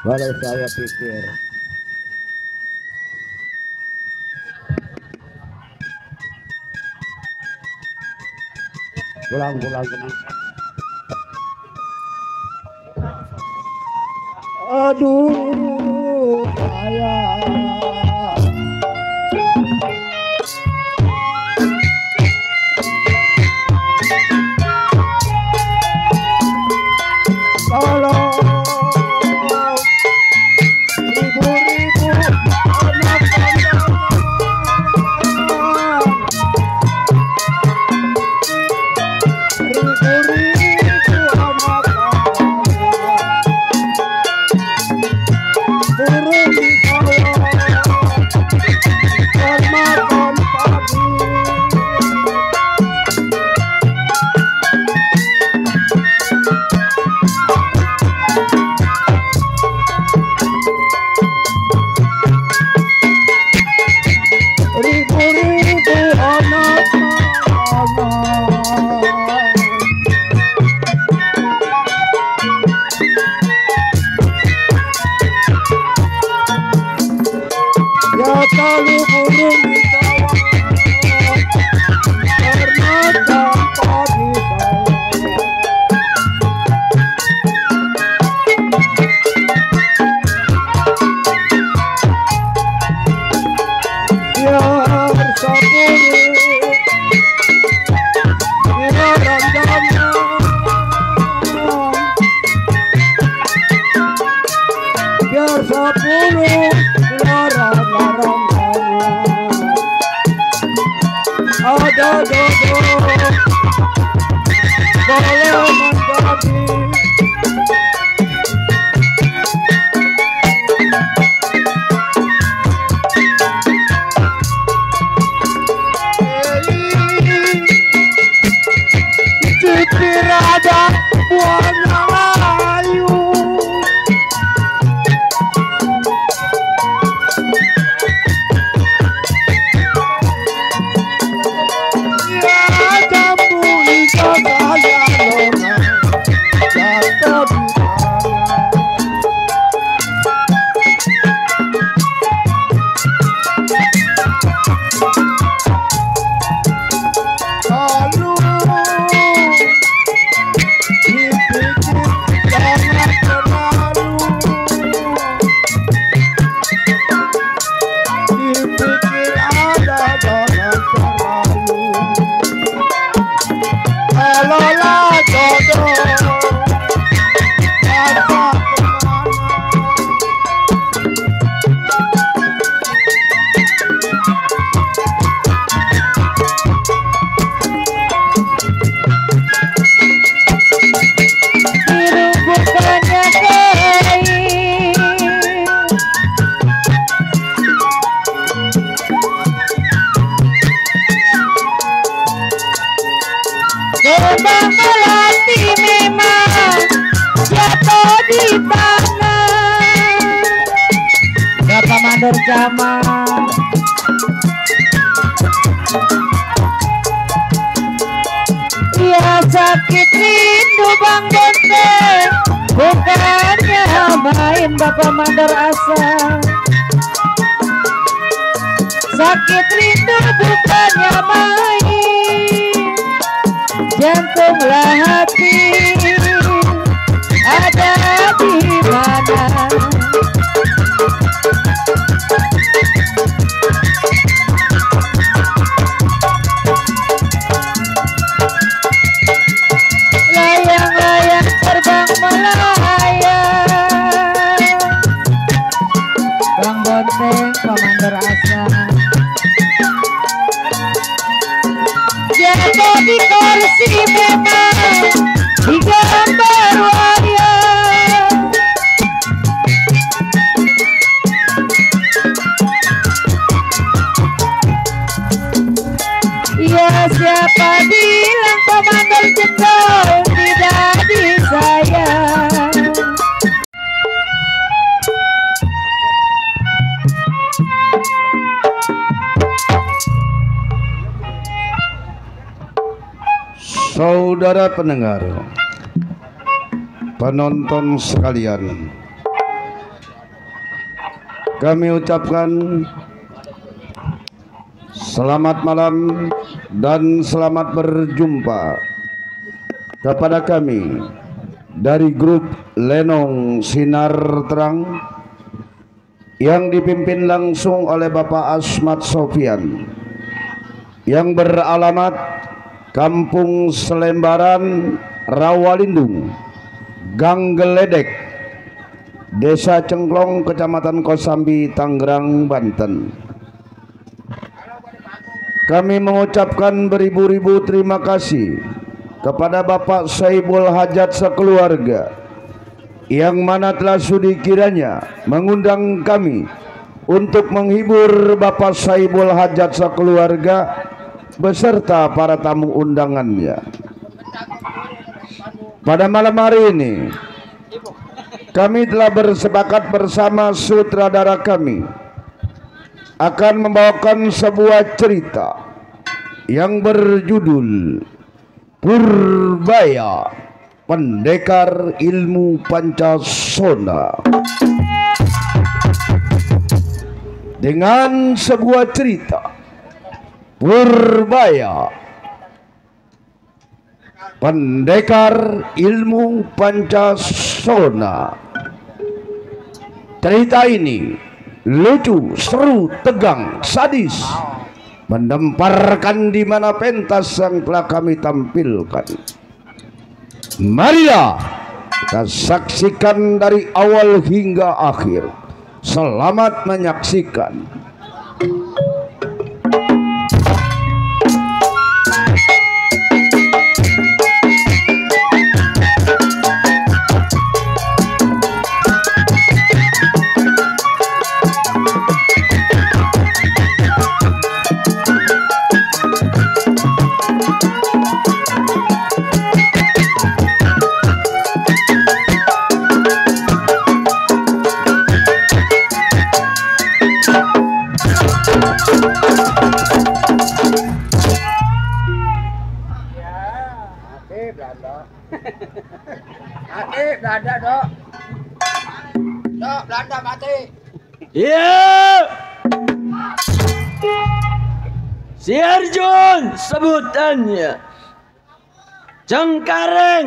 Walau saya pikir pulang-pulang kemana? Aduh sayang, tolong ribu-ribu anak zaman. Ya sakit rindu Bang Bonteng, bukannya main Bapak Mandor asa. Sakit rindu bukannya main, jantunglah hati ada di mana. Layang-layang terbang melayang, Bang Bonteng Komandor Asa jatuh di kursi memang digambar wayang. Ya siapa bilang Komandor Jendol tidak disayang. Saudara pendengar, penonton sekalian, kami ucapkan selamat malam dan selamat berjumpa kepada kami dari grup Lenong Sinar Terang yang dipimpin langsung oleh Bapak Asmat Sofian yang beralamat Kampung Selembaran, Rawalindung, Gang Geledek, Desa Cengklong, Kecamatan Kosambi, Tangerang, Banten. Kami mengucapkan beribu-ribu terima kasih kepada Bapak Saibul Hajat sekeluarga yang mana telah sudi kiranya mengundang kami untuk menghibur Bapak Saibul Hajat sekeluarga beserta para tamu undangannya. Pada malam hari ini kami telah bersepakat bersama sutradara kami akan membawakan sebuah cerita yang berjudul Purbaya, Pendekar Ilmu Pancasona. Dengan sebuah cerita Purbaya, Pendekar Ilmu Pancasona. Cerita ini lucu, seru, tegang, sadis, mendemparkan di mana pentas yang telah kami tampilkan. Marilah kita saksikan dari awal hingga akhir. Selamat menyaksikan. Belanda dok. Dok, Belanda mati. Iya. Si Arjun sebutannya. Cengkareng,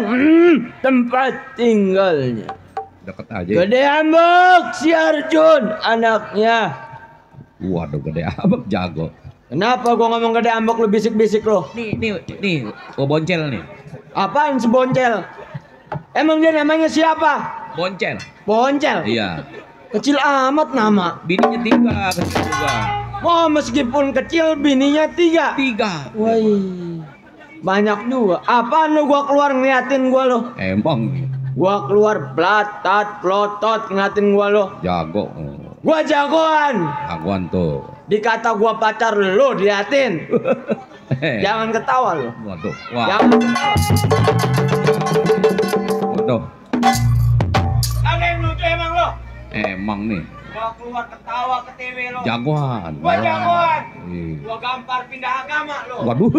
tempat tinggalnya. Deket aja. Gede Ambek si Arjun anaknya. Waduh, Gede Ambek jago. Kenapa gua ngomong Gede Ambek lu bisik-bisik lo? Nih, oh boncel nih. Apaan seboncel? Emang dia namanya siapa? Boncel. Boncel? Iya. Kecil amat nama. Bininya 3, kecil juga. Oh, meskipun kecil bininya 3. 3. Woi, banyak juga. Apaan lu gua keluar ngeliatin gua lo? Emang Gua keluar blatat, plotot ngeliatin gua lo. jago. Gua jagoan. Jagoan tuh. Dikata gua pacar lu diliatin. Jangan ketawa lo. Waduh. Wah. Jangan ketawa. Waduh. Ada yang lucu emang lo? Emang nih. Gua keluar ketawa ke TV lo. Jagoan. Gua jagoan. Iya. Gua gampar pindah agama lo. Waduh.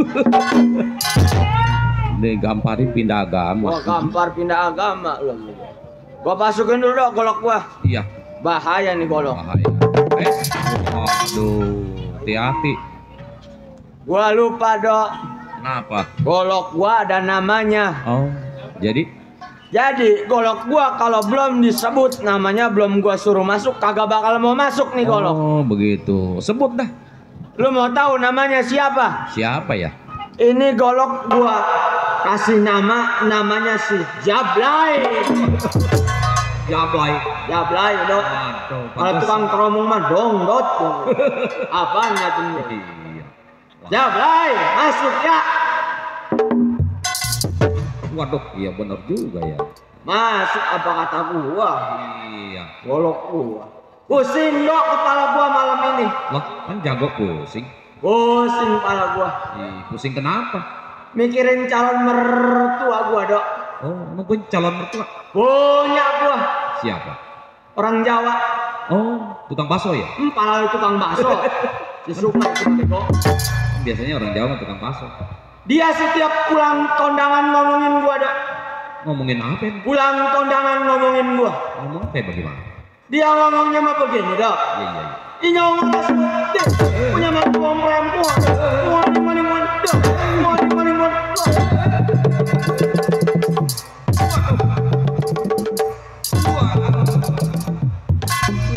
Nih gamparin pindah agama. Gua gampar pindah agama lo. Gua masukin dulu dong golok gua. Iya. Bahaya nih golok. Bahaya. Waduh. Hati-hati. Gua lupa dok. Kenapa? Golok gua ada namanya. Oh. Jadi golok gua kalau belum disebut namanya, belum gua suruh masuk, kagak bakal mau masuk nih golok. Oh, begitu. Sebut dah. Lu mau tahu namanya siapa? Siapa ya? Ini golok gua kasih namanya si Jablay. Jablay. Jablay dok. Waduh, Kalau tukang keromong mah dongdot. Apaan ngatain? Iya. Jablay, masuk ya. Waduh, iya bener juga ya. Masuk apa kata gua? Iya. Golok gua. Pusing dok kepala gua malam ini. Lah, kan jago pusing. Pusing kepala gua. Pusing kenapa? Mikirin calon mertua gua dok. Oh, nungguin calon mertua. Punya gua. Siapa? Orang Jawa. Oh, tukang bakso ya? Pala lu tukang bakso. Si Suka itu bego. Biasanya orang Jawa tukang bakso. Dia setiap pulang kondangan ngomongin gua dok. Ngomongin apa? Pulang kondangan ngomongin gua. Ngomong kayak bagaimana? Dia ngomongnya mah begini dok. Iya iya. Ini ngeras deh. Punya mantu perempuan. Moni dok. Moni.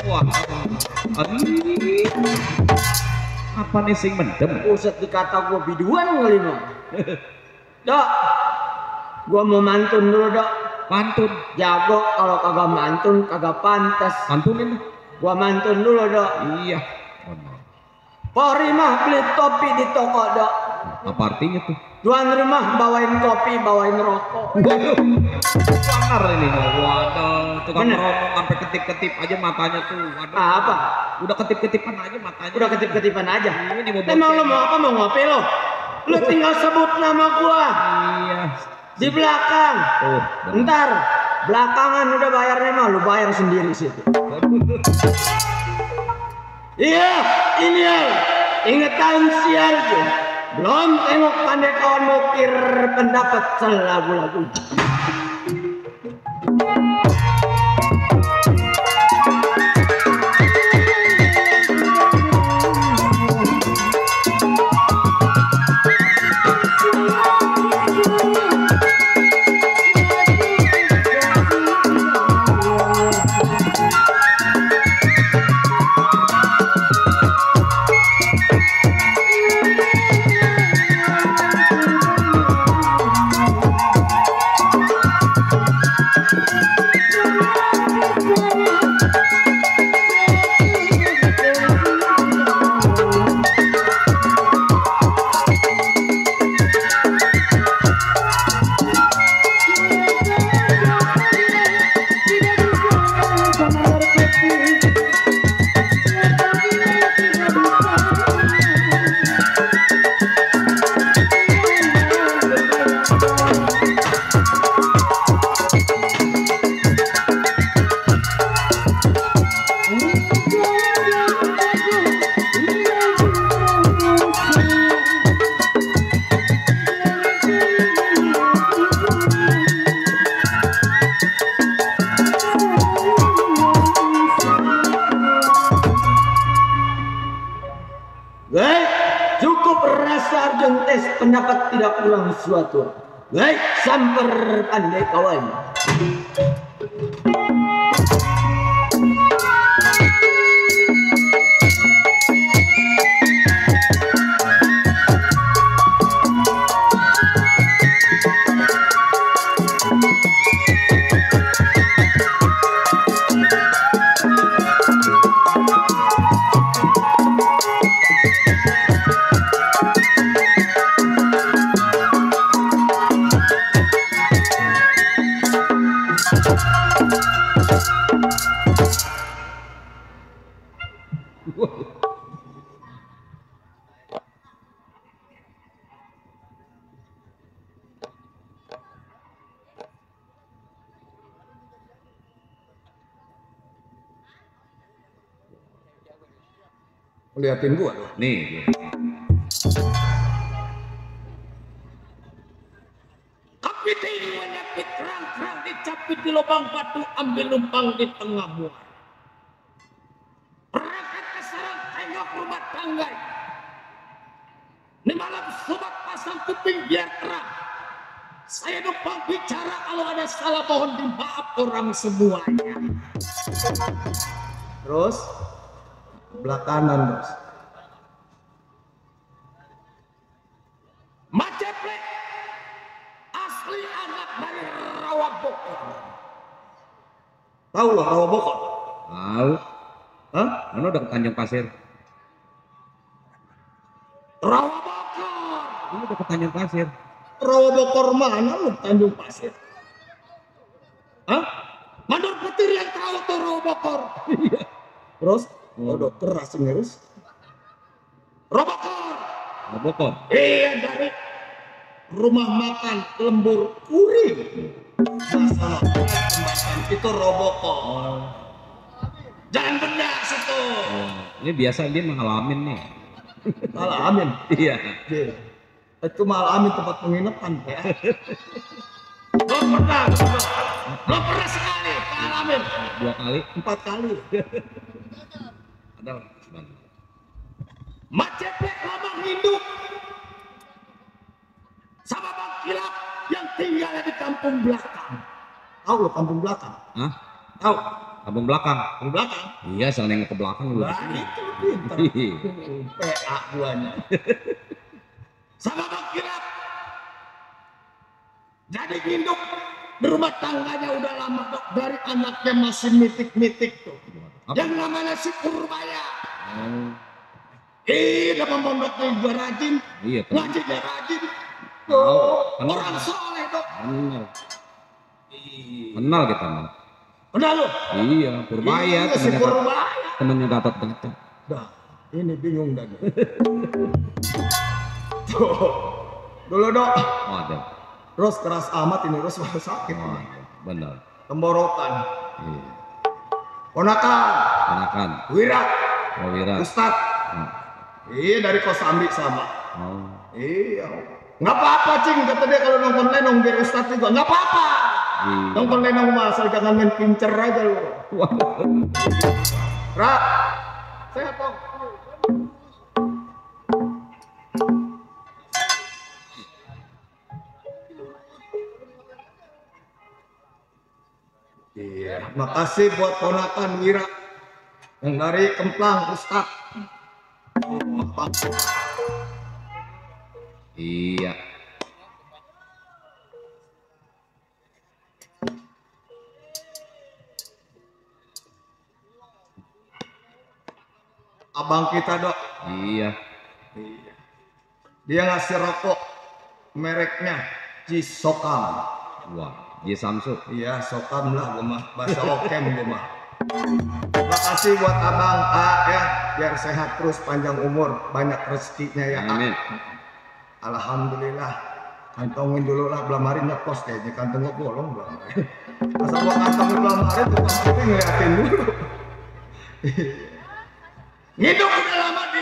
Wah. Aduh. Apa nih sing mendem? Buset dikata gua biduan kali mah. Dok. Gua mau mantun dulu dok. Pantun. Jago kalau kagak mantun kagak pantas. Pantunin. Gua mantun dulu dok. Iya. Oh, no. Pori mah beli topi di toko dok. Apa artinya tuh? Tuan rumah bawain kopi, bawain rokok. Sangar ini. Waduh, tukang Bener. rokok sampai ketip-ketip aja matanya tuh. Waduh. Apa? Udah ketip-ketipan aja matanya. Udah ketip-ketipan aja. Ini mau Emang lo mau apa? Mau ngopi lo? Lo tinggal sebut nama gua Iya. di belakang. Tuh. Ntar belakangan udah bayarnya mah lu bayar sendiri situ. Iya, ini ya. Ingetan siar tuh. Belum tengok pandai kawan mukir pendapat selagu-lagu. Baik, cukup rasa gentes pendapat tidak kurang suatu. Baik, samper pandai kawan. Liatin gua dong. Nih. Kapiten menyapit terang-terang dicapit di lubang batu, ambil numpang di tengah muara. Perangkat ke sarang tengok rumah tangga. Ini malam sobat pasang kuping biar terang. Saya numpang bicara, kalau ada salah mohon dimaaf orang semuanya. Terus belakangan bos. Maceplek asli anak dari Rawabokor. Tahu lo Rawabokor? Tahu. Hah? Mana udah ke Tanjung Pasir? Rawabokor. Ini udah ke Tanjung Pasir. Rawabokor mana lu Tanjung Pasir? Hah? Mandor petir yang tahu tuh Rawabokor. Terus? Udah keras ngerus. Rawabokor. Bokor. Iya, dari rumah makan lembur kuring. Masalah jembatan itu Robokor. Jangan benda situ. Ini biasa dia mengalamin nih. Malah amin. Iya. Itu malah amin tempat penginapan ya. Lo pernah Belum pernah sekali ngalamin. 2 kali. 4 kali. Ada sebentar. Mat Ceplek Lamang hidup sama Bang Kilap yang tinggalnya di kampung belakang. Tahu lo kampung belakang? Hah? Tahu? Kampung belakang. Kampung belakang. Iya, saya nengok ke belakang lu. Nah itu pinter. PA guanya. Sama Bang Kilap. Jadi hidup di rumah tangganya udah lama dok, dari anaknya masih mitik-mitik tuh. Apa? Yang namanya si Purbaya. Oh, Iya, pemondoknya juga rajin, iya kan. ngajinya rajin. Oh, kenal. Orang soleh dok. Kenal. Kenal kita mah. Kenal lu? Iya, Purbaya Iya, si temennya Purbaya. temennya Gatot. Dah, ini bingung dah. Tuh, dulu dok. Waduh. Ros keras amat ini, Ros malah sakit. Waduh, benar. Tenggorokan. Iya. Ponakan, Ponakan. Wira, Prawira. Ustad. Iya dari Kosambi sama. Oh. Iya. Nggak apa-apa cing, kata dia kalau nonton lenong biar Ustad juga. Nggak apa-apa. Iya. Nonton lenong mah asal jangan main pincer aja lu. Waduh. Ra, sehat dong. Iya, makasih buat ponakan Wira yang dari Kemplang Ustad. Iya. Abang kita dok. Iya. Iya. Dia ngasih rokok mereknya Cisokam. Wah, dia Samsu. Iya, Sokam lah gue mah, bahasa Okem gue mah. Makasih buat abang A ya, biar sehat terus, panjang umur, banyak rezekinya ya. A. Amin. Alhamdulillah. Kantongin dulu lah, belum nyepos kayaknya kantong gue bolong belum. Masa gua kantongin belum tukang kopi ngeliatin dulu. Hidup udah lama di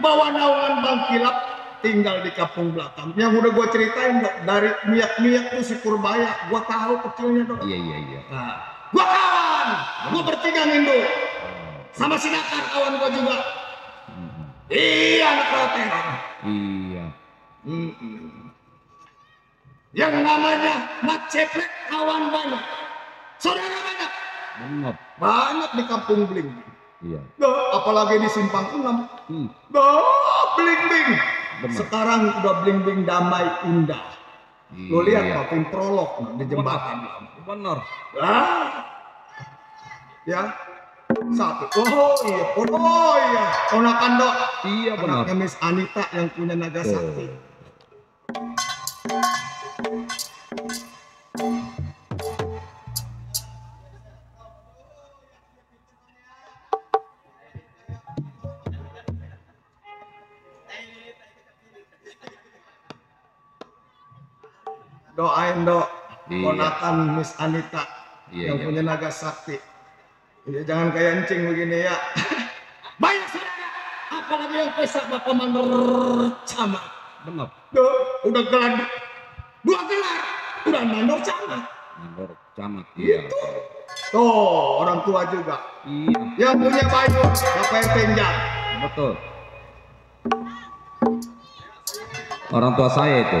bawah naungan Bang Kilap, Tinggal di kampung belakang. Yang udah gue ceritain dok, dari miak-miak tuh si Purbaya, gue tahu kecilnya dok. Iya. Nah, gua kawan, gua bertiga ngindu, sama si Nakar kawan gua juga. Iya anak roter. Iya. Yang namanya Mat Ceplek kawan banyak, saudara banyak. Benar. banyak di kampung Bling. Iya. Nah, apalagi di Simpang 6. Hmm. Nah, bling-bling. Benar. Sekarang udah bling-bling damai indah. Lo lihat Iya. Pak, film prolog di jembatan. Benar. Ah. Ya. Satu. Oh iya. Ponakan dok. Iya benar. Anaknya Miss Anita yang punya Nagasaki. Doain dok, Iya. ponakan Miss Anita Iya, yang iya. punya Nagasaki. Ya, jangan kayak encing begini ya. Banyak saudara, apalagi yang pesta Bapak Mandor Camat. Benar. Duh, udah gelar 2 gelar, udah mandor camat. Mandor Camat. Iya. Tuh, orang tua juga. Iya. Yang punya Bayu, Bapak RT Njang. Betul. Orang tua saya itu.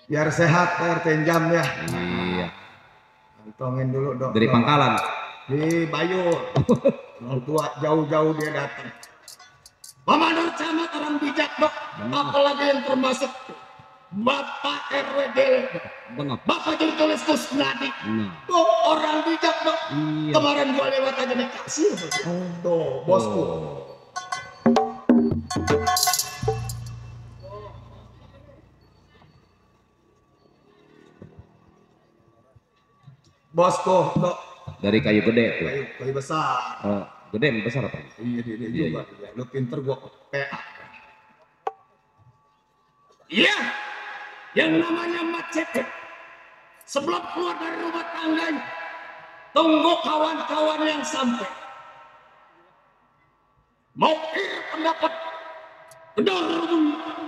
Biar sehat Pak RT Njang ya. Iya. Kantongin dulu dok. Dari Pangkalan. Di Bayu. Orang tua jauh-jauh dia datang. Pak Mandor Camat orang bijak dok, apalagi yang termasuk Bapak RW Dele, Benar. Bapak Juru Tulis Kusnadi. Nah. Tuh orang bijak dok. Iya. Kemarin gua lewat aja dikasih. Tuh, bosku. Oh. Bosku, dok. Dari kayu gede tuh. Kayu besar. Oh, gede apa besar apa? Iya, dia Iya, juga. Iya. Lu pinter gua PA. Iya, yang namanya Mat Ceplek. Sebelum keluar dari rumah tangganya, tunggu kawan-kawan yang sampai. Mau pendapat, benar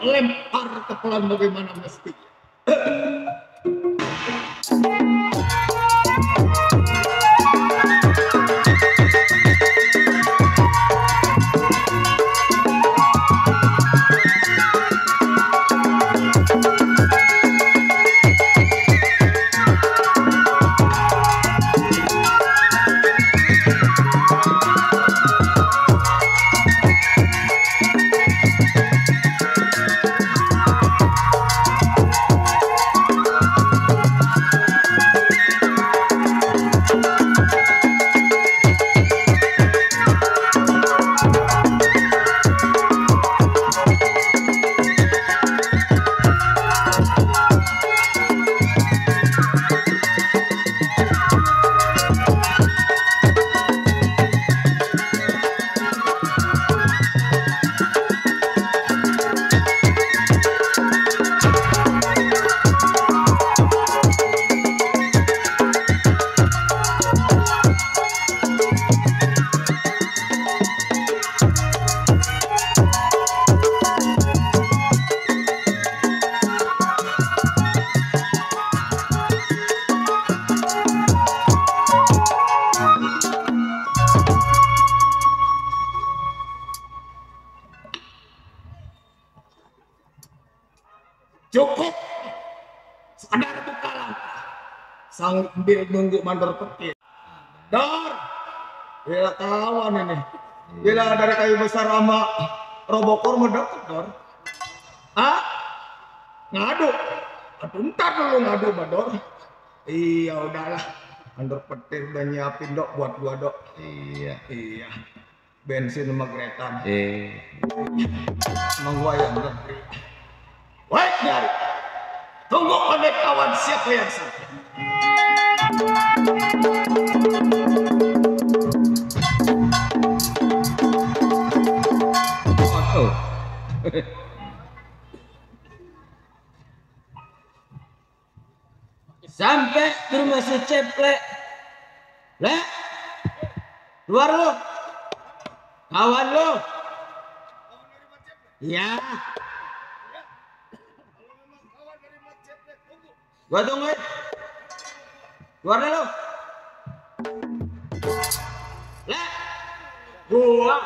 lempar ke pelan bagaimana mesti. Cukup. Sadar buka langkah. Sang ambil nunggu mandor petir. Dor. Gila kawan ini. Gila dari kayu besar sama robokor mendekat, Dor. Ah? Ngadu. Aduh, ntar dulu ngadu, Dor. Iya, udahlah. Mandor petir udah nyiapin, Dok, buat gua, Dok. Iya. Iya. Bensin sama gretan. Emang gua yang ngerti. Baik, dari. Tunggu oleh kawan siapa yang satu. Oh. Sampai ke rumah si Ceplek. Lek, keluar lo. Kawan lo. Ya. Gua tungguin. Keluar deh lo. Lek. Gua.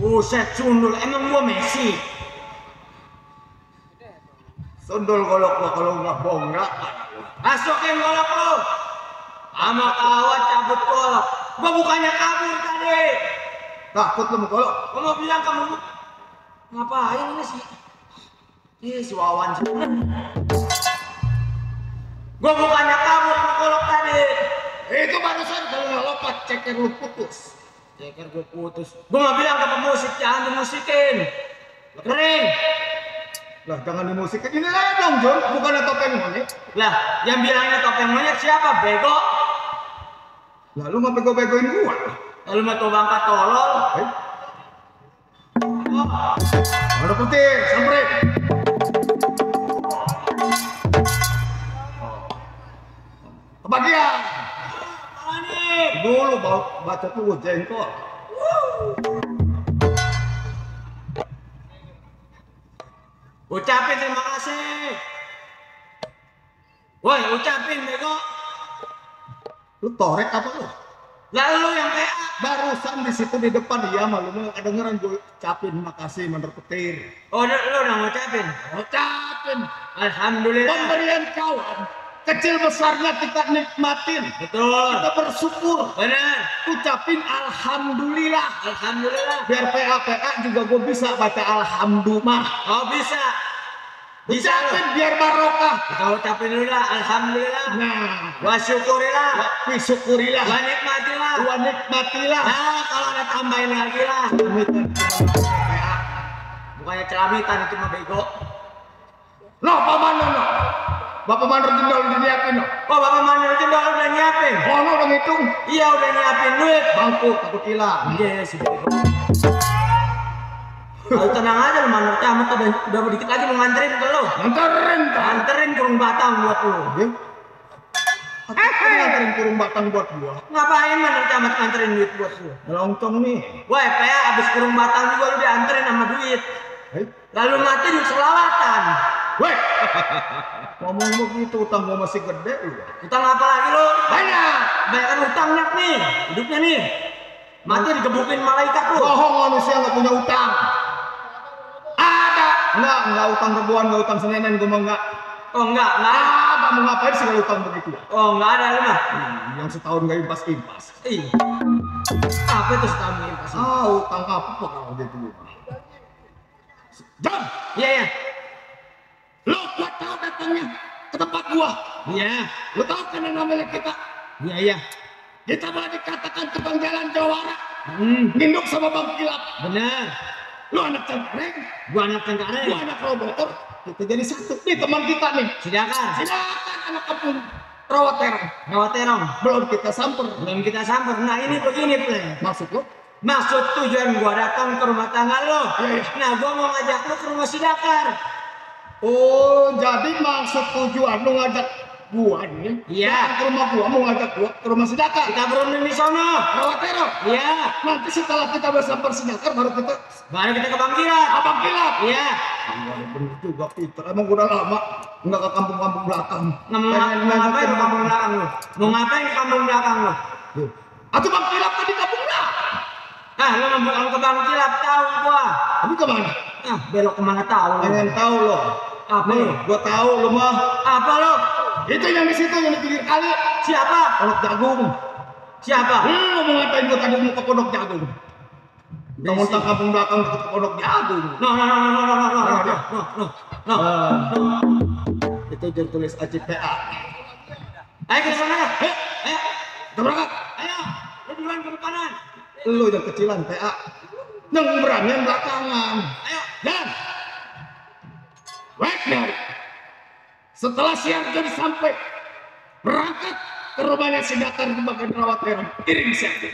Buset sundul, emang gua Messi? Sundul golok gua kalau nggak bonggak. Masukin golok lu. Sama kawan cabut golok. Gua bukannya kabur tadi. Takut lu mau golok? Gua mau bilang kamu ngapain ini sih? Ih, si Wawan sih. Gua bukannya kabur sama golok tadi. Itu barusan kalau nggak lompat ceker lu putus. Ceker gua putus. Gua mau bilang ke pemusik jangan dimusikin. Kering. Lah jangan dimusikin. Ini aja dong John, bukannya topeng monyet. Lah, yang bilangnya topeng monyet siapa? Bego. Lah lu nggak bego-begoin gua. Lalu mau tuh bangka tolol. Ada putih, samperin. Kebagian. Apa nih? Dulu baca tuh jengkol. Ucapin terima kasih. Woi, ucapin bego. Lu torek apa lu? Lalu yang PA. Barusan di situ di depan iya malu mau kedengeran gue ucapin makasih mandor petir. Oh, lu udah ngucapin. Ucapin Alhamdulillah. pemberian kawan kecil besarnya kita nikmatin. Betul. Kita bersyukur. Benar. Ucapin alhamdulillah. Alhamdulillah. Biar PA juga gue bisa baca alhamdulillah. Oh, bisa. Bisa lu. Ucapin biar barokah. Kita ucapin dulu lah. Alhamdulillah. Nah, Wa syukurilah. wa syukurilah. Wa nikmatilah. Wa nikmatilah. Nah, kalau ada tambahin lagi lah. PA. Bukannya celamitan itu mah bego. No, paman no. Bapak Mandor Jendol diniapin no. Oh, Bapak Mandor Jendol udah nyiapin. Oh no udah ngitung. Iya, udah nyiapin duit. Bangku takut hilang. Iya, sih bego. Kalau tenang aja lu Mandor Camat udah dikit lagi mau nganterin ke lu. Nganterin. Nganterin kurung batang buat lu. Aku nganterin kurung batang buat gua. Ngapain Mandor Camat nganterin duit buat lu? Ngeloncong nih. Wah, PA abis kurung batang juga lu dianterin sama duit. Lalu mati duit selawatan. Weh. Ngomong begitu utang gua masih gede lu. Utang apa lagi lu? Banyak. Banyakan utangnya nih, hidupnya nih. Mati digebukin malaikat lu. Bohong manusia nggak punya utang. Ada. Enggak utang ribuan, enggak utang senenen gua mah enggak. Oh enggak ada. Ada mau ngapain sih kalau utang begitu? Oh enggak ada lu mah. Yang setahun gak impas-impas. Ih. Apa itu setahun impas? Utang apa kalau gitu lu? John, Iya ya. lu gua tahu datangnya ke tempat gua. Iya. Lu tahu kan yang namanya kita? Iya iya. Kita boleh dikatakan tukang jalan jawara. Ninduk sama Bang Kilap. Benar. Lu anak Cengkareng, Gua anak Cengkareng. gua anak Robotor. Kita jadi satu. Nih teman kita nih. Silakan. Silakan anak kampung Rawaterong. Rawat terong. Belum kita samper. Belum kita samper. Nah ini begini Ple. Maksud lu? Maksud tujuan gua datang ke rumah tangga lo. Nah gua mau ngajak lo ke rumah si Dakar. Oh, jadi maksud tujuan lu ngajak gua nih? Iya. Datang ke rumah gua mau ngajak gua ke rumah Sedakar. Kita berunding di sono. Rawaterong. Iya. Nanti setelah kita bersamper Sedakar baru kita Baru kita ke Bang Kilap. Abang Kilap. Iya. Bener juga Peter. Emang udah lama nggak ke kampung-kampung belakang. Mau ngapain di kampung belakang lo? Mau ngapain di kampung belakang lo? Atau Bang Kilap tadi kampung belakang. Ah, lo bukan ke Bang Kilap tahu gua. Tapi kemana? Ah, belok kemana tahu lo? Pengen tahu lo. Apa Nih, lo? gua tahu lo mah. Apa lo? Itu yang di situ yang di pinggir kali. Siapa? Pondok jagung. Siapa? Lu mau ngapain gua tadi mau ke pondok jagung? Mentang-mentang kampung belakang ke pondok jagung. No. Itu jangan tulis ACPA. Ayo ke sana. Ayo. Kita berangkat. Ayo. Lo duluan ke depanan. Lu yang kecilan PA. Yang berani yang belakangan. Ayo. Dan Wagner setelah siang jadi sampai berangkat ke rumahnya si Dakar di bagian Rawaterong. Iring siapa?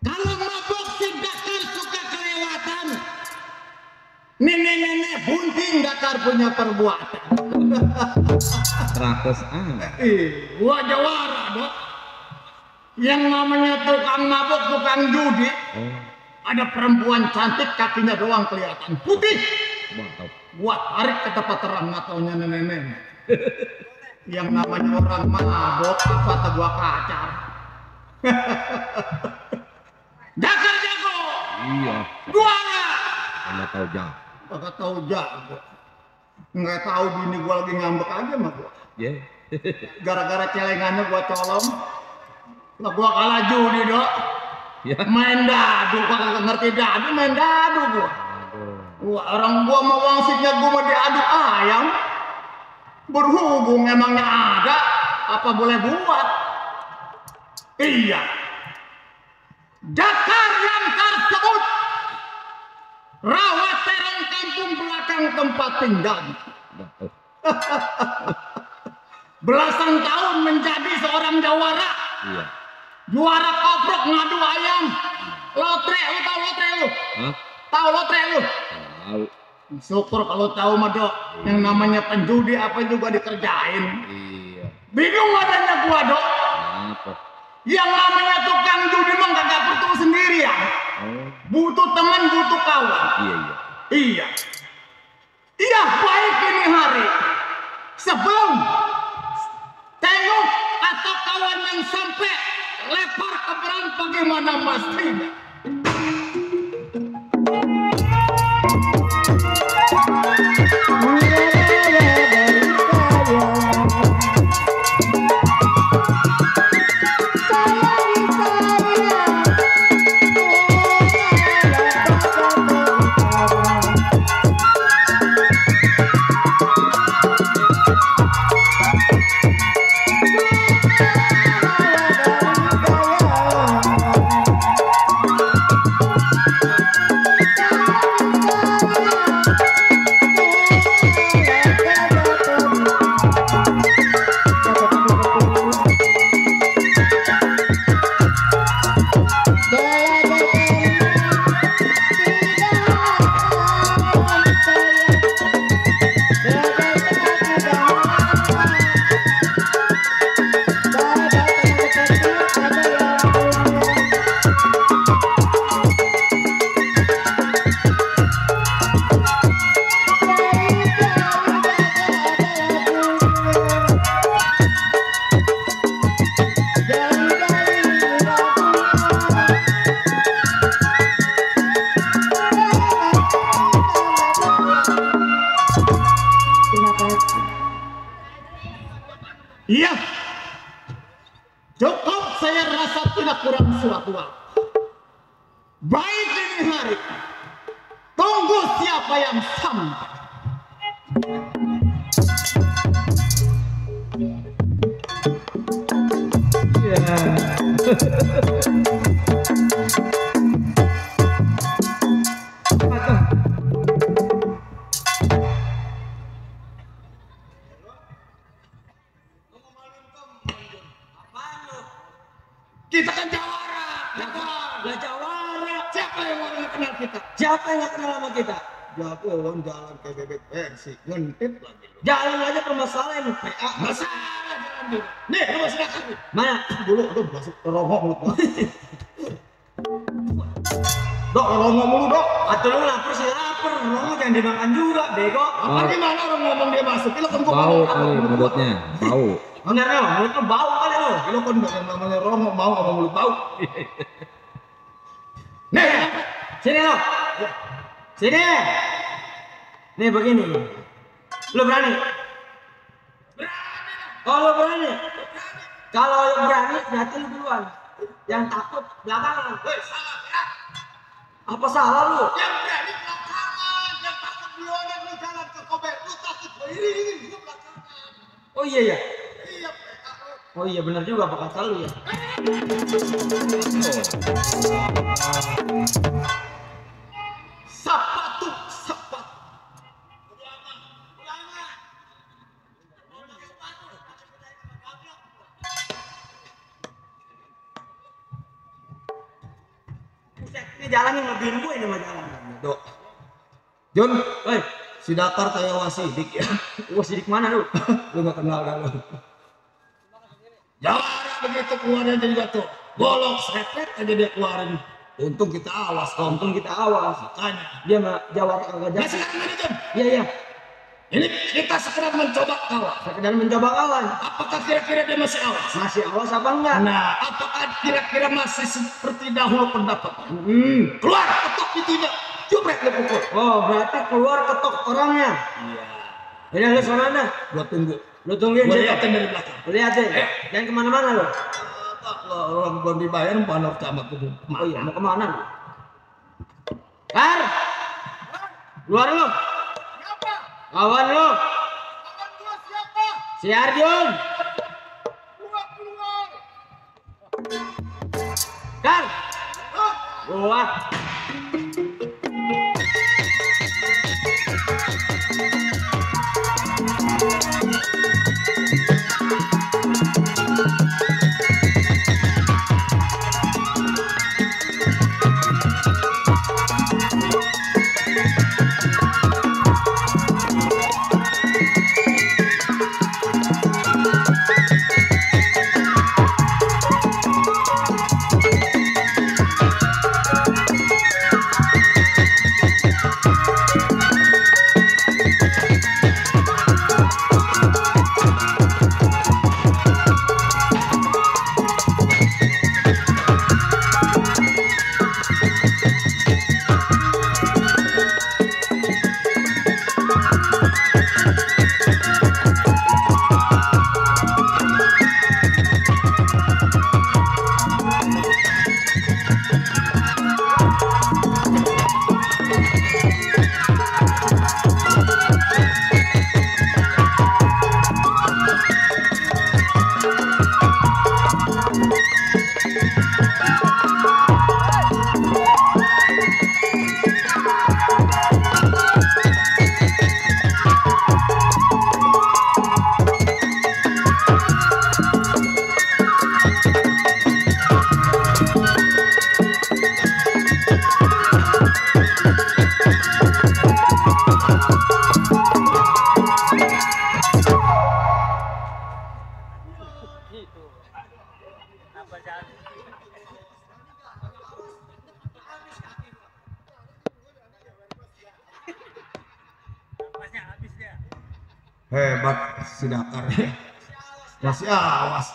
Kalau mabok si Dakar suka kelewatan. Nenek-nenek bunting Dakar punya perbuatan. Rakus Gua jawara dok. Yang namanya tukang mabok, tukang judi. Oh, Ada perempuan cantik kakinya doang kelihatan putih. mantap. Gua tarik ke tempat terang matanya nenek-nenek. Yang namanya orang mabok apa tuh gua kacar. Dakar jago. Iya. Juara. Anda tahu jam. Kagak tahu jago. Nggak tahu bini gua lagi ngambek aja sama gua. Ya. Gara-gara celengannya gua colong. Lah gua kalah judi dok. Ya. Main dadu, kagak ngerti dadu, main dadu gua. Aduh. Wah, orang gua mau wangsitnya gua mau diadu ayam. Berhubung emangnya ada, apa boleh buat? Iya. Dakar yang tersebut rawat terong kampung belakang tempat tinggal. Mantap. Belasan tahun menjadi seorang jawara. Iya. Juara koprok ngadu ayam. Lotre, lu tahu lotre lu? Hah? Tahu lotre lu? Tahu. Syukur kalau tahu mah dok. Yang namanya penjudi apa juga dikerjain. Iya. Bingung adanya gua dok. Kenapa? Yang namanya tukang judi mah gak perlu sendirian. Oh, Butuh teman, butuh kawan. iya iya. Iya. Iya baik ini hari. Sebelum tengok atau kawan yang sampai lepar ke perang bagaimana mestinya. Iya. Cukup saya rasa tidak kurang suatu hal. Baik ini hari. Tunggu siapa yang sampai. Kita kan jawara. Lah jawara. Siapa yang orang nggak kenal kita? Siapa yang gak kenal sama kita? Jagoan jalan kayak bebek versi, ngintip lagi. Jalan aja permasalahan. PA masalah jalan dulu. Nih, lu masih dekat nih. Mana? Dulu aduh masuk rongok mulut gua. Dok, rongok mulu dok. Atau lu lapar sih lapar. Romo jangan dimakan juga, bego. Apa gimana orang ngomong dia masuk? Lu kan gua Bau ngomong kali apa? mulutnya. Bau. Bener lo, mulut lu bau kali lo. Lu kan yang namanya rongok mau sama mulut bau. Nih, sini lo. Sini. Nih begini. Lu berani? Oh lu berani? Kalau lu berani berarti lu duluan. Yang takut belakangan. Apa salah lu? Yang berani belakangan, yang takut duluan yang lu jalan ke Kober, lu takut ini gua belakangan. Oh iya ya. Iya, PA lu. Oh iya benar juga apa kata lu ya. Sepatu, sepatu. Ini jalan yang ngebiin gue ini mah jalan. Dok. Jun, Woi, si Dakar kayak Wasidik ya. Sidik mana lu? Lu gak kenal dah lu. Jawara begitu keluarnya juga tuh. Golok sepet aja dia keluarin. Untung kita awas, Om. Untung kita awas. Makanya. Dia mah jawab kagak Nah jadi. sekarang ini Jun. Iya iya. Ini kita sekedar mencoba kawan. Sekedar mencoba kawan. Apakah kira-kira dia masih awas? Masih awas apa enggak? Nah, apakah kira-kira masih seperti dahulu pendapat? Keluar, ketok pintunya. Jubrek lu pukul. Oh, berarti keluar ketok orangnya. Iya. Udah lu sana dah. Gua tunggu. Lu tungguin Gua situ. liatin dari belakang. Lu liatin. Jangan kemana-mana lu. Kalau orang belum dibayar, panor camat tuh. Oh iya, mau kemana lu? Kar! Keluar lu. Siapa? Kawan lu. Kawan gua siapa? Si Arjun. Gua keluar. Kar! Gua. Hebat si Dakar. Masih awas.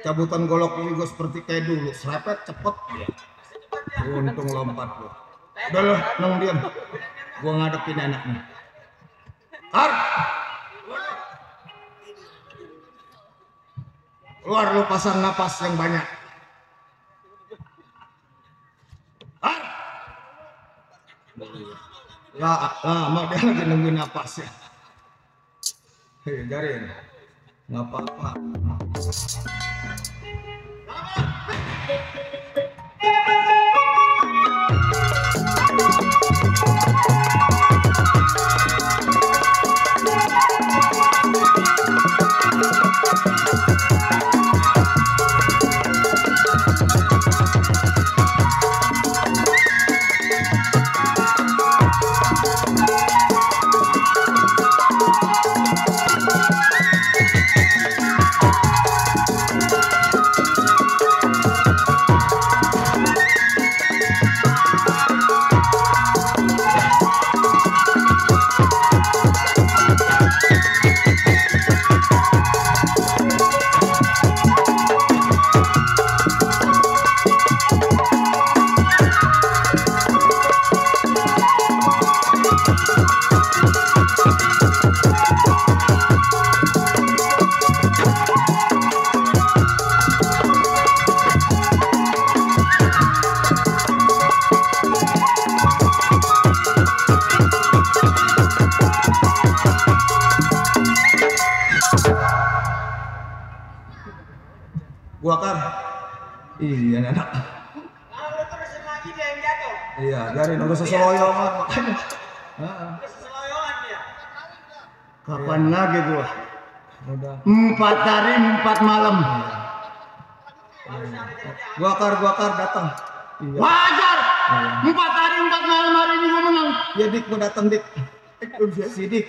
Cabutan golok ini gue seperti kayak dulu. Serepet cepet. Untung lompat lu. Udah lu, nong diam. Gua ngadepin anaknya. Kar! Keluar lu pasang napas yang banyak. Kar! Lama dia lagi nungguin napas ya. Hei, Jarin. Nggak apa-apa. Gua kan. Iya anak. Kalau lu terusin lagi dia yang jatuh. Iya, Jarin udah seseloyongan makanya. Keseloyongan dia. Kapan lagi gua? Udah. 4 hari 4 malam. Gua kar datang. Iya. Wajar. 4 hari 4 malam hari ini gua menang. Ya Dik, gua datang Dik. Si Dik.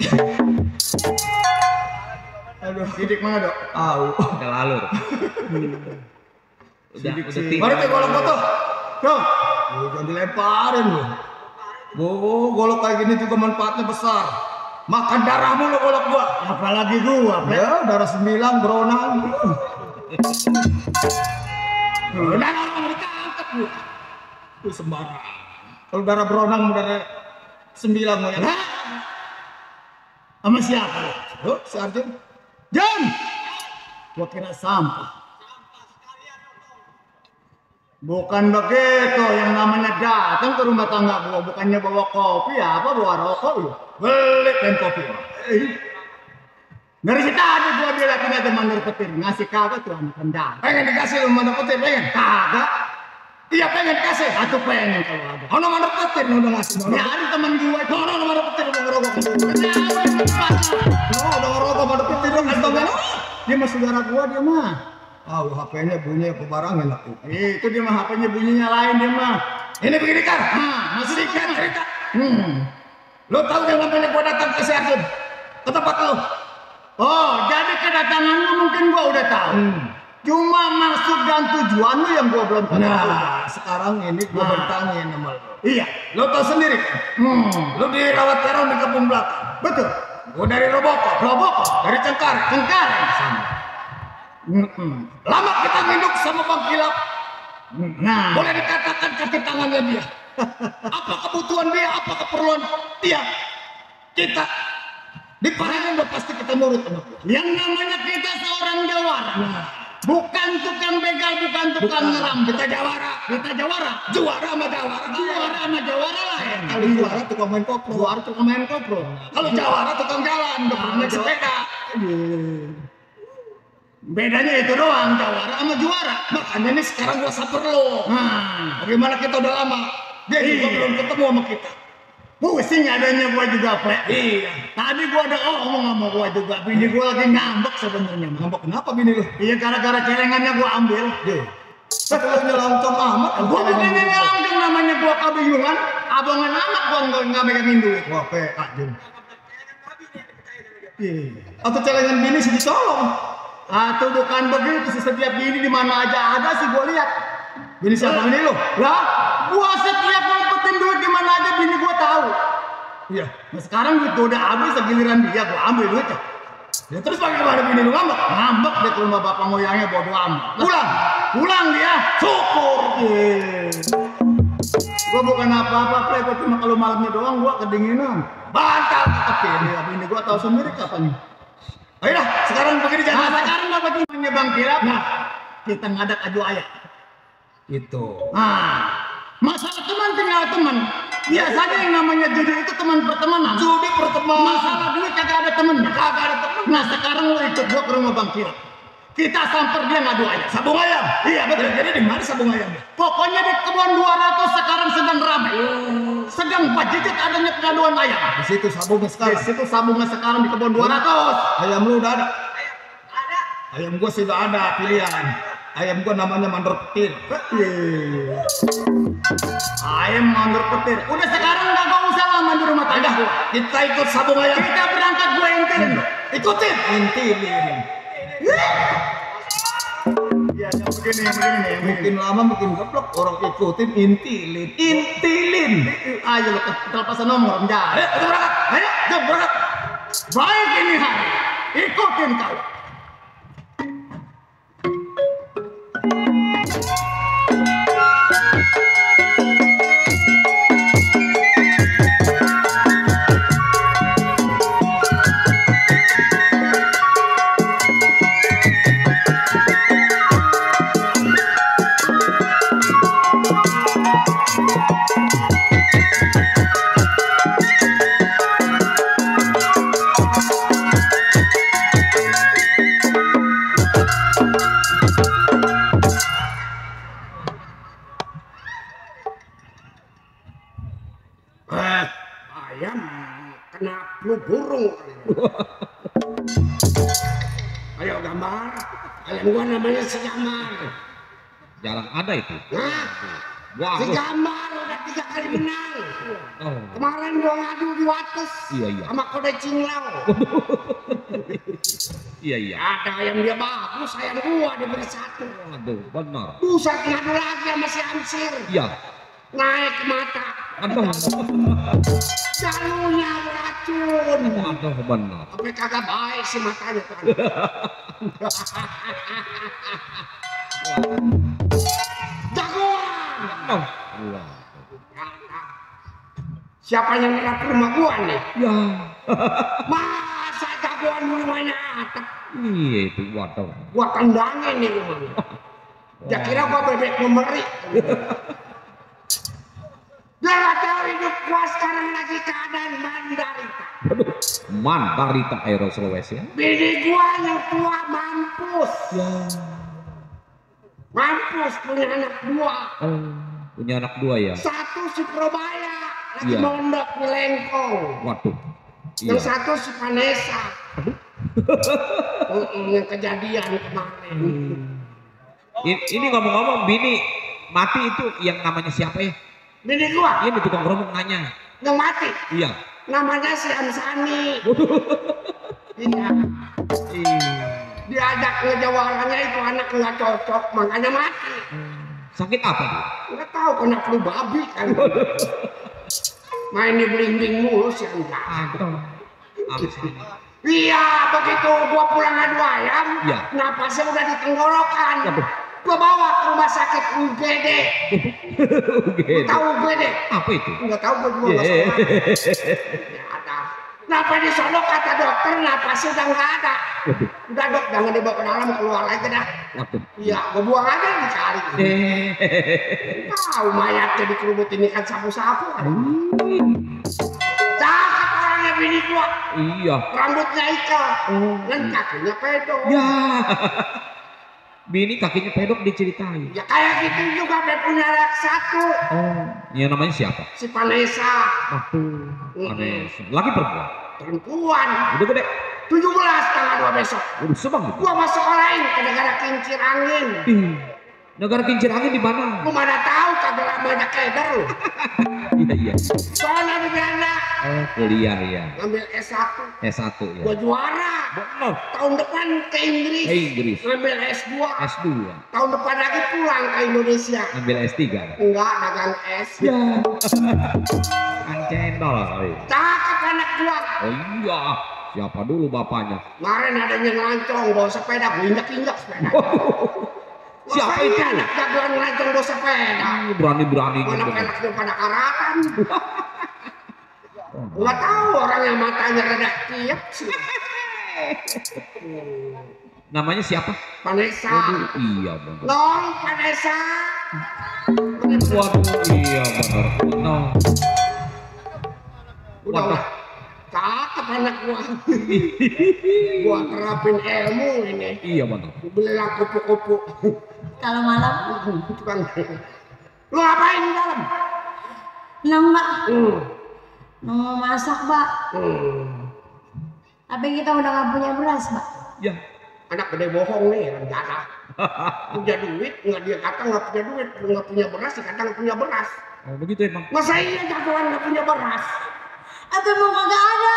Aduh, Sidik mana dok? Udah lalu. Udah tinggal. Mari tuh golok foto. Tuh. Jangan dilemparin lu. Golok kayak gini juga manfaatnya besar. Makan darahmu lo golok gua. Apalagi gua, Ya, darah 9 beronang. udah orang ditangkap gua. Itu sembarang. Kalau darah beronang darah 9 mau ya. Sama siapa? Tuh, si Arjun. Jam. Gua kira sampah. Bukan begitu, yang namanya datang ke rumah tangga gua bukannya bawa kopi apa bawa rokok lu. Beli dan kopi. Dari si tadi gua bilang aja mandor petir ngasih kagak tuh anak rendah. Pengen dikasih lu mana petir pengen? Kagak. Iya pengen kasih. Atau pengen kalau ada. Ono mana petir udah ngasih. Ya ada teman gua itu. Ono mana petir mau ngerokok. Udah ngerokok mana petir dong kasih tau. Dia mah saudara gua dia mah. HP-nya bunyi kebarangan aku. Itu dia mah HP-nya bunyinya lain dia mah. Ini begini kan? Masih Sedikit cerita. Lo Lo tahu yang namanya gua datang ke si Arjun? Ke tempat lo? Oh, jadi kedatangan lu mungkin gua udah tahu. Cuma maksud dan tujuan lu yang gua belum tahu. Nah, sekarang ini gua bertanya sama lo. Iya. Lo tahu sendiri kan? Lo dirawat teror di kampung belakang. Betul. Gua dari Roboko. Dari Cengkareng. Sama. Lama kita nginduk sama Bang Kilap. Nah, Boleh dikatakan kaki tangannya dia. Apa kebutuhan dia, apa keperluan dia. Kita dipanggil udah pasti kita nurut sama dia. yang namanya kita seorang jawara. Bukan tukang begal, bukan tukang ngeram. Kita jawara. Juara sama jawara. Juara sama jawara lain. Kalau juara tukang main kopro. Juara tukang main kopro. Kalau jawara tukang jalan, tukang naik sepeda. Bedanya itu doang, jawara sama juara. Makanya ini sekarang gua saper lo. Bagaimana kita udah lama. Dia juga belum ketemu sama kita. Pusing adanya gua juga, Plek. Iya. Tadi gua ada ngomong sama gua juga. Bini gua lagi ngambek sebenarnya. Ngambek kenapa bini lu? Iya, gara-gara celengannya gua ambil. Tapi lu nyelongcong amat. Gua bukannya ngelangsung namanya gua kebingungan. Abongan amat gua nggak megangin duit. Wah, PA Jun. Atau celengan bini sih dicolong. Atau bukan begitu sih, setiap bini di mana aja ada sih gua lihat. Bini siapa bini lu? Lah, gua setiap ngumpetin duit di mana aja bini gua tahu. Iya. Nah, sekarang duit gua udah habis, giliran dia gua ambil duitnya. Ya terus bagaimana bini lu ngambek? Ngambek dia ke rumah bapak moyangnya bodo amat. Pulang dia. Syukur. Gua bukan apa-apa, Plek. Gua cuma kalau malamnya doang gua kedinginan. Bantal. Oke, dia bini gua tahu sendiri kapan. Ayolah, sekarang begini Nah, jangan. sekarang bapak cuma Bang Kilap. Nah, kita ngadak adu ayat. Itu. Nah, masalah teman tinggal teman. Biasanya yang namanya judi itu teman pertemanan. Judi pertemanan. Masalah duit kagak ada temennya. Kagak ada temen. Nah, sekarang lu ikut gua ke rumah Bang Kilap. Kita samper dia ngadu ayat. Sabung ayam. Iya, betul. Jadi di mana sabung ayamnya? Pokoknya di kebun 200 sekarang sedang ramai. Sedang pajijit adanya pengaduan ayam. Di situ sabungnya Di sekarang. situ sabungnya sekarang di kebun 200. Ayam lu udah ada? Ayam gua sudah ada pilihan. Ayam gua namanya mandor petir. Ayam mandor petir. Udah sekarang nggak usah lama di rumah tangga gua. Kita ikut sabung ayam. Kita berangkat gua intilin. Ikutin. Intilin. Iya, yang begini, yang begini. Makin lama makin goblok. Orang ikutin intilin. Intilin. Ayo lo kelepasan nomor, menjar. Ayo kita berangkat. Ayo, Jom berangkat. baik ini hari. Ikutin kau. Ayam kena flu burung. Ayo gambar. Ayam gua namanya si Jamar. Jarang ada itu. Nah, Wah. Si Gambar udah 3 kali menang. Oh. Kemarin gua ngadu di Wates. Iya. Sama Kode Cinglau. Iya. Ada yang dia bagus, sayang gua diberi 1. Aduh, benar. Buset ngadu lagi sama si Amsir. Iya. Naik ke mata. Aduh. Jalurnya beracun. Aduh, benar. Tapi kagak baik sih matanya kan. Jagoan. Aduh. Wah. Siapa yang ngelap rumah gua nih? Ya. Masa jagoan rumahnya atap? Iya itu, waduh. Gua tendangin nih rumahnya. Ya kira gua bebek memeri. Dia gak tahu hidup gua sekarang lagi keadaan mandarita. Aduh, Mandarita Aero Sulawesi ya. Bini gua yang tua mampus. Ya. Mampus punya anak 2. Oh, punya anak 2 ya. 1 si Probaya lagi Iya. mondok di Lengkong. Waduh. Yang Iya. 1 si Vanessa. Yang kejadian kemarin. Ini ngomong-ngomong bini mati itu yang namanya siapa ya? Bini gua Ini tukang kerupuk nanya. yang mati. Iya. Namanya si Ansani. Iya. Diajak ngejawarannya itu anak nggak cocok, makanya mati. Sakit apa tuh? Nggak tahu kena flu babi kan. Main di belimbing mulu sih enggak. Aduh. Iya, begitu gua pulang adu ayam, Iya. napasnya udah di tenggorokan. Waduh. Gua bawa ke rumah sakit UGD. Gitu. Tahu UGD? Apa itu? Nggak tahu gua juga nggak sekolah. Ya ada. Kenapa di sono kata dokter napasnya udah nggak ada. Udah dok, jangan dibawa ke dalam, keluar aja dah. Waduh. Iya, gua buang aja dicari. Tahu mayatnya dikerubutin ikan sapu-sapu. Cakep orangnya bini gua. Iya. Rambutnya ikel. Dan kakinya pedok. Ya. Bini kakinya pedok diceritain. Ya kayak gitu juga dia punya anak 1. Oh, yang namanya siapa? Si Vanessa. Waduh. Aneh. Laki perempuan. Perempuan. Udah gede. 17 tanggal 2 besok. Udah sebang gitu. Gua mau sekolahin ke negara kincir angin. Negara kincir angin di mana? Gua mana tahu kagak lama aja keder lu. Iya. Soalnya di Belanda Oh, kuliah ya. ngambil S1. S1 ya. Gua juara. Benar. Tahun depan ke Inggris. Inggris. Ngambil S2. S2. Tahun depan lagi pulang ke Indonesia. Ambil S3. Enggak, dagang es. Ya. Kan cendol kali. Cakep anak gua. Oh iya. Siapa dulu bapaknya? Kemarin ada yang ngelancong bawa sepeda, gua injak-injak sepeda. Siapa Masa itu? iya anak jagoan ngelancong bawa sepeda. Berani-beraninya. Mana bener. pelaknya pada karatan. Nggak tahu orang yang matanya rada kiep sih. Namanya siapa? Vanessa. Waduh, iya benar. Nong Vanessa. Waduh, iya benar. No. Udah. Cakep anak gua. Gua terapin ilmu ini. Iya benar. Gua belilah kupu-kupu. Kalau malam, Tukang. Lu ngapain di dalam? nang mbak, Hmm. mau masak mbak. Tapi kita udah nggak punya beras mbak. Ya. Anak gede bohong nih, rencana. Punya duit, nggak dia kata nggak punya duit, nggak punya beras, dia kata nggak punya beras. Oh begitu emang. Masa iya jagoan nggak punya beras? Atau mau kagak ada?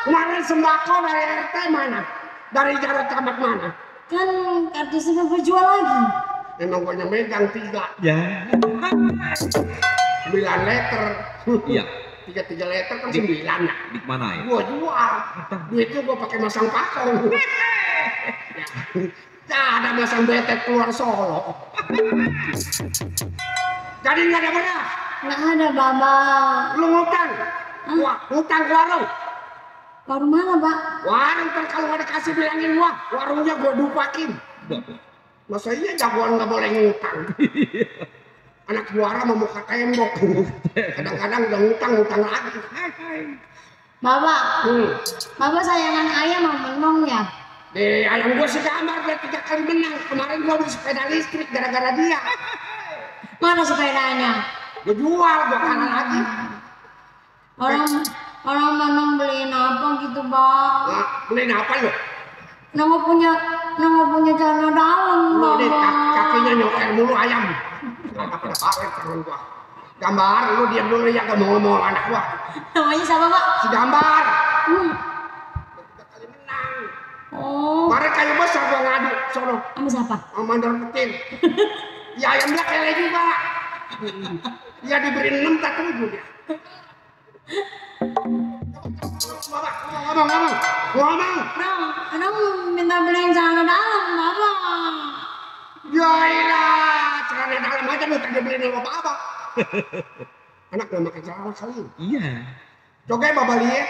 Kemarin sembako dari RT mana? Dari Jarod Camat mana? Kan kartu sudah berjual lagi. Memang gua yang megang 3. Ya. 9 liter. Iya. 3 liter kan 9 ya. Di mana ya? Gua jual. Duitnya gua pakai masang pakong. Ya, ada masang betet keluar Solo. Jadi nggak ada beras. Nggak ada babak. Lu ngutang. Wah, ngutang ke warung. Warung mana mbak? Warung kan kalau nggak dikasih bilangin gua, warungnya gua dupakin. Masa iya jagoan nggak boleh ngutang? Anak juara mau muka tembok. Kadang-kadang udah ngutang lagi. Babak, babak sayangan ayam sama menong ya. Di ayam gua si Gambar dia 3 kali menang. Kemarin gua beli sepeda listrik gara-gara dia. Mana sepedanya? Gua jual, gua kalah lagi. Orang menong beliin apa gitu bang? Nah, beliin apa lu? Nggak nggak punya celana dalam, Lu deh Baba. kakinya nyoker mulu ayam. Kenapa pada bawel tangan gua? Gambar, lu diam dulu ya, gak mau ngomong anak gua. Namanya siapa, Pak? Si Gambar. Hmm. Tiga kali menang. Oh, Kemarin kayu besar gua ngadu, sono. sama siapa? Sama mandor petir. Ya ayamnya kele juga. Ya diberi 6 tak 7 dia. Bapak, ngomong. Anak minta beliin celana dalam, Baba. Ya ilah, celana dalam aja lu tadi beliin sama Bapak. Anak gak makan celana kali. Iya. Coba Bapak lihat.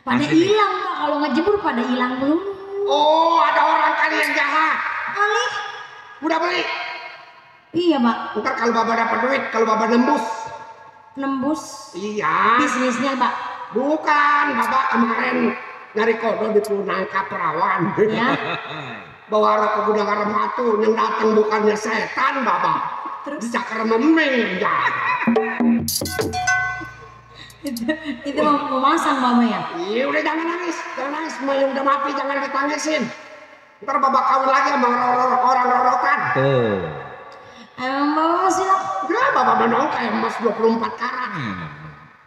Pada Asli. hilang, Pak. Kalau ngejemur pada hilang belum. Oh, ada orang kali yang jahat. Kali? Udah beli. Iya, Pak. Ntar kalau Bapak dapat duit, kalau Bapak nembus. Nembus Iya. bisnisnya, Pak. Bukan, Bapak kemarin nyari kodo di Punangka Perawan. Ya. Bawa arah ke gudang garam batu, yang datang bukannya setan, Bapak. Terus Dicakar memeng, ya. itu mau masang, Baba ya? Iya, udah jangan nangis. Semua yang udah mati jangan ditangisin. Ntar Bapak kawin lagi sama orang rorotan. Tuh. Emang Baba masih lah. Ya, Bapak menang kayak emas 24 karat. Hmm.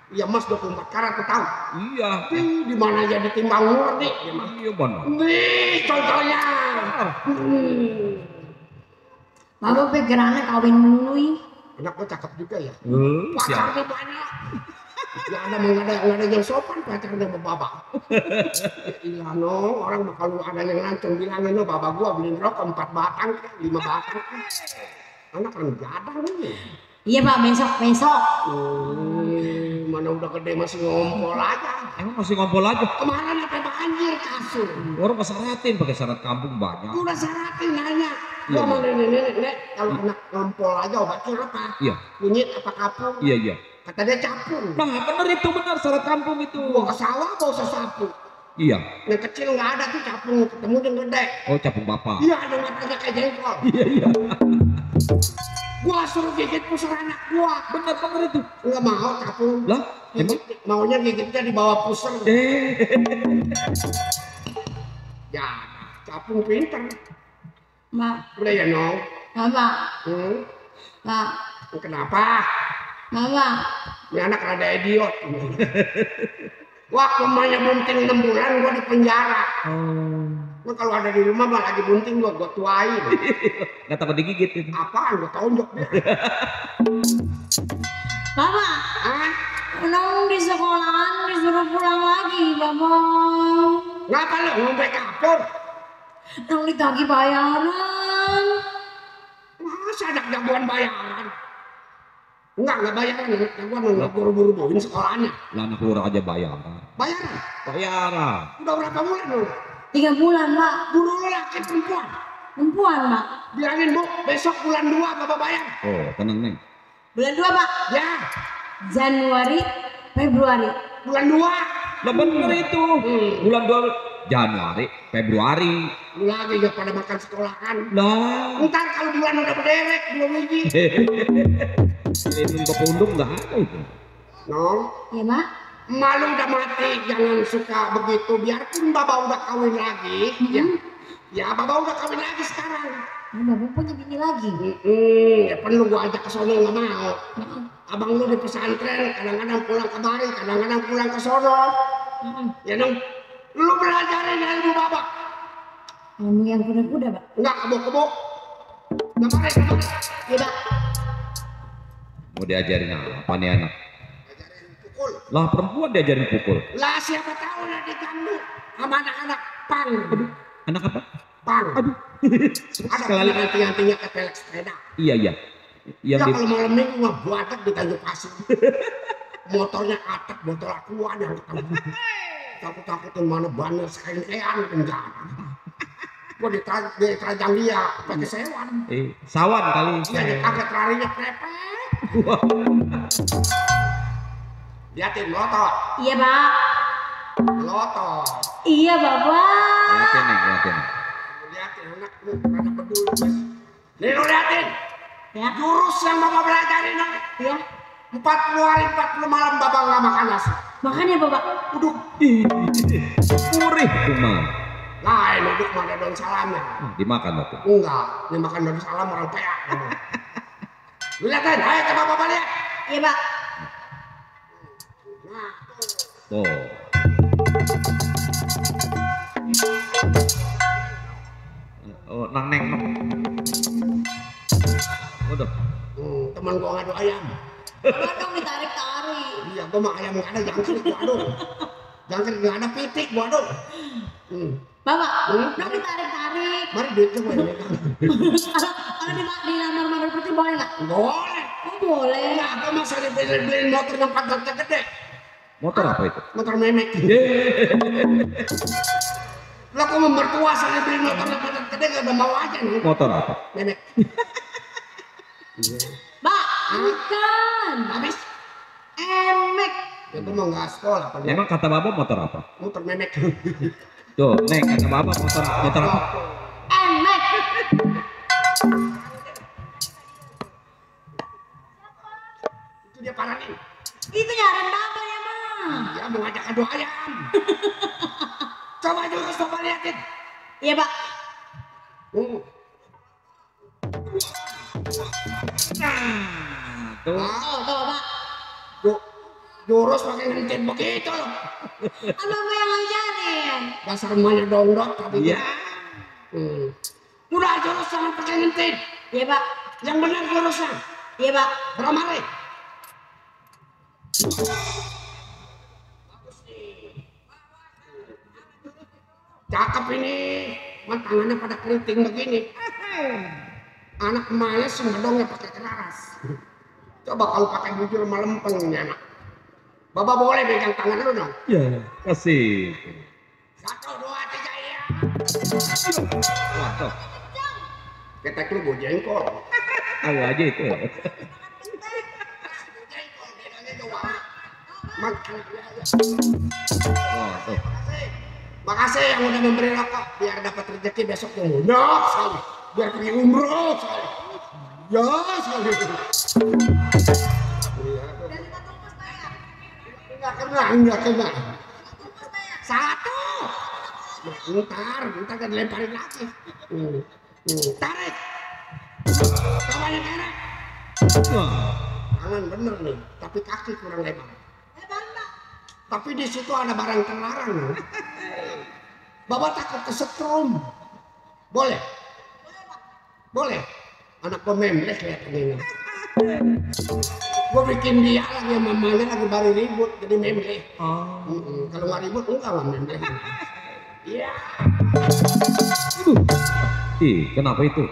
Iya, emas 24 karat, aku tahu. Iya. Di mana aja ditimbang murni. Iya benar. Nih, contohnya. Baba pikirannya kawin melulu. Anak gue cakep juga ya. Siap. Pacarnya banyak. Ya ada yang sopan pacarnya sama Bapak. Iya no, orang kalau ada yang lancung bilangin no, Bapak gua beliin rokok 4 batang, 5 batang. Anak kan gadang nih. Iya, Pak, besok. Mana udah gede masih ngompol aja. Emang masih ngompol aja. Kemarin apa banjir kasur. Orang kesaratin pakai syarat kampung banyak. Gua udah saratin nanya. Iya, Gua mau nenek, kalau anak ngompol aja obatnya apa? Iya. Kunyit apa kapur? Iya. Kata dia capung. Nah benar itu benar syarat kampung itu. Gua ke sawah bawa sesapu. Iya. Yang kecil nggak ada tuh capung, ketemu yang gede. Oh capung bapak. Iya, ada matanya kayak jengkol. Iya. Gua suruh gigit pusar anak gua. Benar itu. Nggak mau capung. Lah emang. Maunya gigitnya di bawah pusar. Ya, capung pinter. Mbak, Udah ya nong. Baba, Mbak, Kenapa? Baba. Ini anak rada idiot. Waktu emaknya bunting 6 bulan gua di penjara. Nah, kalau ada di rumah mah lagi bunting gua tuain. Nggak takut digigit itu. Apaan gua tonjok dia. Baba, Hah? Nong di sekolahan disuruh pulang lagi, Baba. Ngapa lo ngombe kapur? Nong ditagih bayaran. Masa anak jagoan bayaran? Enggak bayaran. Jagoan nggak buru-buru sekolahnya. Lah anak lurah aja bayaran. Bayaran? Udah berapa bulan lo? 3 bulan, Mbak. Guru lo laki perempuan? Perempuan, Mbak. Bilangin Bu, besok bulan 2 Bapak bayar. Oh tenang neng. Bulan 2, Pak. Ya, Januari, Februari. bulan 2. Lah benar itu. Bulan 2 Januari, Februari. Lu lagi gak pada makan sekolahan. Lah. Ntar kalau bulan udah berderet, 2 biji. Ini kepundung nggak ada itu. No, Iya, Mbak. malu udah mati, jangan suka begitu. Biarpun Bapak udah kawin lagi, ya Bapak udah kawin lagi sekarang. Bapak punya bini lagi. Ya perlu gua ajak ke sono nggak mau. Abang lu di pesantren, kadang-kadang pulang kemari, kadang-kadang pulang ke sono. Ya dong, lu belajarin ilmu Bapak. Ilmu yang kuda-kuda, Pak. Enggak kebo-kebo. Kemarin. Iya, Pak. Mau diajarin apa nih anak? Ajarin pukul. Lah perempuan diajarin pukul. Lah siapa tahu lah diganggu sama anak-anak pang. Anak apa? Pang. Aduh. Ada Sekali. anting-antingnya ke pelek sepeda. Iya. Yang Ya di kalau malam minggu mah buatak di Tanjung Pasir. Motornya atak, botol aku ada yang ketemu. Takut-takutin mana bannya sekalian penjara. Gua diterajang dia pakai sewan. sawan kali. Iya, dia kaget larinya prepet. Liatin melotot. Iya, Pak. Melotot. Iya, Bapak. Liatin nih, liatin. Liatin anak lu pada peduli mas. Nih lu liatin. Ya. Jurus yang Bapak belajarin nih. Ya. 40 hari 40 malam Bapak nggak makan nasi. Makan ya, Bapak. Uduk. Murih tuh mah. Lain duduk mana daun salamnya. Dimakan tuh. Enggak, ini makan daun salam orang peak. Lu liatin, ayo coba Bapak lihat. Iya, Pak. Nah, Tuh. Oh, nang neng. Udah. teman gua ngadu ayam. Coba dong ditarik-tarik. Iya, gua mah ayam nggak ada jangkrik gua aduk. Jangkrik nggak ada pitik gua aduk. Bapak, dong ditarik-tarik. Mari duitnya gua yang megang. Kalau di lamar-lamar seperti boleh nggak? Boleh. Oh boleh. Enggak, gua masa beliin motor yang pajaknya gede. Motor apa itu? Motor memek. Lah kok mertua saya beli motor yang pajak gede gak ada mau aja nih. Motor apa? Memek. Mbak, bukan. Habis Emek. itu mau nggak sekolah apa Emang kata bapak motor apa? motor memek. Tuh, neng kata bapak motor apa? Emek. Itu dia paranin. Itu nyariin bapak ya, Bang. Dia mau ngajak adu ayam. Coba juga coba liatin. Iya, Pak. Tuh. Oh, tuh, Pak. Jurus pakai ngentin begitu loh. Kan bapak yang ngajarin. Dasar emaknya dongdok tadi. Iya. Udah jurus jangan pakai ngentin. Iya, Pak. Yang benar jurusnya. Iya, Pak. Berapa kali? Cakep ini, man tangannya pada keriting begini. Anak emaknya sembedongnya pakai keraras. Coba kalau pakai bujur melempeng ini anak. Bapak boleh pegang tangan lu dong. Ya, kasih. 1, 2, 3 ya. Wah, tuh. Ketek lu gue jengkol. Tahu aja itu. Jengkol bedanya doang. Makan aja. Wah, tuh. Makasih yang udah memberi rokok biar dapat rezeki besok yang banyak sekali. Biar pergi umroh sekali. Ya sekali. Enggak kena. 1. Ntar kan dilemparin lagi. Tarik. Coba yang tarik. Wah. Tangan bener nih, tapi kaki kurang lebar. Lebar, Pak. Tapi di situ ada barang terlarang nih. Bapak takut kesetrum. Boleh? Boleh. Anak gua memleh kelihatannya ini. Gua bikin dia lagi sama mamanya lagi baru ribut jadi memleh. Kalau nggak ribut enggak lah memleh. Iya. Ih, kenapa itu?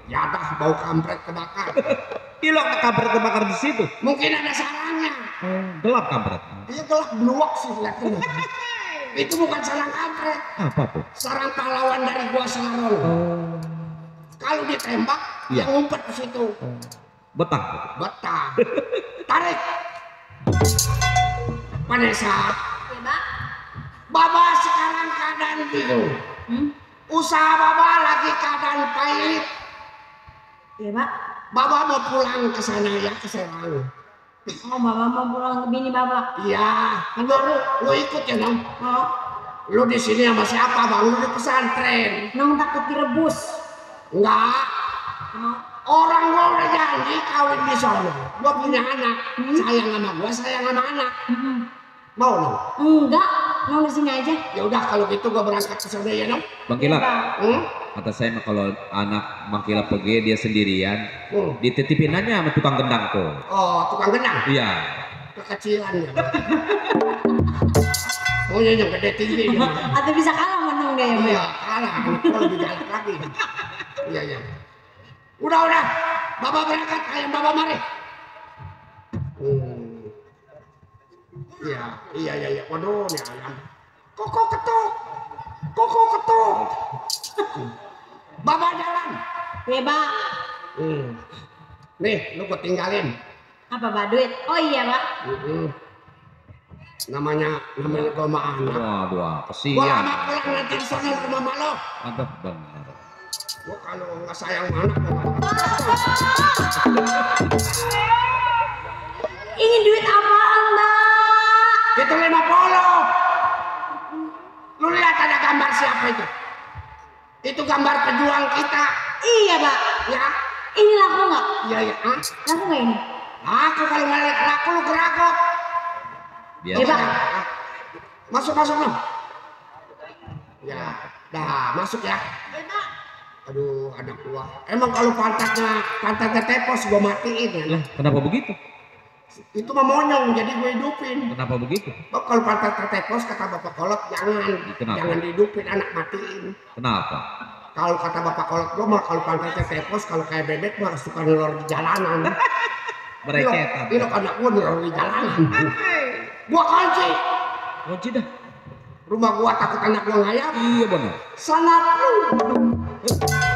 Ya dah bau kampret kebakar. Hilok kampret kebakar di situ. Mungkin ada sarangnya. Gelap kampret. Dia gelap beluak sih kelihatannya. Itu bukan sarang kampret. Apa tuh? Sarang pahlawan dari gua Selarong. Kalau ditembak, Iya. dia ngumpet ke situ. Betah. Betah. Tarik. Vanessa, Iya, Pak. Baba sekarang keadaan bingung. Usaha Baba lagi keadaan pahit. Iya, Pak. Baba mau pulang ke sana ya, ke Serang. Oh, bapak mau pulang ke bini bapak. Iya, lu ikut ya dong. Oh, Lu di sini sama siapa bang? Lu di pesantren. nong takut direbus. Enggak. Oh, Orang gua udah janji kawin di sono. Gua punya anak. Sayang sama gua, sayang sama anak. Mau dong? enggak, nong di sini aja. Ya udah kalau gitu gua berangkat ke sana ya dong. Bang Kila, Hmm? kata saya mah kalau anak Bang Kila pergi dia sendirian, Hmm. dititipin aja sama tukang gendang tuh. Oh, tukang gendang. Iya. Kekecilan ya. Pokoknya yang gede tinggi. Ya. Atau bisa kalah sama nong deh, Mbak. Iya, kalah. Gua lebih galak lagi. Iya, iya. Udah. Bapak berangkat, ayam Bapak mari. Iya. Waduh, nih ayam. Koko ketuk. Bapak jalan. Iya, Pak. Nih, lu gua tinggalin. Apa, Pak? Duit? Oh iya, Pak. Namanya gua sama anak. Waduh, Gua kesian. lama pulang nanti di sana ke mama lo. Mantap benar. Gua kalau nggak sayang sama anak, gua nggak. Ini duit apaan, Mbak? Itu 50. Lu lihat ada gambar siapa itu? Itu gambar pejuang kita. Iya, Pak. Ya. Ini laku nggak? Iya, ya. Hah? Laku nggak ini? Aku kalau ngeliat laku lu geragok. Biar Iya, Pak. Masuk loh. Ya, dah masuk ya. Aduh, ada kuah. Emang kalau pantatnya tepos gua matiin ya. Lah, kenapa begitu? Itu mah monyong, jadi gue hidupin. Kenapa begitu? Oh, kalau pantatnya tepos kata Bapak Kolot jangan, Kenapa? jangan dihidupin, anak matiin. Kenapa? Kalau kata Bapak Kolot gua mah kalau pantatnya tepos kalau kayak bebek mah suka nelor di jalanan. Bereketan. Ini anak gua nelor di jalanan. Gua kunci. Kunci dah. Rumah gua takut anak gua ngayap. Iya benar. Sana pun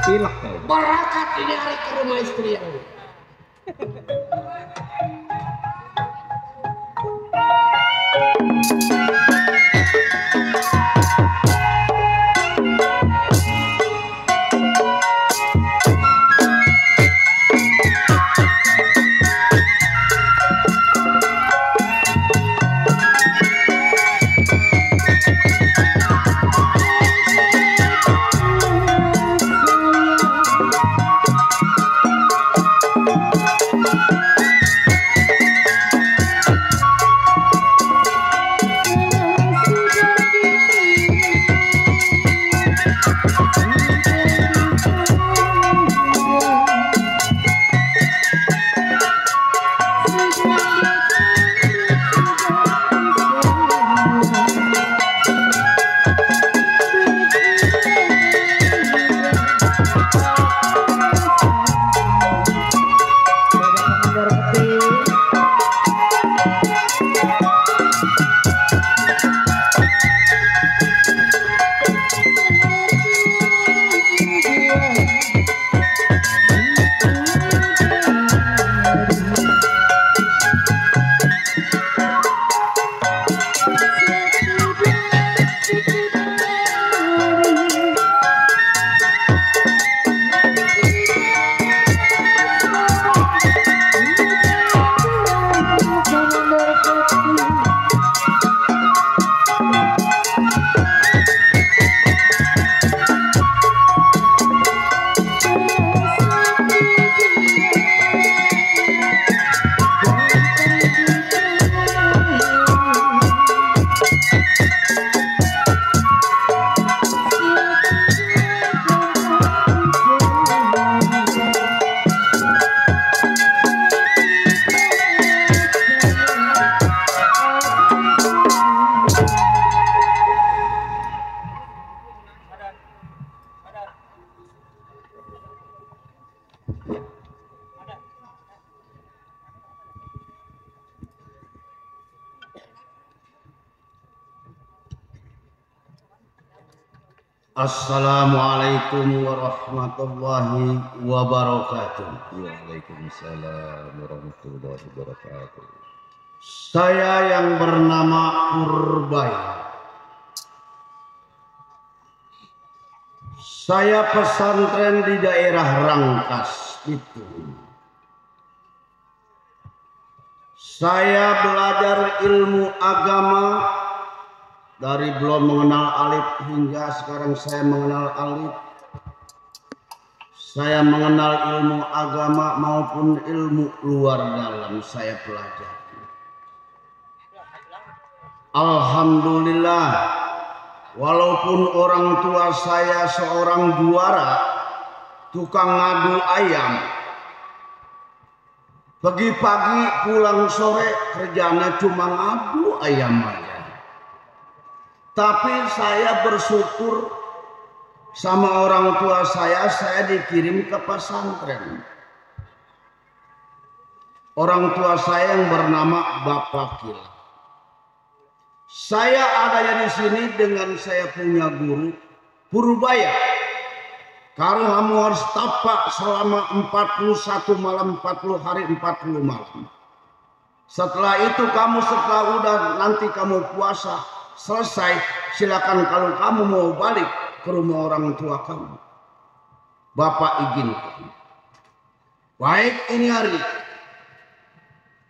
Pilak kau. berangkat ini hari ke rumah istri yang ini. Assalamualaikum warahmatullahi wabarakatuh. Waalaikumsalam warahmatullahi wabarakatuh. Saya yang bernama Purbaya. Saya pesantren di daerah Rangkas itu. Saya belajar ilmu agama dari belum mengenal alif hingga sekarang saya mengenal alif. Saya mengenal ilmu agama maupun ilmu luar dalam saya pelajari. Alhamdulillah, walaupun orang tua saya seorang juara tukang ngadu ayam, pagi-pagi pulang sore kerjanya cuma ngadu ayam aja. Tapi saya bersyukur sama orang tua saya dikirim ke pesantren. Orang tua saya yang bernama Bapak Kila. Saya adanya di sini dengan saya punya guru Purbaya. Karena kamu harus tapak selama 41 malam, 40 hari, 40 malam. Setelah itu setelah udah nanti kamu puasa selesai, silakan kalau kamu mau balik ke rumah orang tua kamu. Bapak izinkan. Baik, ini hari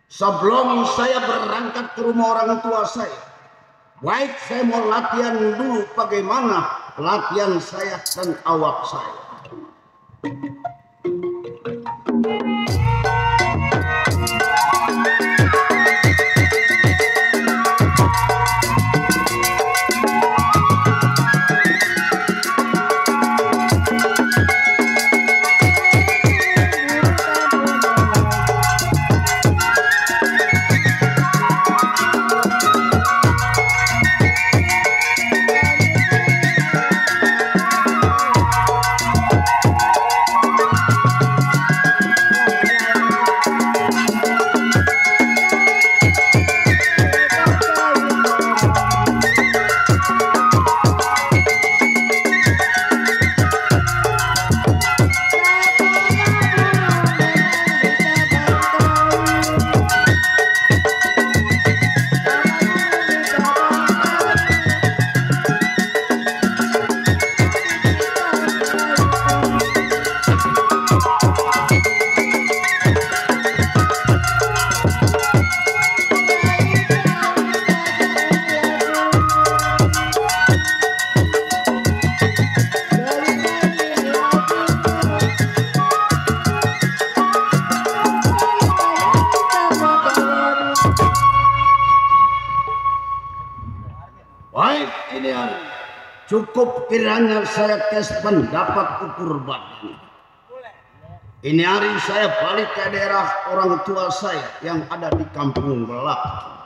sebelum saya berangkat ke rumah orang tua saya, baik saya mau latihan dulu bagaimana latihan saya dan awak saya. Baik, ini hari cukup kiranya saya tes pendapat ukur badan. Ini hari saya balik ke daerah orang tua saya yang ada di kampung belakang.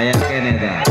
Aya kene dah.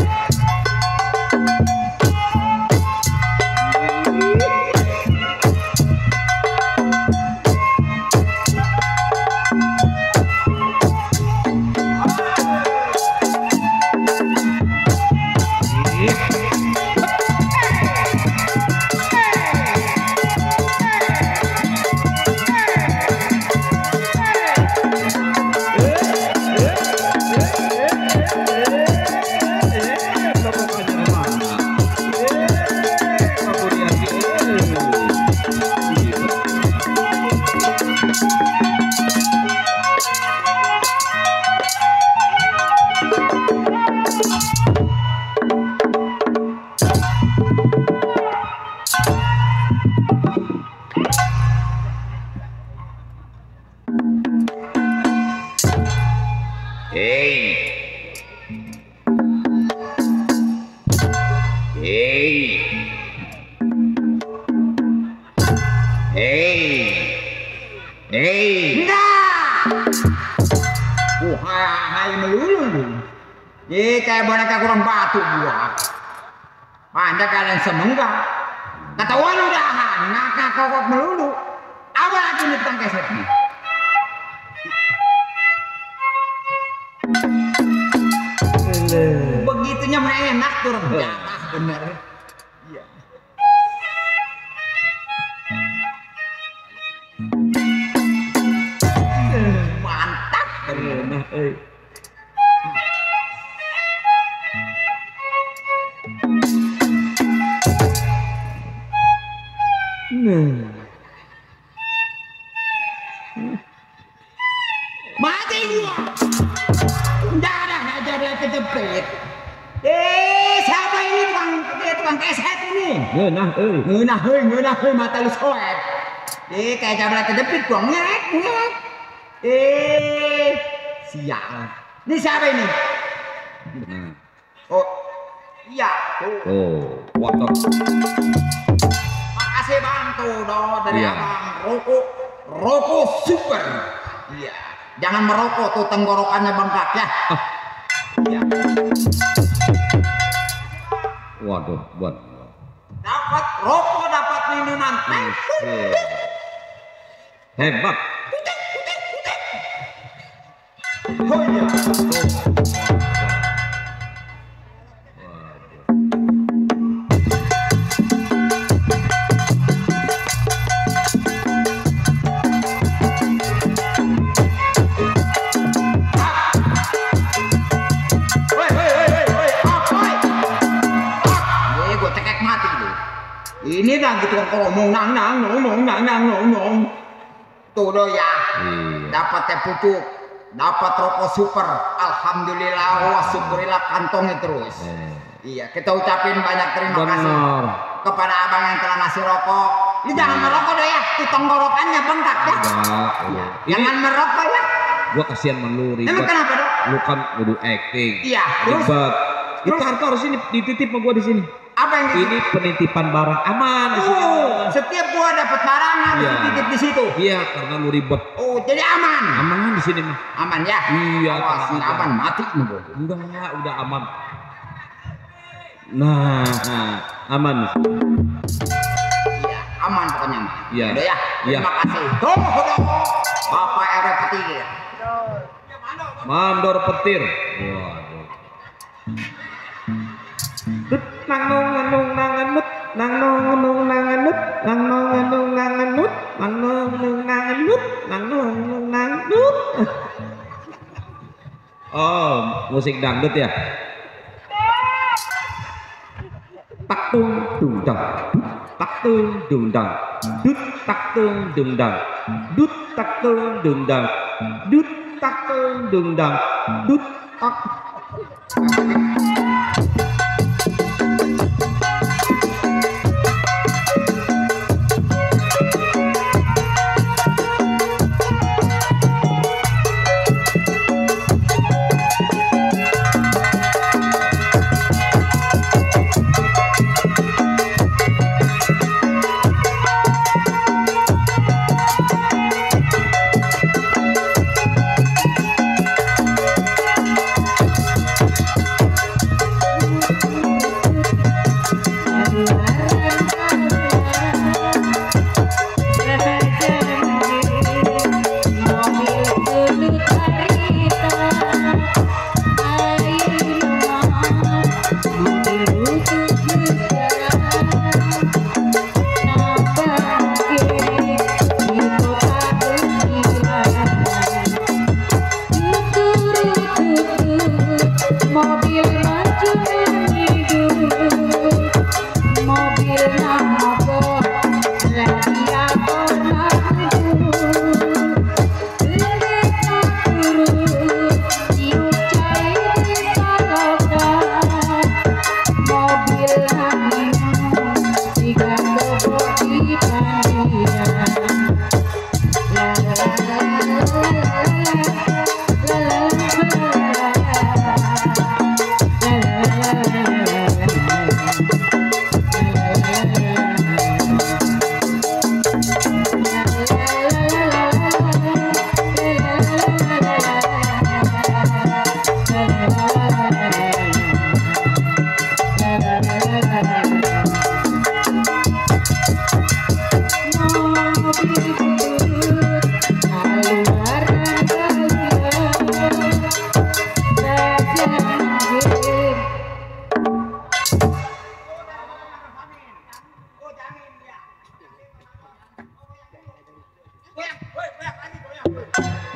Hai melulu. Kayak boneka kurang batu gua. Anda kalian semenggak. Ketahuan udahan, ngakak kokok melulu. Apa lagi nih tukang keset nih? Begitunya mah enak tuh rendah, bener. Iya. Mantap. Nah, Mati gua. Darah aja dia kejepit. Siapa ini tukang keset ini? ngeunah euy. Ngeunah heuy mata lu soek. Kayak jabla kejepit gua ngek. Sial. Ini siapa ini? Oh. Iya. Oh, waduh. Makasih bantu dong dari Iya. Abang Roko super. Iya. Jangan merokok tuh tenggorokannya bengkak ya. Iya. Waduh, buat. Dapat rokok, dapat minuman. Hebat. Oh iya. Ini dah gitu ngomong nang. Tuh do ya. Dapat teh pucuk, dapat rokok super. Alhamdulillah, wa syukurillah kantongnya terus. Iya, kita ucapin banyak terima kasih kepada abang yang telah ngasih rokok. Ini jangan merokok do ya, tuh tenggorokannya bengkak ya. Iya. Jangan merokok ya. Gua kasihan melu ribet. Emang kenapa dok? Lu kan kudu acting. Iya, terus? Ribet. Itu harus ini dititip sama gua di sini. Apa yang Ini penitipan barang aman di sini. setiap gua dapat barang harus Iya. dititip di situ. Iya, karena lu ribet. Oh, jadi aman. Aman di sini mah. Aman ya? Iya, Awas, tenang aja. aman mati nih gua. Enggak, udah aman. Nah, aman. Iya, aman pokoknya mah. Iya. Udah ya. Iya. Terima kasih. Tunggu. Bapak RW Petir. Mandor petir. Waduh. Dut nang nong nang nanganut, nang nong nanganut, nang nong nanganut, nang nong nanganut, nang nong nanganut. Oh, musik dangdut ya. Tak tung dung dang, tak tung dung dang, dut tak tung dung dang, dut tak tung dung dang, dut tak tung dung dang, dut tak.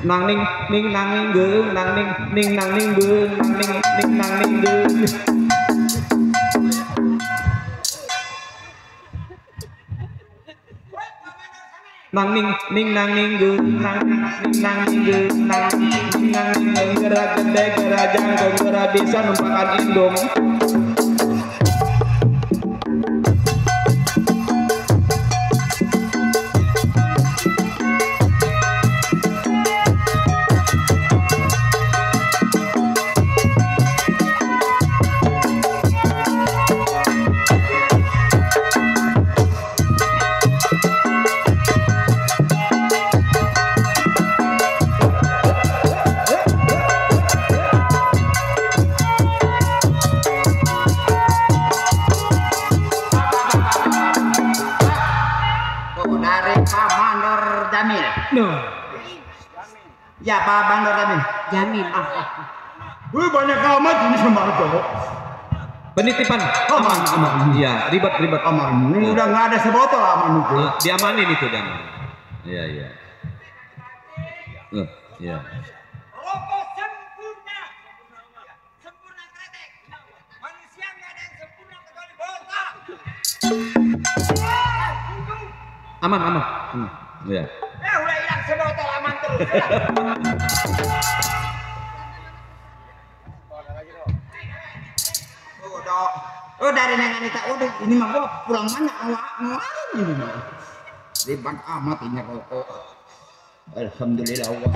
nang ning ning nang ning geung nang ning ning nang ning geung nang ning ning nang ning geung nang ning ning nang ning geung nang ning nang ning geung nang ning nang ning geung gerak gede gerak jangkung gerak bisa numpakan indung. Ya Pak Bandar Jamil. Jamil. Banyak amat ini sama aja. Penitipan aman aman. Iya, ribet Aman. Ini udah nggak ada sebotol aman itu. Diamanin itu dan. Iya iya. Iya. Rokok sempurna. Sempurna kretek. Manusia nggak ada yang sempurna kecuali botak. Aman. Iya. Udah hilang sebotol aman terus. Oh dari Neng Anita, udah ini mah gua pulang mana ngelarang ini mah. Ribet amat ini rokok. Alhamdulillah Allah.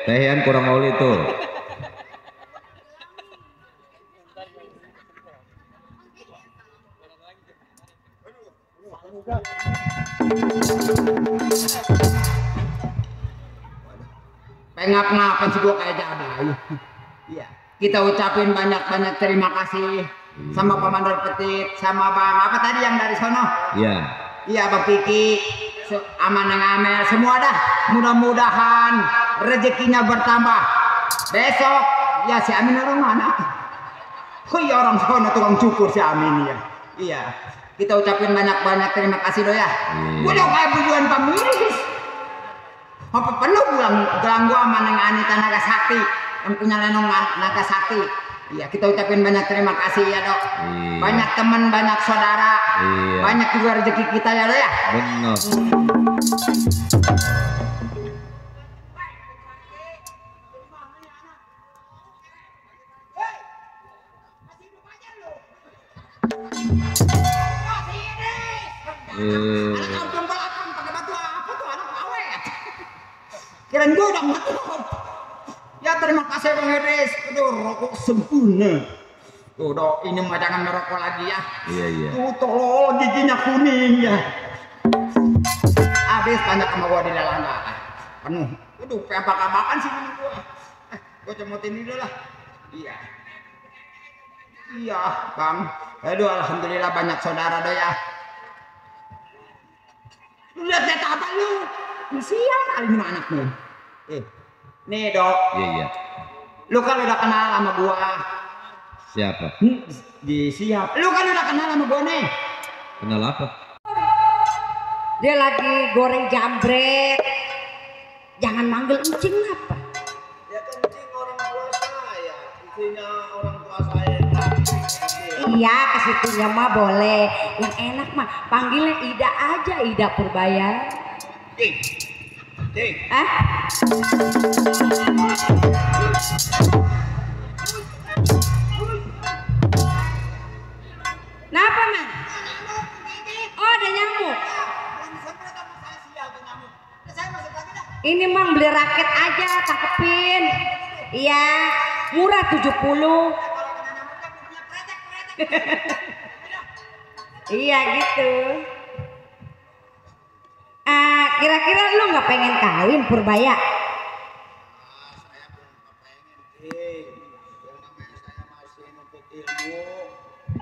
Tehian kurang oli tuh. Pengap-ngapan sih gua kayak jadul. Iya. Kita ucapin banyak-banyak terima kasih sama Pak Mandor Petit, sama Bang apa tadi yang dari sono? Iya. Iya Bang Piki, Aman yang Amel, semua dah. Mudah-mudahan rezekinya bertambah. Besok ya si Amin orang mana? Oh iya orang sono tukang cukur si Amin ya. Iya. Kita ucapin banyak-banyak terima kasih doh ya. Gua udah kayak bujuan pemiris. Apa perlu gelang gua sama Neng Anita Naga Sakti yang punya lenong Naga Sakti. Iya, kita ucapin banyak terima kasih ya dok. Banyak teman, banyak saudara, banyak juga rezeki kita ya dok ya. Benar. Anak jempol apa pakai batu apa tuh anak awet. Kirain gua udah mati. Ya terima kasih Bang Hedis. Aduh rokok sempurna. Tuh dok, ini mah jangan merokok lagi ya. Iya iya. Tuh tolong giginya kuning ya. Habis banyak sama gua di Lelangga. Penuh. Aduh, pebak-abakan sih ini gua. Gua cemotin dulu lah. Iya. Iya, Bang. Aduh, alhamdulillah banyak saudara do ya. Lu lihat apa lu? Siap kali ini anakmu. Nih dok. Iya iya. Lu kan udah kenal sama gua. Siapa? Siap. Lu kan udah kenal sama gua nih. Kenal apa? Dia lagi goreng jambret. Jangan manggil encing apa? Ya kencing orang tua saya, istrinya orang tua saya. Iya, kesitunya mah boleh. Yang enak mah panggilnya Ida aja, Ida Purbaya. Cing. Ah? Kenapa, Man? Oh, ada nyamuk. Ini Mang beli raket aja, tangkepin. Iya, murah 70. Iya gitu. Kira-kira lu nggak pengen kawin Purbaya?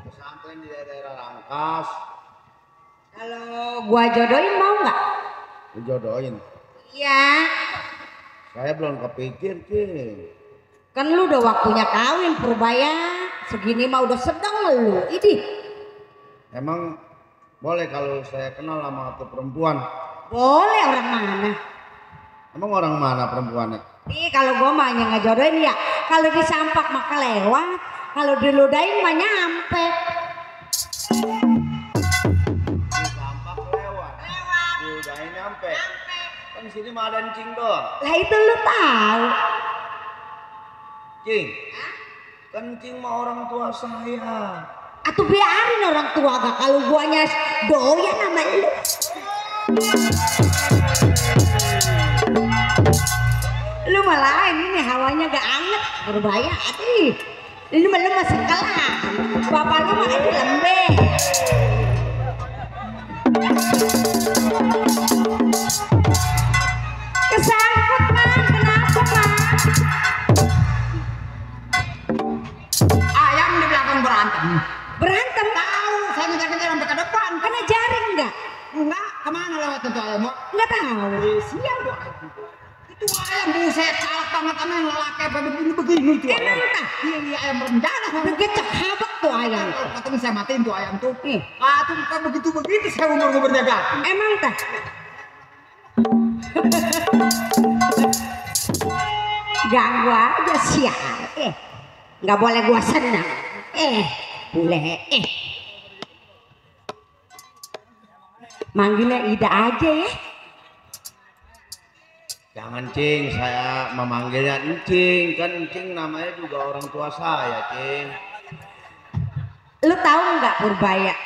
Pesantren di daerah Rangkas. Kalau gua jodohin mau nggak? Dijodohin. Iya. Saya belum kepikir, Cing. Kan lu udah waktunya kawin Purbaya. Segini mah udah sedang lu. Idih. Emang boleh kalau saya kenal sama tuh perempuan? Boleh, orang mana? Emang orang mana perempuannya? Ih, kalau gua mah hanya ngejodohin ya. Kalau disampak mah kelewat. Kalau diludahin mah nyampe. Sampak lewat. Diudahin nyampe. Kan di sini mah ada encing doang. Lah itu lu tahu. Cing. Kencing mah orang tua saya. Atuh biarin orang tua gak, kalau guanya doyan sama lu. Lu malah ini hawanya gak anget, Purbaya. Aduh, ini mah lu masih kalah. Bapak lu mah aduh lembek. Kesangkut Man, kenapa Man? Ayam di belakang berantem. Berantem? Tahu, saya ngejar-ngejar sampai ke depan. Kena jaring enggak? Enggak, kemana lewat itu ayam? Enggak tahu. Siang doa. Itu ayam buset, salah banget sama yang lelaki begini tuh ayam. Emang tah? Iya ayam rencana. Begecek habak tuh ayam. Katanya saya matiin tuh ayam tuh. Tuh bukan begitu saya umur berjaga. Emang tah? Ganggu aja sial. Nggak boleh gua senang. Boleh. Manggilnya Ida aja ya. Jangan Cing, saya memanggilnya Encing. Kan Encing namanya juga orang tua saya, Cing. Lu tahu nggak Purbaya?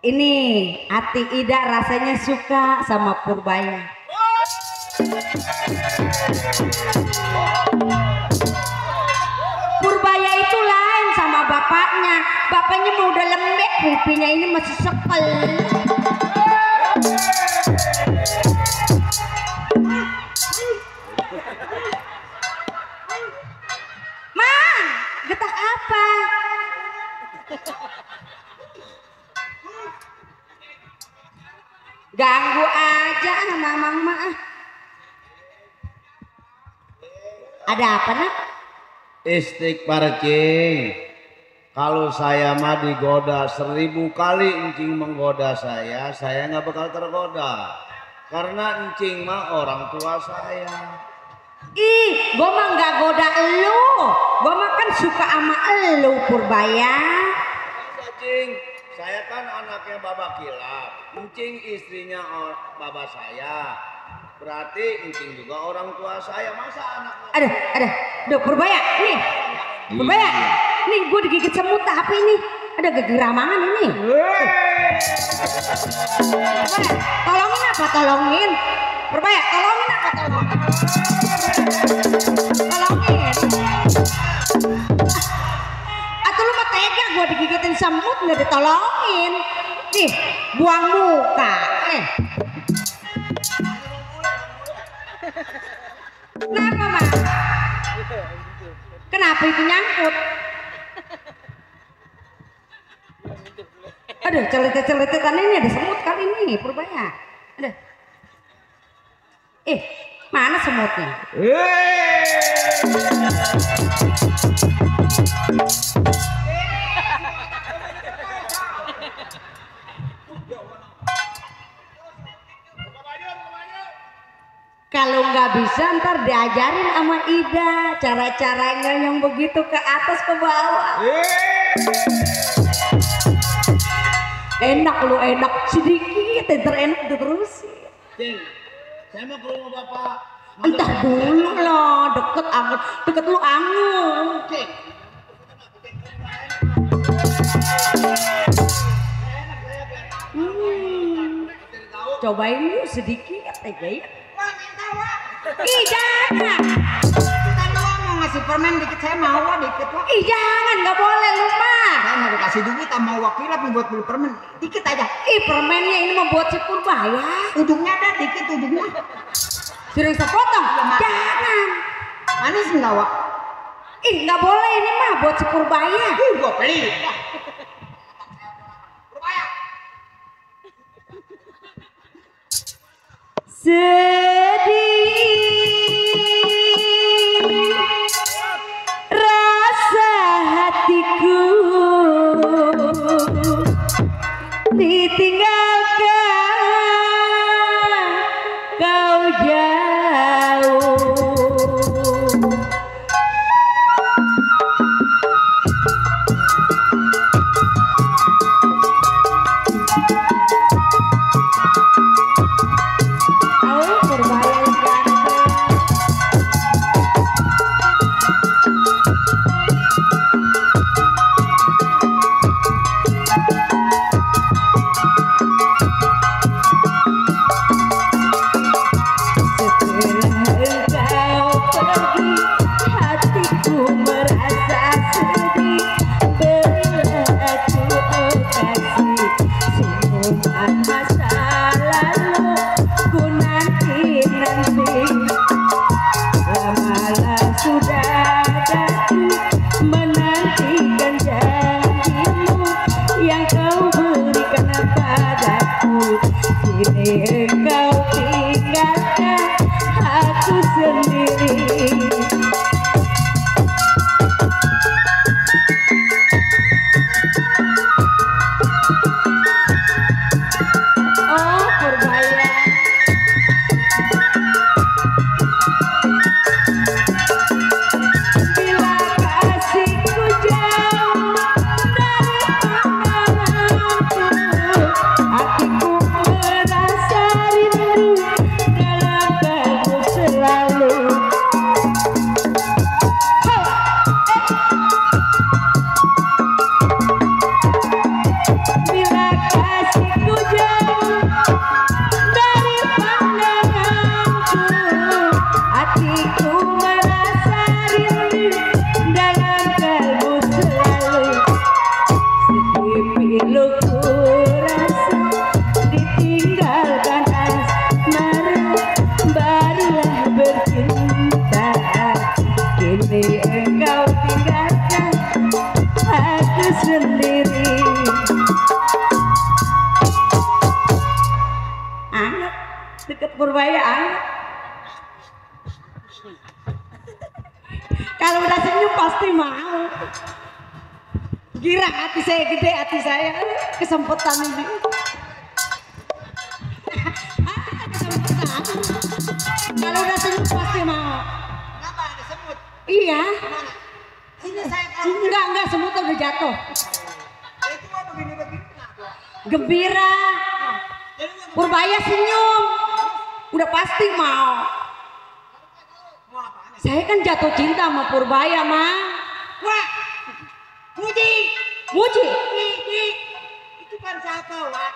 Ini hati Ida rasanya suka sama Purbaya. Purbaya itu lain sama bapaknya. Bapaknya mau udah lembek, pipinya ini masih sekel. Mang, getak apa? Ganggu aja mamang mah. Ada apa nak? Istighfar cing. Kalau saya mah digoda 1000 kali encing menggoda saya nggak bakal tergoda. Karena encing mah orang tua saya. Ih, gua mah nggak goda elu. Gua mah kan suka sama elu Purbaya. Cing, saya kan anaknya Baba Kilap. Encing istrinya Baba saya. Berarti encing juga orang tua saya. Masa anaknya? Aduh, Purbaya, nih. Purbaya, nih gue digigit semut tapi ini ada gegeramangan ini. Purbaya, tolongin. Purbaya, tolongin. Atau lu mah tega gue digigitin semut nggak ditolongin. Nih, buang muka. Kenapa Mas? Kenapa itu nyangkut? Aduh, celetet-celetetan ini ada semut kali ini, Purbaya. Aduh. Mana semutnya? Kalau nggak bisa ntar diajarin sama Ida cara-caranya yang begitu ke atas ke bawah. Enak lu enak sedikit, enak diterusin. Cing, saya mau ke rumah bapak. Entah dulu loh, deket lu angin. Cing. Cobain yuk sedikit aja ya. Ih jangan. Kita doang mau ngasih permen dikit, saya mau dikit lah. Ih jangan, nggak boleh lu mah. Saya nggak dikasih duit sama wakilap buat beli permen, dikit aja. Ih permennya ini mau buat si Purbaya. Ujungnya ada dikit ujungnya. Sering sepotong. Jangan. Manis nggak Wak? Ih nggak boleh ini mah buat si Purbaya. Gua beli. Purbaya. Sedih rasa hatiku ditinggalkan kau jauh. Purbaya yang ganteng. Purbaya anget. Kalau udah senyum pasti mau. Kira hati saya gede, hati saya kesempatan ini. Kalau udah senyum pasti mau. Kenapa ada semut? Iya. Mana? Ini saya Enggak, semutnya udah jatuh. itu mah begini-begini kenapa? Gembira. Purbaya senyum. Udah pasti mau. Mau apaan? Saya kan jatuh cinta sama Purbaya, Mang. Wah, Muji, Muji. itu kan siapa, Wak?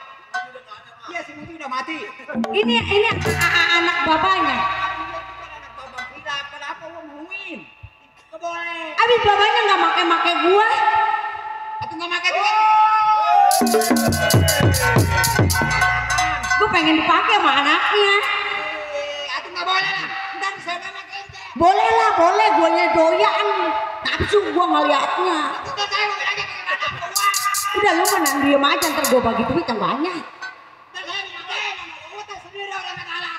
Iya, si Muji udah mati. Ini anak bapaknya. Anak babang gila, kenapa gua ngomongin? Nggak boleh. Abis bapaknya nggak make gua. Atau nggak pakai duit? Gua pengen dipakai sama anaknya. Atau nggak boleh lah. Ntar saya nggak pakai ente. Boleh lah, boleh. Guanya doyan. Nafsu gua ngeliatnya. Ntar saya mau bilangnya bagaimana? Wah, Udah lu menang diem aja, ntar gua bagi duit yang banyak. ntar saya dipakai sama gua tuh sendiri orang galak.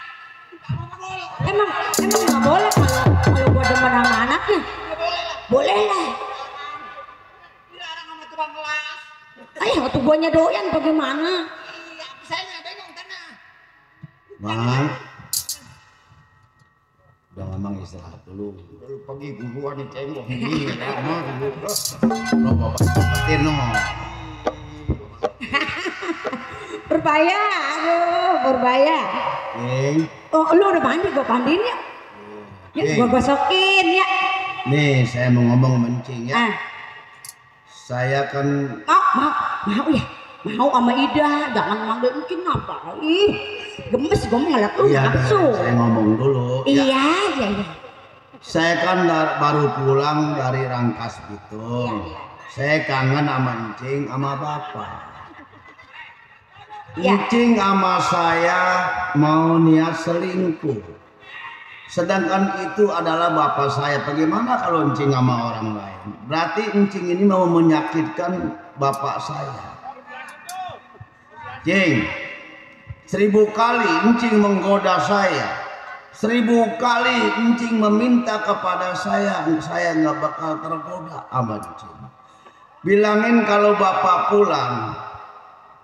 Nggak boleh. Emang nggak boleh kalau gua demen sama anaknya. Nggak boleh lah. Boleh lah. Dilarang sama tukang kelas. Ayo, waktu guanya doyan bagaimana? Iya, saya nggak bingung karena. Mang, udah ngomong istirahat dulu. Lu pergi gua nih cengok ini lama dulu. Lo bapak seperti no. Purbaya, aduh, Purbaya. Ning, Oh, lu udah mandi, gua mandiin ya. Ya, Ning. gua gosokin ya. Nih saya mau ngomong mencing ya. Ah, Saya kan mau ya. Mau sama Ida, jangan manggil mungkin apa. Ih, gemes gua mau ngeliat lu iya nafsu. saya ngomong dulu. Ya, Iya. saya kan baru pulang dari Rangkas Bitung. Saya kangen sama Encing sama Bapak. Iya. Encing sama saya mau niat selingkuh. Sedangkan itu adalah bapak saya. Bagaimana kalau Encing sama orang lain? Berarti Encing ini mau menyakitkan bapak saya. Cing, 1000 kali Encing menggoda saya. 1000 kali Encing meminta kepada saya nggak bakal tergoda sama Encing. Bilangin kalau bapak pulang,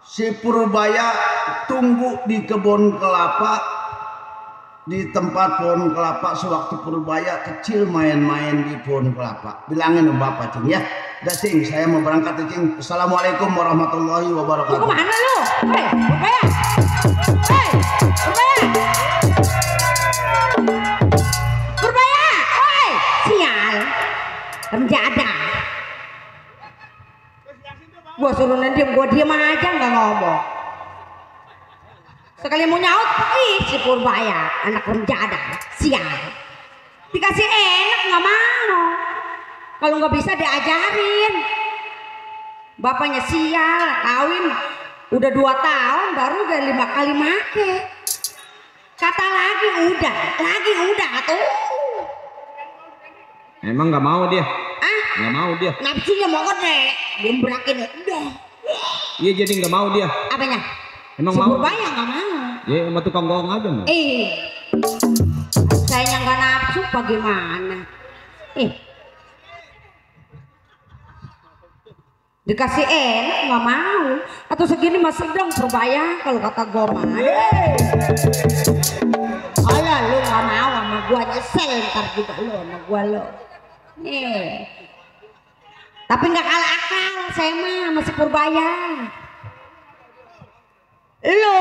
si Purbaya tunggu di kebun kelapa, di tempat pohon kelapa sewaktu Purbaya kecil main-main di pohon kelapa. Bilangin sama bapak Cing ya. Udah Cing, saya mau berangkat Cing. Assalamualaikum warahmatullahi Lu wabarakatuh. kemana lu? Hei, Purbaya. Hei, Purbaya. Purbaya, hei, sial. Penjada. Gua suruh diem, gua diem aja nggak ngomong. Sekali mau nyaut, ih si Purbaya, anak penjada, sial. Dikasih enak nggak mau. Kalau nggak bisa diajarin. Bapaknya sial, kawin udah 2 tahun baru udah 5 kali make. Kata lagi udah tuh. Emang nggak mau dia? Ah, Nggak mau dia? nafsunya mau gede, diemberakin udah. Iya jadi nggak mau dia. Apanya? Emang Si mau? Purbaya nggak mau. Ya sama tukang bohong aja mah. Saya nggak nafsu bagaimana? Dikasih enak nggak mau. Atau segini mah sedang Purbaya kalau kata gua mah. Alah lu nggak mau sama gua, nyesel ntar juga lu sama gua lo. Nih. Tapi nggak kalah akal saya mah sama si Purbaya. Lu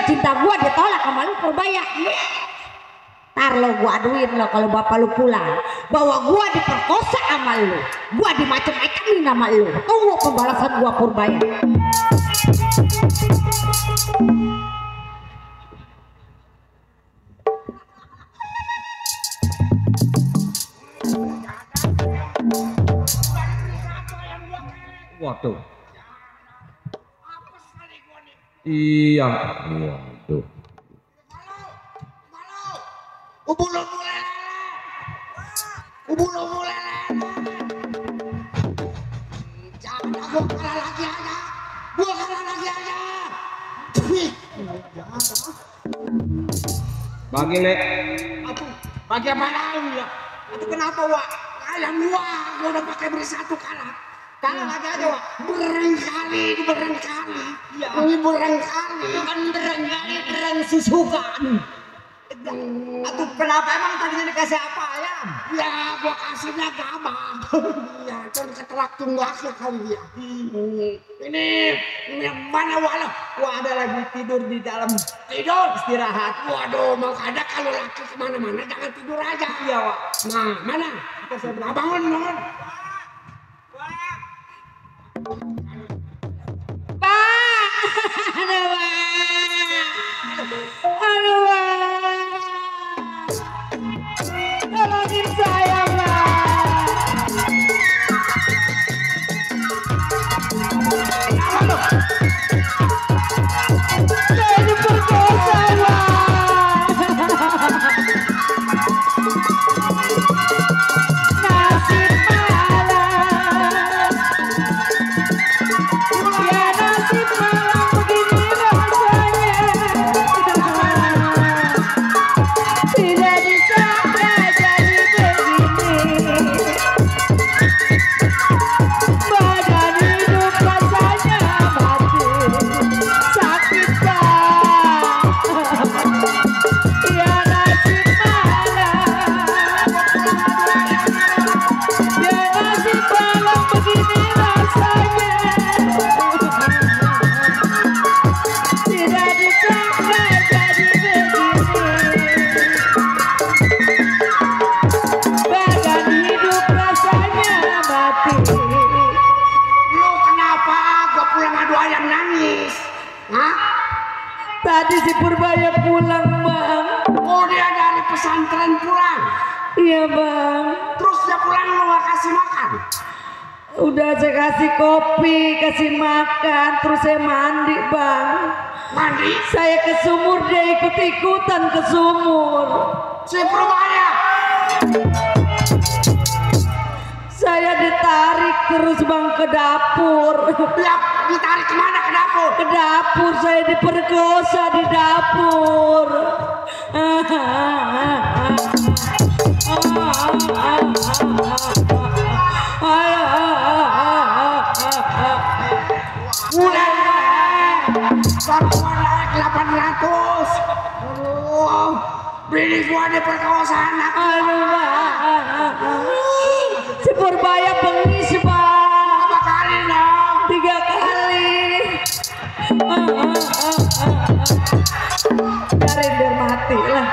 cinta gua ditolak sama lu Purbaya. Ntar lo gua aduin lo kalau bapak lu pulang bahwa gua diperkosa sama lu, gua dimacem-macemin sama lu. Tunggu pembalasan gua Purbaya. Waduh. Iya. Waduh. Ubulu mulai. Jangan aku kalah lagi aja. Gua kalah lagi aja. Bagi le. Atuh, bagi apa lagi ya? Atuh kenapa Wak? Ayam dua, gua udah pakai beri satu kalah. Kalah lagi aja Wak. Berengkali. Ya. Ini berengkali. Kan bereng susukan. Atuh kenapa emang tadinya dikasih apa ayam? Ya, gua kasihnya gabah. Ya, kan ketelak tunggaknya kali ya. Ini yang mana walau? Wah ada lagi tidur di dalam Tidur. istirahat. Waduh, makanya kalau laki kemana-mana jangan tidur aja. Iya Wak. Nah, mana? Nah, bangun. Pak, aduh Pak, tolongin saya Pak. Saya diperkosa Pak. Nasib malam. Ya nasib malam begini rasanya. Tidak disangka jadi begini. Badan hidup rasanya mati. Sakit Pak. Ya nasib malam. Ya nasib malam begini rasanya. Tidak disangka jadi begini. Badan hidup rasanya mati. Lu kenapa gua pulang adu ayam nangis? Hah? Tadi si Purbaya pulang Bang. Oh, dia dari pesantren pulang. Iya Bang. Terus dia pulang lu gak kasih makan? Udah saya kasih kopi, kasih makan, terus saya mandi Bang. Mandi? Saya ke sumur, dia ikut-ikutan ke sumur. Si Purbaya. Saya ditarik terus Bang ke dapur. Dia ditarik kemana ke dapur? Ke dapur, saya diperkosa di dapur. Mulai baru gua naik 800. Aduh, bini gua diperkosa anak. Aduh Bang, si Purbaya bengis Bang. Berapa kali dong? 3 kali. Biarin biar mati lah.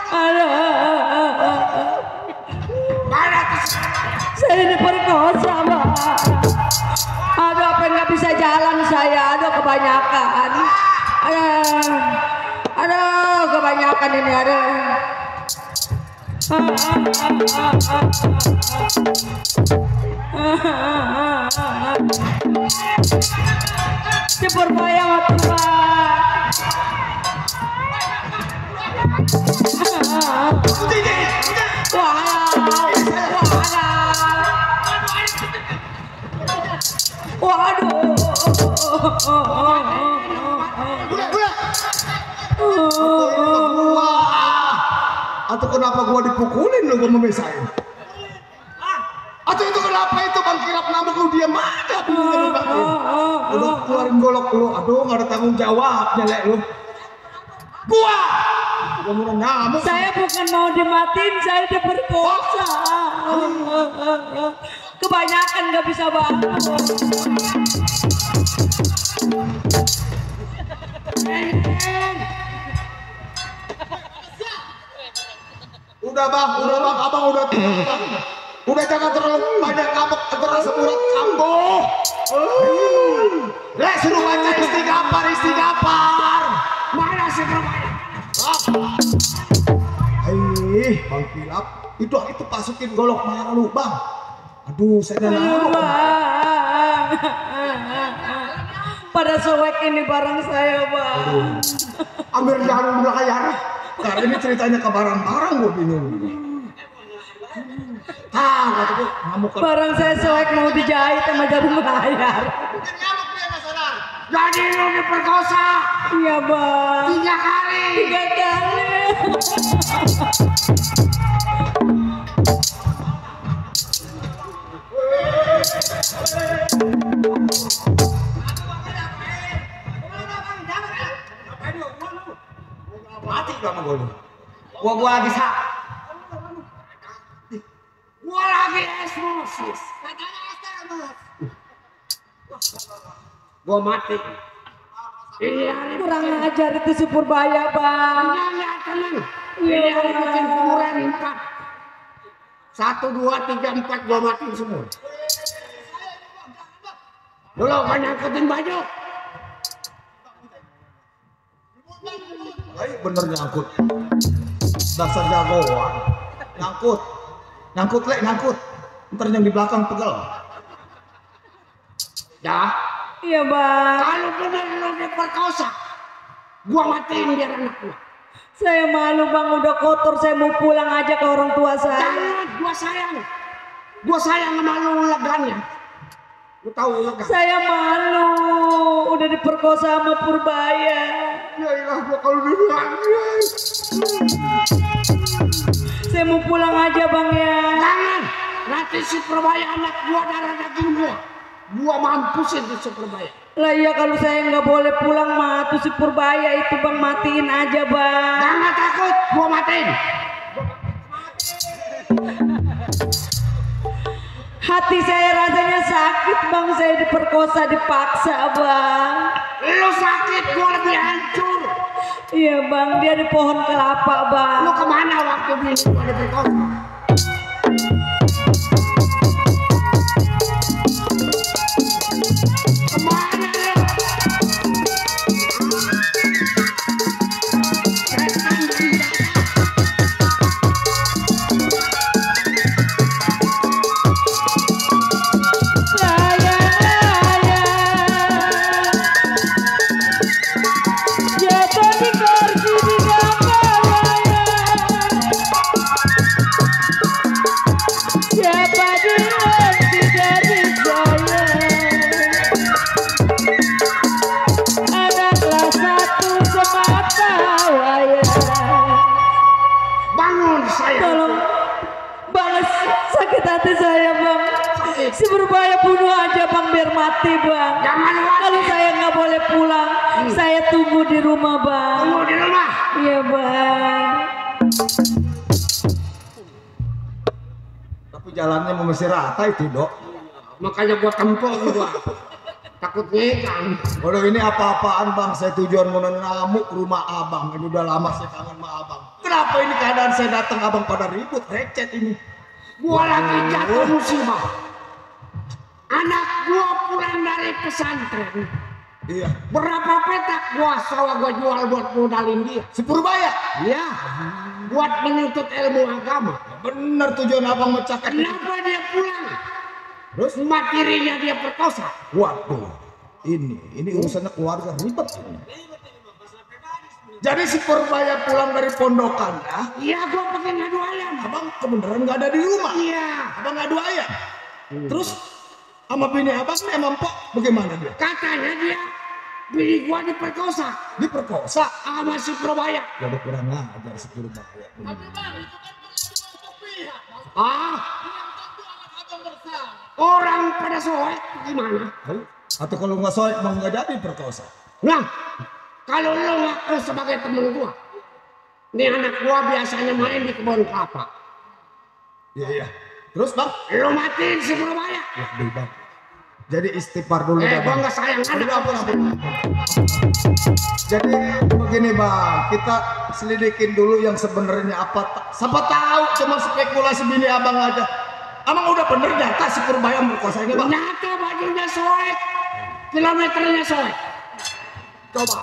Aduh, Mana tuh? saya diperkosa Bang. Aduh, apa nggak bisa jalan saya? Aduh, kebanyakan. Aduh, kebanyakan ini ada. Si Purbaya waktu Waduh. Atau kenapa gua dipukulin lu gua memesain? Atau itu kenapa itu Bang Kirap nambah lu diam aja bingung banget. Udah keluarin golok lu, aduh nggak ada tanggung jawabnya lek lu. Gua mau nyamuk. Saya bukan mau dimatiin, saya diperkosa. Kebanyakan nggak bisa bangun. Udah bang, abang udah tua. Udah jangan terlalu banyak ngambek terus semurat kambuh. Lek suruh baca istighfar. Mana sih Purbaya? Bang Kilap, itu masukin golok malu bang. Aduh, saya Aduh, Bang. Pada sowek ini barang saya Bang. ambil jarum layar. Karena ini ceritanya ke barang-barang gue bingung. Kata gue ngamuk. Barang saya sowek mau dijahit sama jarum layar. Nyamuk dia nggak sadar. Jadi lu diperkosa Iya bang. 3 kali. 3 kali. Mati kamu gue. Gua lagi Gua lagi osmosis. Gua mati. Ini hari Kurang ajar itu si Purbaya bang. tenang. Ini hari bikin kuburan 4. 1, 2, 3, 4 gua mati semua. Dulu kan nyangkutin baju. Ayo bener nyangkut. Dasar jagoan. Nyangkut. Nyangkut lek, nyangkut. Ntar yang di belakang pegel. Ya, Iya bang. kalau bener lu diperkosa, gua matiin biar anak gua. Saya malu bang, udah kotor. Saya mau pulang aja ke orang tua saya. Jangan, gua sayang sama lu leganya. Lu tahu lega? Saya malu. Udah diperkosa sama Purbaya. Ya ilah, gua kalau dulu Saya mau pulang aja bang ya. jangan, nanti si Purbaya anak gua darah daging gua mampusin tuh si Purbaya. Lah iya kalau saya nggak boleh pulang mah tuh si Purbaya itu bang matiin aja bang. Jangan takut, gua matiin. Hati saya rasanya sakit bang, saya diperkosa dipaksa bang. Lu sakit, gua lebih hancur. Iya bang, dia di pohon kelapa bang. Lu kemana waktu bini gua diperkosa? Kemana lu? Setan berijasa. Bangun saya. Tolong balas sakit hati saya bang. Si Purbaya bunuh aja bang biar mati bang. Jangan khawatir. Kalau saya nggak boleh pulang, saya tunggu di rumah bang. Tunggu di rumah. Iya bang. Tapi jalannya mau mesti rata itu dok. Makanya gua tempo gua. Takut ngegang. Waduh ini apa-apaan bang, saya tujuan mau namu ke rumah abang. Ini udah lama saya kangen sama abang. Kenapa ini keadaan saya datang abang pada ribut, recet ini. Gua lagi jatuh musibah. Anak gua pulang dari pesantren. Iya, Berapa petak gua sawah gua jual buat modalin dia. si Purbaya. Ya, buat menuntut ilmu agama. Bener tujuan abang mecahkan. Kenapa dia pulang? Terus, Materinya dia perkosa. waduh, ini urusannya keluarga ribet ini. Jadi si Purbaya pulang dari pondokan ya, Iya, gua pakai ngadu ayam. abang kebenaran nggak ada di rumah. Iya, Abang ngadu ayam. Terus sama bini abang emang pok bagaimana dia? katanya dia bini gua diperkosa Diperkosa. sama si Purbaya. Waduh kurang ajar si Purbaya. Ah, orang pada soek gimana? Atau kalau nggak soek bang nggak jadi perkosa. Nah, kalau lo ngaku sebagai temen gua, nih anak gua biasanya main di kebun kelapa. Iya. Terus bang? Lo matiin si Purbaya. Waduh bang. Jadi istighfar dulu Gua dah bang. nggak sayang anak. Jadi begini bang, kita selidikin dulu yang sebenarnya apa. Siapa tahu cuma spekulasi bini abang aja. Abang udah bener nyata si Purbaya merkosa ini bang. Nyata bajunya soek, kilometernya soek. Coba,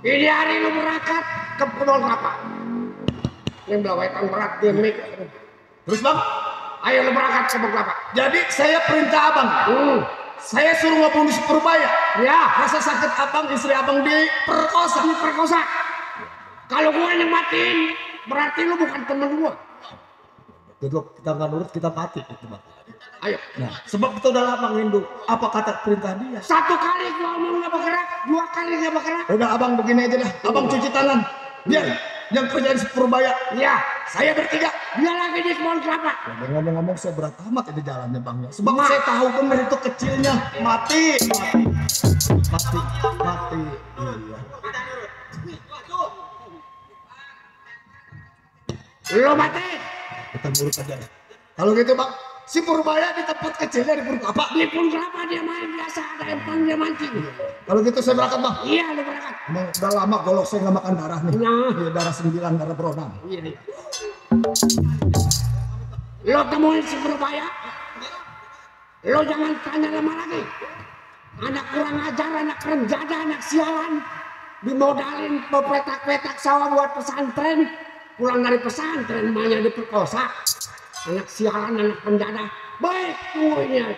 ini hari lu berangkat ke kebun kelapa. Ini belawetan berat dia mik. Terus bang, Ayo lu berangkat ke kebun kelapa. jadi saya perintah abang. Saya suruh ngebunuh si Purbaya. Ya, Rasa sakit abang, istri abang diperkosa. diperkosa. Kalau gua yang matiin, berarti lu bukan temen gua. Jadi kita nggak nurut kita mati itu bang. Ayo. Nah, sebab kita udah lama nginduk. Apa kata perintah dia? Satu kali gua ngomong nggak bergerak, dua kali nggak bergerak. Udah abang begini aja dah. Abang cuci tangan. Biar yang kerjaan si Purbaya. Iya, saya bertiga. Dia lagi di kebun kelapa. Ya, ngomong-ngomong saya berat amat ini jalannya bang ya. Sebab saya tahu benar itu kecilnya. Mati. Iya. Lo mati. Kita nurut aja deh. Kalau gitu bang, si Purbaya di tempat kecilnya di Purba apa? Di kebun kelapa dia main biasa, ada empang dia mancing. Kalau gitu saya berangkat bang. Iya, lu berangkat. Emang udah lama golok saya nggak makan darah nih. Nah. Iya, darah 9, darah beronam. Iya nih. Lo temuin si Purbaya. Lo jangan tanya lama lagi. Anak kurang ajar, anak renjada, anak sialan. Dimodalin pepetak-petak sawah buat pesantren. Pulang dari pesantren emaknya diperkosa. Anak sialan, anak renjada. Baik, tunggu ini aja.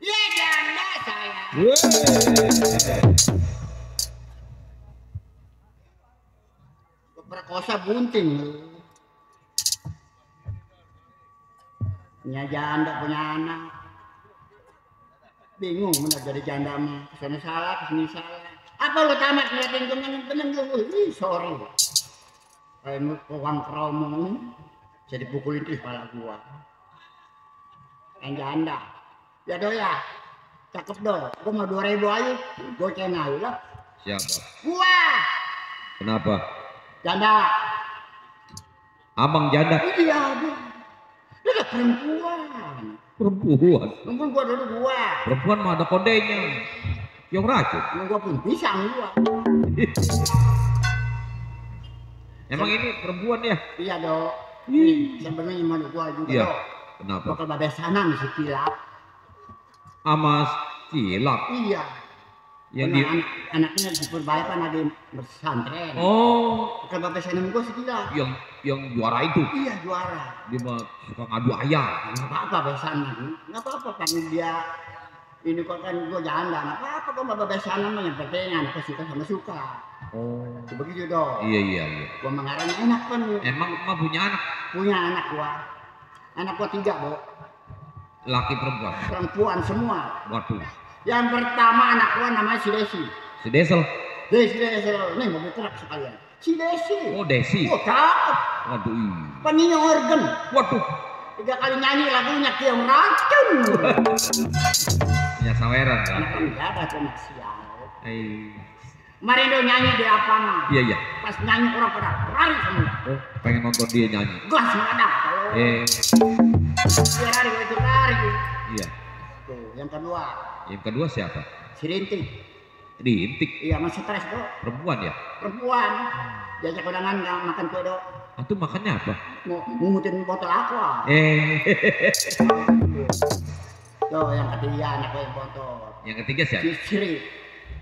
Ya janda saya. Perkosa bunting. Punya janda, punya anak. Bingung bener jadi janda mah. Kesana salah, kesini salah. Apa lo tamat ngeliatin temen-temen lu? Ih, sorry. Kayak uang kromo. Jadi pukulin di kepala gua. Yang janda. Ya do ya. Cakep do. Gua mau 2.000 aja. Goceng aja lah. Siapa? Gua. Kenapa? Janda. Abang janda. Iya, dia. Dia ada perempuan. Perempuan. Perempuan gua dulu gua. Perempuan mah ada kodenya. Yang racun. Emang gua pun pisang gua. Emang ini perempuan ya? Iya dok. Nih, sebenarnya mau gua juga Iya. dok. Kenapa? Bakal babesanan si Kilap. Ama Cilap. Iya. Yang Karena di anaknya di Purbaya kan ada pesantren. Oh, Bakal babesanan gua si Kilap. yang juara itu. Iya juara. Dia mah suka ngadu ayam. Nggak apa-apa besanan. Nggak apa-apa kan dia ini kok kan gua janda. Nggak apa-apa kok babesanan mah yang penting anaknya suka sama suka. Oh. Begitu dong. Iya. Gua mengarang enak kan. Emang mah punya anak Punya anak gua. Anak gua 3 dok. laki perempuan. Perempuan semua. Waduh. Yang pertama anak gua namanya si Desi. Si Desel. Desi. Nih mobil truk sekalian. Si Desi. Oh, Desi. Oh cakep. Waduh. Ih. Penyanyi organ. Waduh. 3 kali nyanyi lagunya Kiong Racun. Punya saweran kan? Anak kan gak ada tuh anak sial. Kemarin dia nyanyi di lapangan. Iya. Pas nyanyi orang pada lari semua. Oh, pengen nonton dia nyanyi. Gas meledak kalau dia lari. Iya. Tuh, yang kedua Yang kedua siapa? si Rintik. Rintik. Iya masih stres dok. Perempuan ya? Perempuan diajak kondangan nggak makan kue dok. Atau makannya apa? Mau ngumutin botol aqua. Tuh yang ketiga anak gue yang botol. Yang ketiga siapa? Si Sri.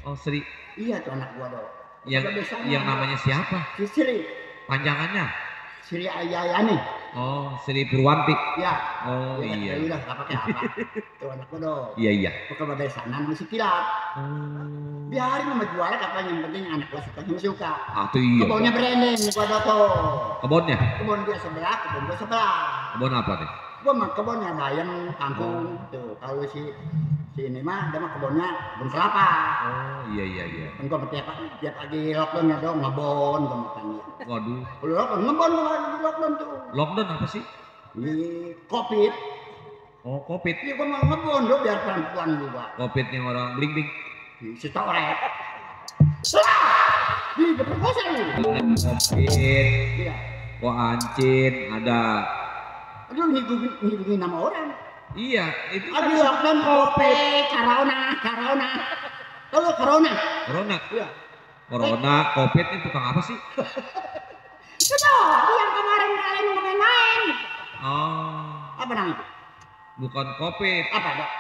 Oh, Sri. Iya tuh anak gua dok. Yang namanya siapa? Si Sri. Panjangannya? Sri Ayayani. Oh, Sri Purwanti. Ya. Oh Ya, iya. ya udah nggak pakai apa. Tuh anak bodoh. Iya iya. Bukan bebesanan masih kilap. Biarin sama juara katanya yang penting anak lo suka. Ah tuh iya. Kebunnya branding nih gua tuh. Kebunnya? Kebun dia sebelah, kebun gua sebelah. Kebun apa nih? Gua mah kebunnya bayam kampung tuh. Kalau si ini mah dia mah kebunnya kebun kelapa. Oh iya iya iya. Kan gua tiap pagi lockdown ya dong ngebon gua makan. Waduh. Kalau lockdown ngebon gua lagi lockdown tuh. Lockdown apa sih? Di Covid. Oh Covid. Iya gua mau ngebon dong biar pelan-pelan juga. Covid yang orang bling bling. Si Torek. Di berkosa lu. Covid. Iya. Kok ancin ada. Aduh ngibungin nama orang. Iya itu. Aduh lockdown Covid, corona. Tahu corona? Corona. Iya. Corona, Covid itu tukang apa sih? Itu yang kemarin kalian main-main. Oh, Apa namanya? bukan Covid. Apa dok?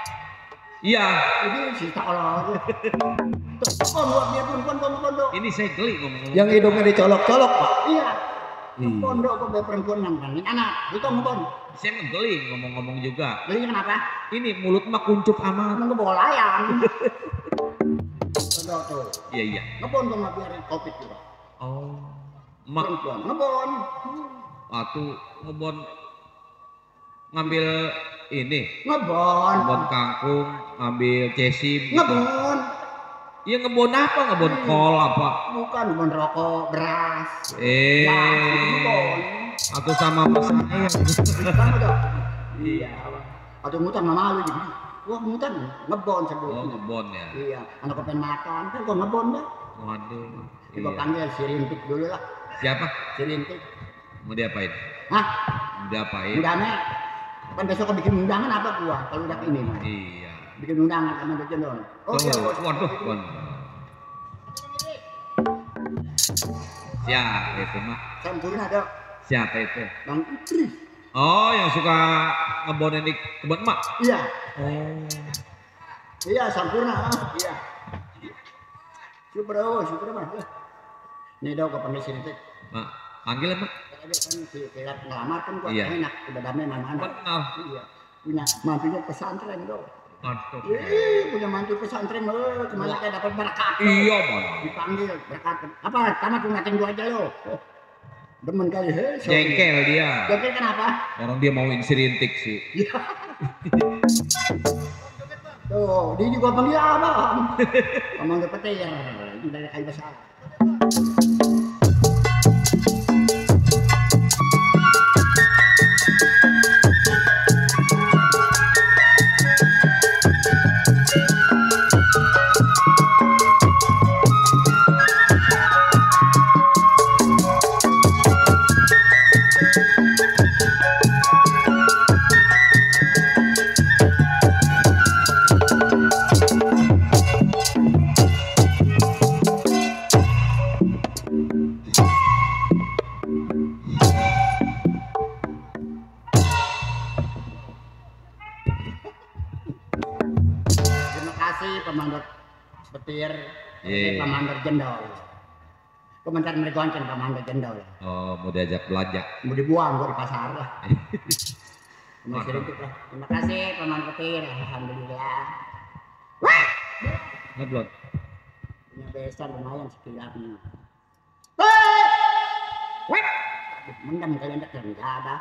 Iya. Ini si Tolong. Pondok dia pondok. Ini saya geli ngomong-ngomong. Yang hidungnya dicolok-colok, Pak. Iya. Pondok kok ada perempuan yang paling anak. Itu ngebon. Saya ngegeli ngomong-ngomong juga. Beli kenapa? Ini mulut mah kuncup amat. Emang ngebol ayam. Pondok tuh. Iya iya. Ngebon tuh nggak biarin Covid juga. Oh, mak Perempuan ngebon. waktu ngebon ngambil ini, Ngebon. ngebon kangkung, ngambil cesim. Gitu. Ngebon. Iya ngebon apa? Ngebon kol apa? Bukan ngebon rokok, beras. Eh, Ngebon. atau sama mas saya. Sama dong. Iya. Atau ngutang sama lu jadi. Wah ngutang ngebon sebut. Oh ngebon ya. Iya. Anak kepen makan kan gua ngebon dah. Waduh. Coba Iya. panggil si Rintik dulu lah. Siapa? Si Rintik. Mau diapain? Hah? Mau diapain? Undangan. Kan besok bikin undangan apa gua kalau udah ini mah. Iya. Bikin undangan sama Dojen dong. Oh iya. Oh, waduh, waduh. Siapa itu mah? Sampurna dong. Siapa itu? Bang Idris. Oh, yang suka ngebonin di kebun emak. Iya. Oh. Iya Sampurna. Iya. Super mah. Nih dong gua panggil si Rintik. Mak, panggil emak. Ada kan si Kilat ngelamar kan gua Iya. enak udah damai sama anak. Benar. Iya. Punya mantunya pesantren dong. Aduh. Punya mantu pesantren kemana kayak dapat berkat. Iya, Bang. Dipanggil berkat. Apa? Tamat ngatain gua aja lo. Demen kali he. Jengkel dia. Jengkel kenapa? Orang dia mauin si Rintik sih. Tuh, dia juga panggil abang. Panggil petir. Ini dari kayu besar. Terima kasih Pemandor Petir, Pemandor Jendol. Komentar mergonceng Pemandor Jendol. Oh, mau diajak belanja. Mau dibuang gua di pasar lah. Masih rintik lah. Terima kasih Pemandor Petir, alhamdulillah. Wah! Ngeblot. Punya besan lumayan sekilapnya. Mendam kalian tak nggak ada.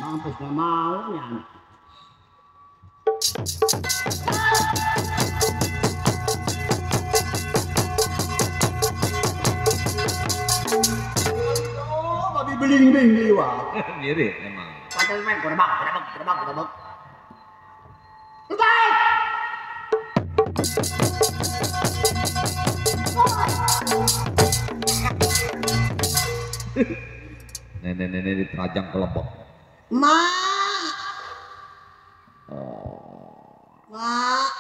Mampus nggak mau ya. Oh, babi beling-beling jiwa. Mirip emang. Pantai main gerbak. Selesai. Nenek-nenek diterajang ke lebok. Mak. Mak.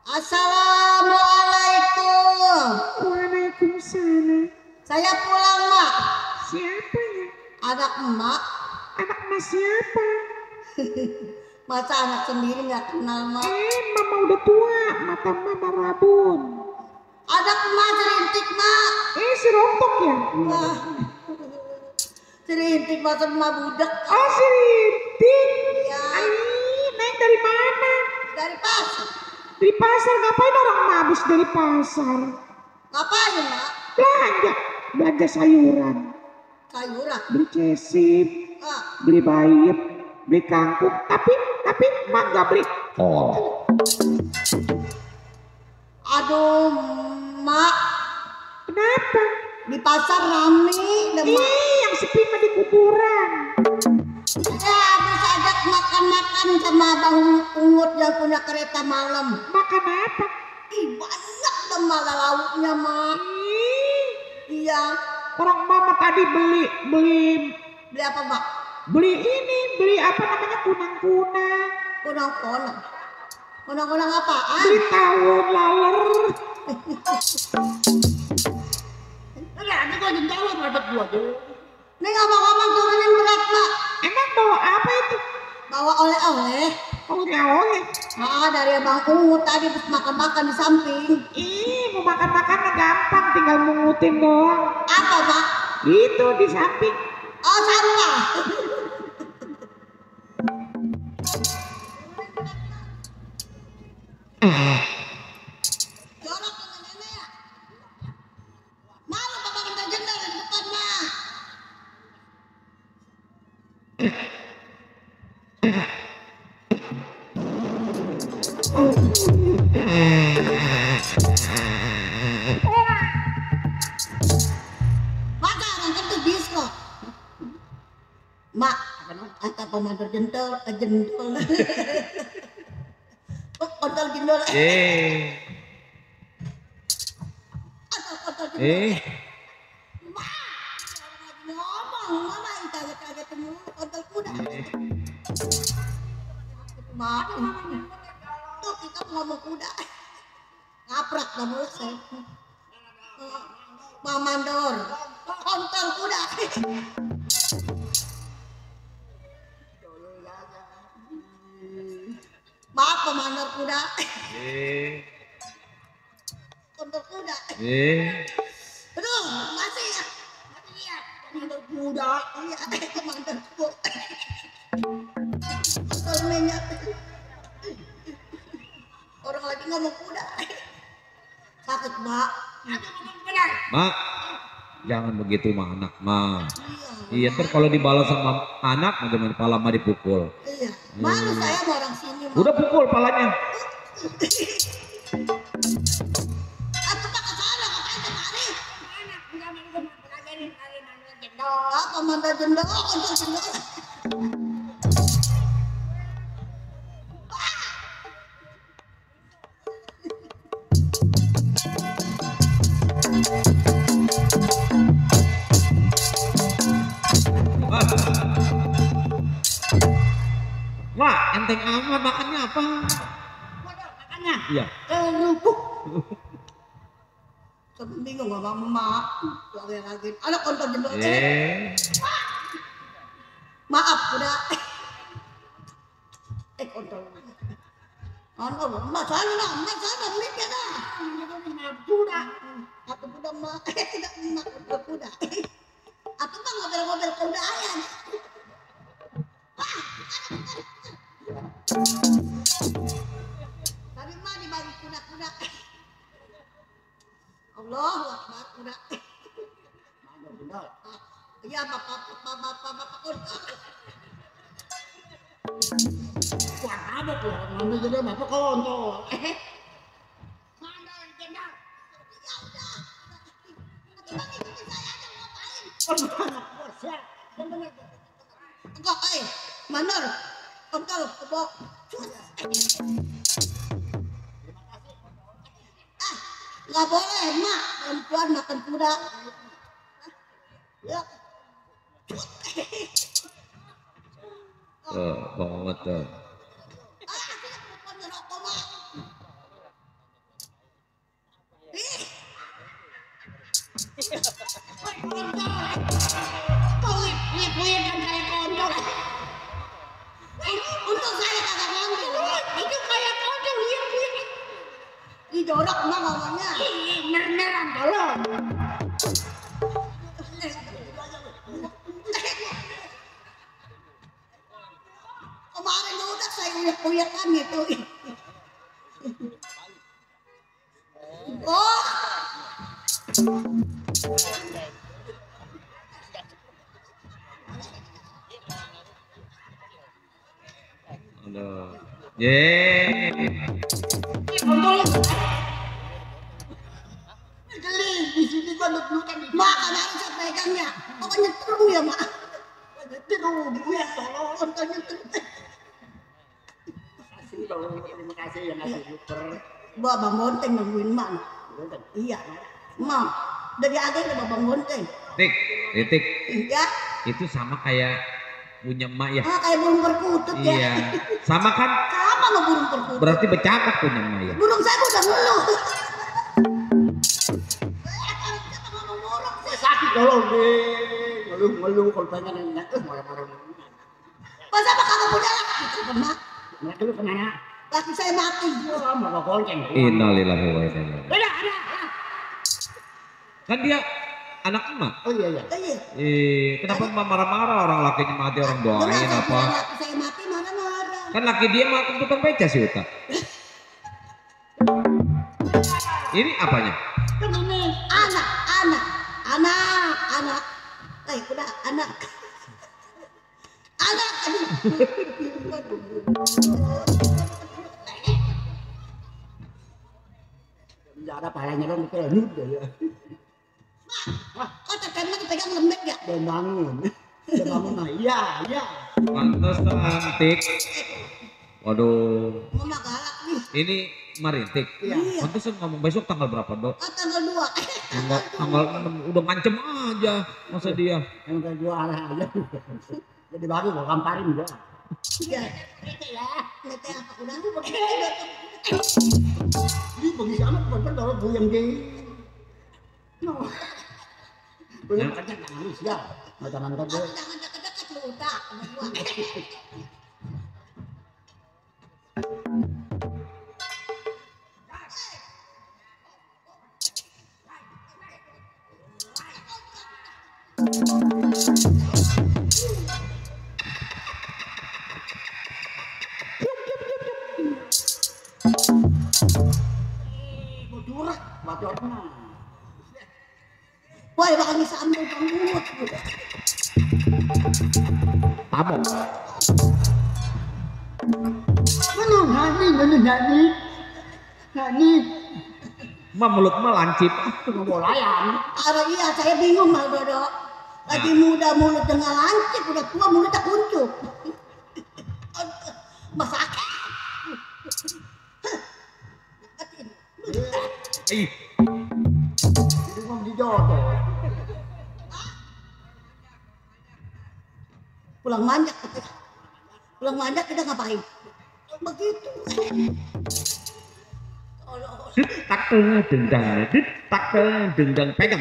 Assalamualaikum. Waalaikumsalam. Saya pulang, Mak. Siapa ya? Anak emak. Anak mas siapa? Masa anak sendiri nggak kenal mak? Mama udah tua, mata mama rabun. Ada mak serintik mak. Si rontok ya? Wah. Serintik masa emak budak. Oh si Rintik. Iya. Naik dari mana? Dari pasar. Dari pasar, ngapain orang mah habis dari pasar? Ngapain mak? Belanja sayuran. Sayuran. Beli cesip, Ah. beli bayam, beli kangkung. Tapi mak gak beli kol. Aduh mak. Kenapa? Di pasar rame dah mak. Yang sepi mah di kuburan. Ya habis ajak makan-makan sama Bang Ungut yang punya kereta malam. Makan apa? Ih banyak dah malah lauknya mak. Iya. Orang mama tadi beli Beli apa mak? beli apa namanya kunang-kunang. Kunang-kunang. Kunang-kunang apaan? Beli tawon laler. Nanti gua jendela ngadep gua tuh. Ini ngomong-ngomong turunin berat mak. Emang bawa apa itu? Bawa oleh-oleh. Oleh-oleh. Dari Bang Ungut tadi terus makan-makan di samping. Mau makan-makan mah gampang, tinggal mengutin doang. Apa mak? Itu di samping. Oh sampah. Jorok dengan nenek ya. Malu bapak minta jendela di depan mak. Maka orang kentut disco. Mak, kata pemandu jendol, jendol. Kontol jendol. Kontol jendol. Mak, orang lagi ngomong, mama yang kaget-kaget mulu, kontol kuda. Mak, tuh kita ngomong kuda. Ngaprak dah mulut saya. Mamandor, kontol kuda. Maaf pemandor kuda. Kontol kuda. Aduh, masih ya. Pemandor kuda. Iya, pemandor kuda. Kontol minyak. Orang lagi ngomong kuda. Sakit mak. Mak, jangan begitu mah anak mah. Iya, ntar kalau dibalas sama anak, bagaimana pala mah dipukul. Iya, malu saya sama orang sini. Mak. Udah pukul palanya. Aku tak kesana, ngapain kemari? Apa mantan jendol? Kontol jendol. Wah, enteng amat makannya apa? Makannya? Iya. Kerupuk. Sampai bingung sama mak. Lagi. Ada kontol jendol. Maaf udah. Kontol. Mak sana miliknya dah. Kuda. Aku kuda mak. Tidak mak kontol kuda. Aku mah ngobel-ngobel kuda ayam. Tadi mah dibagi kuda-kuda. Allahu Akbar kuda. Iya bapak kuda. Wah, ada tuh ngambil jadi bapak kontol. Mandor jendol. Ya udah. Bang ikutin saya aja ngapain? Enggak, mandor. Kontol kebok. Nggak boleh mak perempuan makan kuda. Ya. Banget tuh. Untung saya kagak jorok mah ngomongnya. Mer-meran tolong. Kemarin udah saya uyak-uyakan gitu. Oh. Aduh. Yeay. Geli di sini gua duduk-dudukan di Mak, kemarin saya pegangnya. Pokoknya terung ya, Mak. terus gue tolong. Contohnya terung. Kasih dong, terima kasih yang ngasih super. Bawa Bang Bonteng nungguin Mak. Iya, Mak. Dari agen ada Bang Bonteng. Tik, titik. Ya, Itu sama kayak punya emak ya. kayak burung perkutut ya. Iya. Sama kan? Sama sama burung perkutut. Berarti bercakap punya emak ya. Burung saya udah ngeluh. Sakit tolong deh. Ngeluh kalau pengen enak marah-marah. Masa apa kagak punya laki? Mak, Mereka dulu kemana? laki saya mati. Wah, mau gonceng. Innalillahi wa inna ilaihi. Ada. Kan dia anak emak. Oh iya. Iya. Kenapa emak marah-marah orang lakinya mati orang doain Kenapa apa? laki saya mati marah-marah. Kan laki dia mah tukang beca sih Uta. Ini apanya? Kan ini anak. Udah anak. Aduh. Enggak ada palanya dong kelut ya. Kok tekan pegang lembek ya? Dan bangun. Mah. Iya. Pantesan Tik. Waduh. Mama galak nih. Ini Marintik. Iya. Pantesan ngomong besok tanggal berapa, Dok? Tanggal 2. Tanggal 6 udah ngancem aja masa dia. Yang kedua arah aja. Jadi baru gua gamparin gua. Iya. Nete apa udah tuh begitu. Ini bagi sama bener kalau buyang gini. No. Buyang kerja nangis ya. Macam nonton deh. Jangan deket-deket lu udah. Bodoh, bacotnya. Woi, bakal disambung Bang Bungut. Tamu. Nani. Emak mulut emak lancip. Ngobolayan. Iya, saya bingung Mal Dodo. Lagi muda mulut dengan lancip, udah tua mulutnya kuncup. Masakit. Ih, Jadi mau dijodoh. Pulang manjak. Pulang manjak kita ngapain? Begitu. tak dendang, tak dendang, pegang.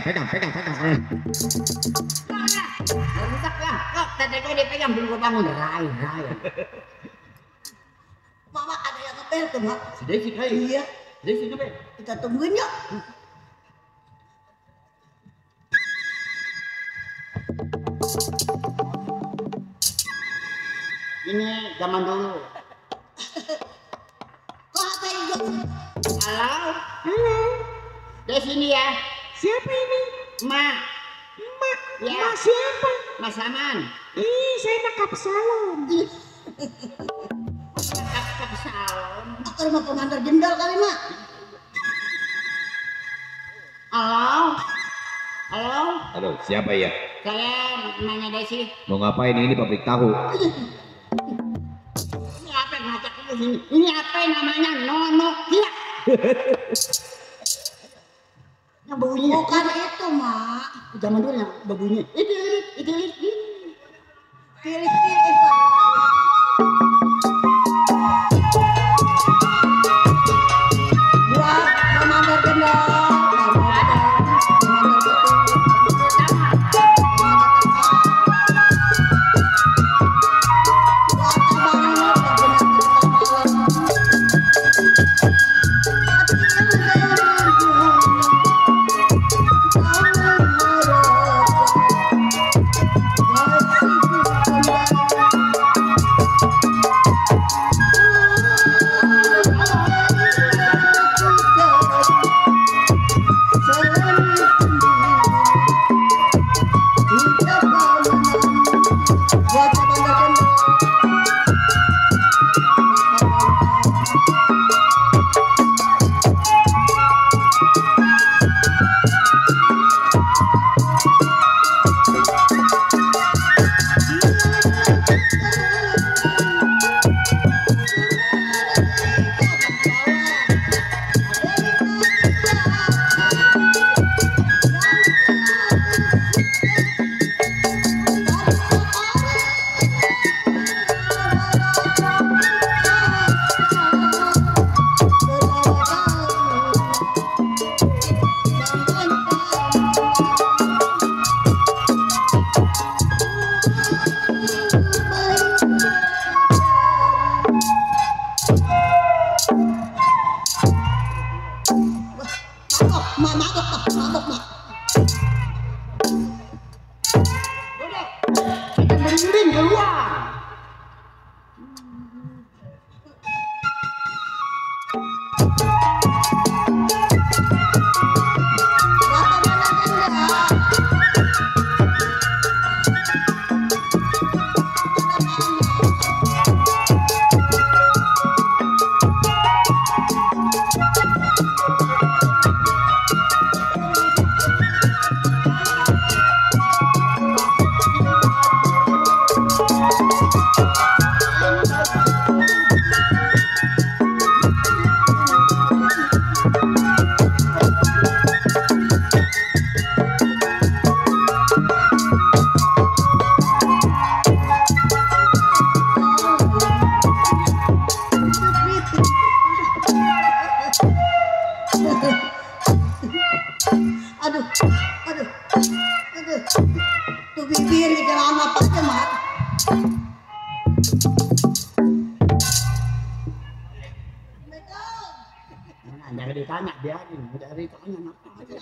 Rusak lah. Kok tadi gua dipegang belum gua bangun. Rai. Mama ada yang ngepel tuh, Mak. Sedikit kali. Iya, Sedikit be. kita tungguin yuk. Ini zaman dulu. Kok apa hijau? Halo. Di sini ya. siapa ini? Mak. Ya. Emak siapa? Mas Saman. Ih, saya nak Kapsalon. Kap salon. Aku rumah Komandan Jenderal kali, Mak. Halo. Aduh, siapa ya? Saya nanya Desi. Mau ngapain ini pabrik tahu? Ini apa yang ngajak ke sini? Ini apa yang namanya Nono Kia? Yang baunya. Bukan itu, Mak. Zaman dulu yang baunya. Itu. Pilih-pilih. Buat Komandan Jenderal. Buat abang ini udah benar-benar malam. mabok, mak. Merinding keluar. Aduh. Tuh bibir digeram apa aja, mak. Jangan ditanya, biarin. Dari tanya apa aja.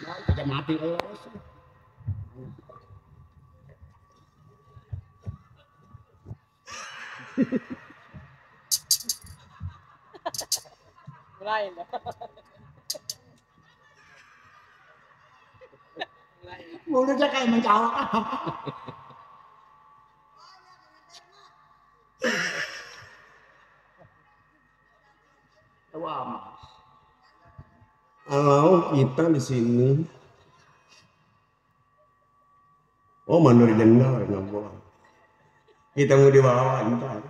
Ya, aja mati terus. Lain. Mulutnya kayak menjawab. Kalau kita di sini, oh mandor jendal ngomong. Kita mau dibawa ntar.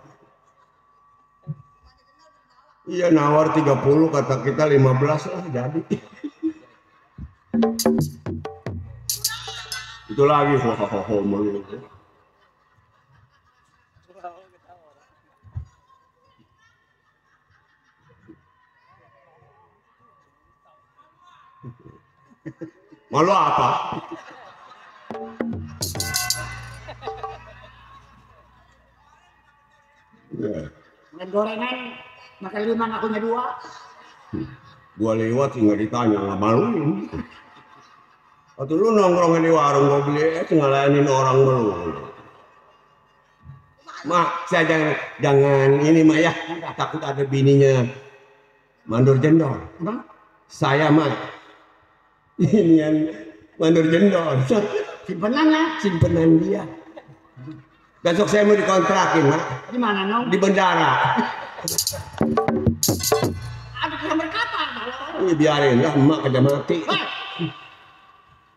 Iya nawar 30 kata kita 15 lah jadi. Itu lagi ho mulu. Malu apa? Makan gorengan, makan 5 ngakunya 2. Gua lewat nggak ditanya, nggak maluin. Waktu lu nongkrong di warung gua beli ngelayanin orang mulu. Mak, saya jangan ini mak ya, takut ada bininya mandor jendol. Saya mak, ini yang mandor jendol. Simpenan dia. Besok saya mau dikontrakin mak. Di mana nong? Di bendara. Ada kamar kapal malah. Biarin lah, emak kerja mati.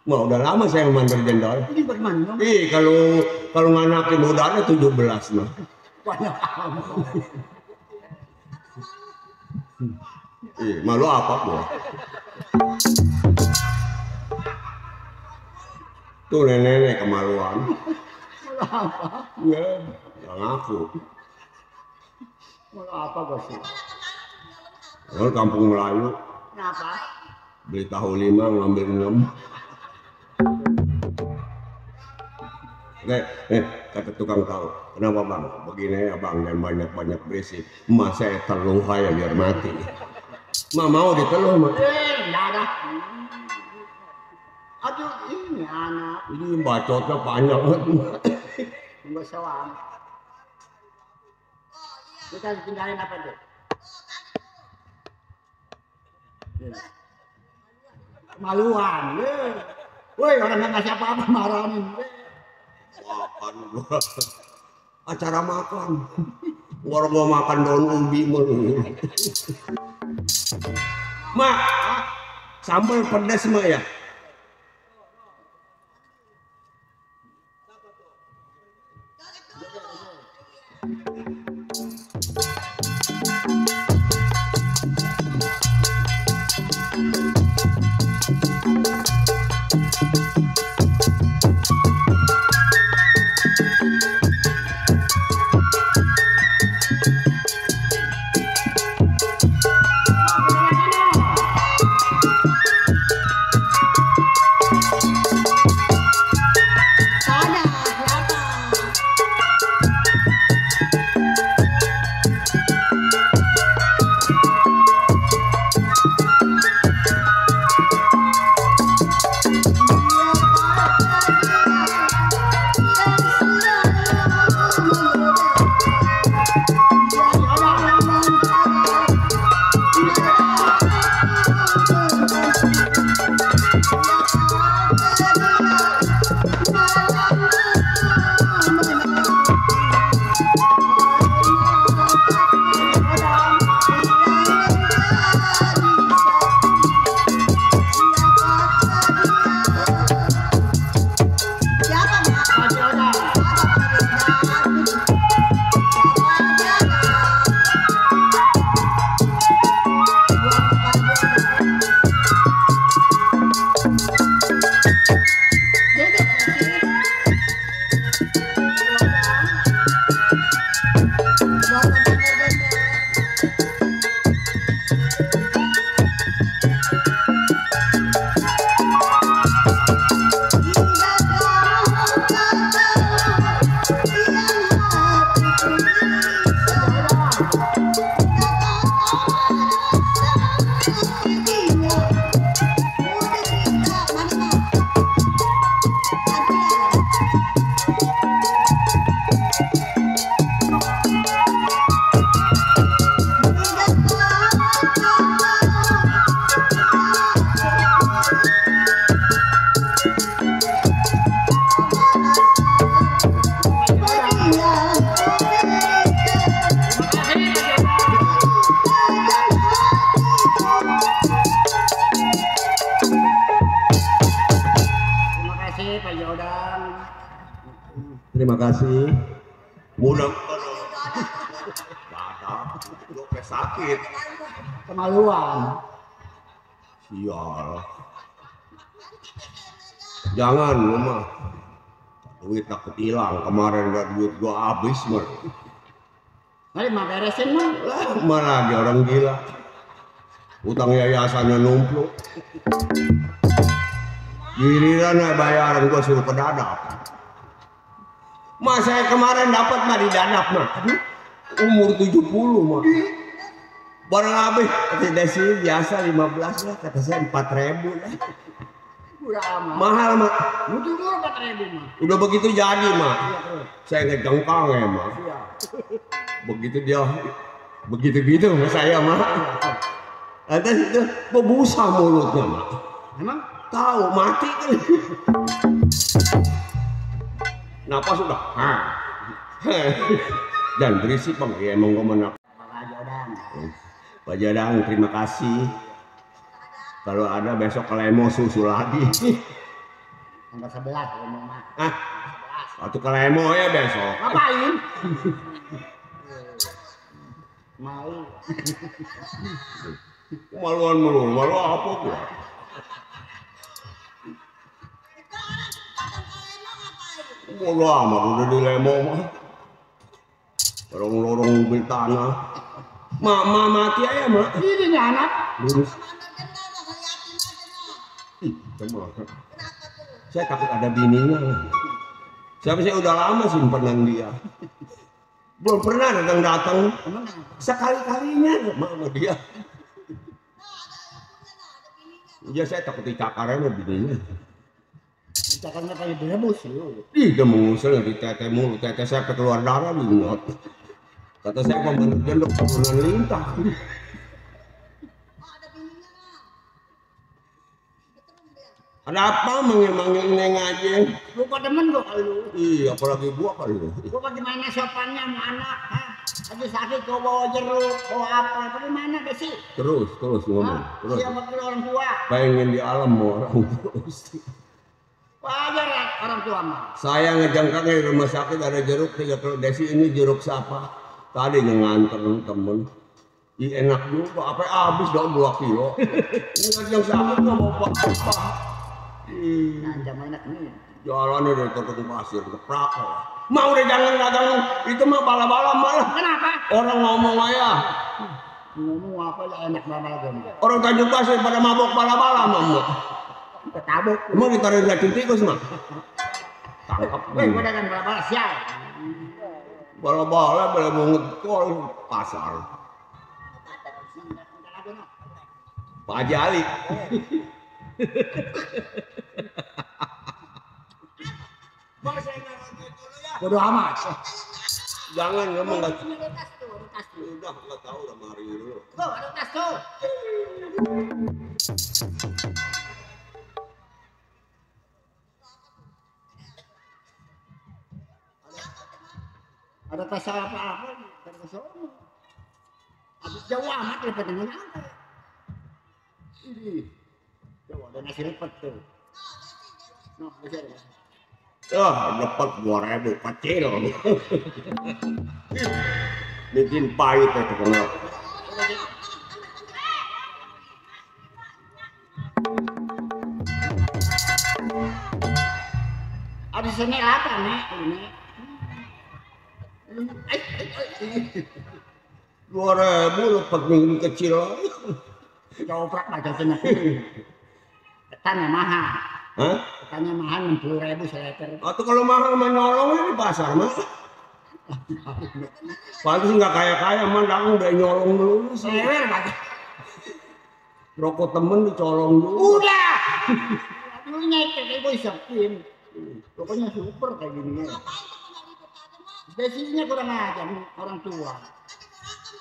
Mau udah lama saya mandor jendol. Ini bagaimana? Kalau nganakin udah ada 17 mah. Banyak amat. Malu apa gua? Tuh nenek kemaluan. Malu apa? Ya, yang aku. Malu apa bos? Kalau kampung Melayu. Kenapa? Beli tahu 5 ngambil 6. Kata tukang tahu, kenapa bang? Begini ya bang, dan banyak berisik. Emak saya teluh ya biar mati. Mak mau diteluh mak. Enggak ada. Aduh ini anak. Ini bacotnya banyak banget. Enggak sawang. Kita tinggalin apa tuh? Kemaluan. Woi orang yang ngasih apa-apa marahin. Makan gua. Acara makan. Orang gua makan daun ubi mulu. Mak, sambal pedas mak ya? Terima kasih. Mudah gue sakit. Kemaluan. Sial. Jangan lu mah. Duit takut hilang. Kemarin udah duit gua habis mah. Mari mah beresin mah. Mana lagi orang gila. Utang yayasannya numpuk. Giliran bayaran gua suruh ke dadap. Mas saya kemarin dapat mah di dadap mah. Umur 70 mah. Barang habis kata desi biasa 15 lah, kata saya 4.000 lah. Udah amat. Mahal mah. Mutu dulu 4.000 mah. Udah begitu jadi mah. Iya terus. Saya ngejengkang ya mah. Iya. Begitu dia begitu-gitu sama saya mah. Atas itu bebusa mulutnya mah. Emang Tahu mati kan. Napas sudah. Dan berisik bang, ya emang gue mana. Pak Jadang, terima kasih. Kalau ada besok ke Lemo susul lagi. Tanggal 11 Lemo mah. Ah, waktu ke Lemo ya besok. Ngapain? Mau. Maluan malu apa gua? Bodo amat udah di Lemo mah. Lorong-lorong mobil tanah. Mama mati aja mak. Ini anak. Lurus. Ih, cuma. Saya takut ada bininya. Saya udah lama simpanan dia. Belum pernah datang. Sekali-kalinya sama dia. Ya saya takut dicakarnya sama bininya. Cakarnya kayak direbus yuk. Ih, dia mengusir di tete mulu. Tete saya keluar darah bingot. Kata saya pembantu jendok turunan lintah. Ada apa mengil-mangil neng aja? Lu kok demen gua kali lu? Iya, apalagi gua kali lu. Gua gimana sopannya sama anak? Lagi sakit gua bawa jeruk, bawa apa? Bagaimana deh sih? Terus ngomong. Terus. Siapa ke orang tua? Pengen di alam mau orang terus. Wajar ya orang tua mah. Saya ngejangkangnya di rumah sakit ada jeruk 3 kilo. Desi ini jeruk siapa? Tadi nganter temen. Ih enak juga, apa habis dong 2 kilo. Ini yang sakit nggak mau apa-apa. Nah, jangan enak nih. Jalannya dari tukang pasir ke Praka. Mau deh jangan dagang itu mah bala-bala malah. Kenapa? Orang ngomong aja. Ngomong apa ya enak bala-bala. Orang Tanjung Pasir pada mabok bala-bala mama. Ketabuk. Emang ditaruh racun tikus mah? Tangkap. Gua dagang bala-bala sial. Bala-bala boleh banget kol pasar. Pak Jali. Bodoh amat. Jangan ngomong nggak. Udah nggak tahu udah mari dulu. Tuh ada tas tuh. Ada tas apa-apa dari sono. Habis jauh amat ya pada nyampe. Ini. Tuh ada nasi lipat tuh. Noh, bisa deh. Dapat 2.000 kecil. Bikin pahit itu kenal. Habis ini apa nih ini? 2.000 dapat bikin kecil. Coprak aja kena. Ketannya mahal. Hah? Ketannya mahal 60.000 seliter. Atau kalau mahal menyolong di pasar mah. Pantes nggak kaya-kaya mah dagang udah nyolong dulu sih. Sewer banget. Rokok temen dicolong dulu. Udah. Dulu nyetir kayak gue isepin. Pokoknya super kayak gini ya. Spesialnya kurang ajar orang tua.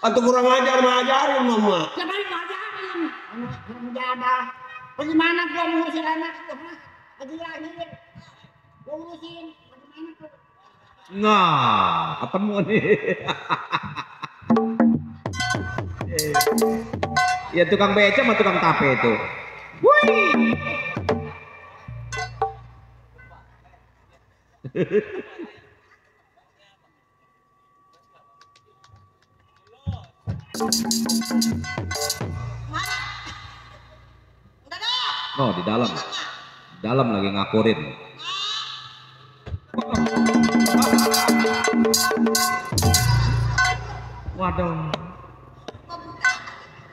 Atau kurang ajar ngajarin mama. Siapa yang ngajarin? Anak menjadah. Bagaimana gua ngurusin anak gua? Lagi lahir. Gua ngurusin. Bagaimana tuh? Nah, ketemu nih. Ya tukang beca sama tukang tape itu. Wih. Mana? Udah dah. Oh, di dalam. Dalam lagi ngakurin. Waduh.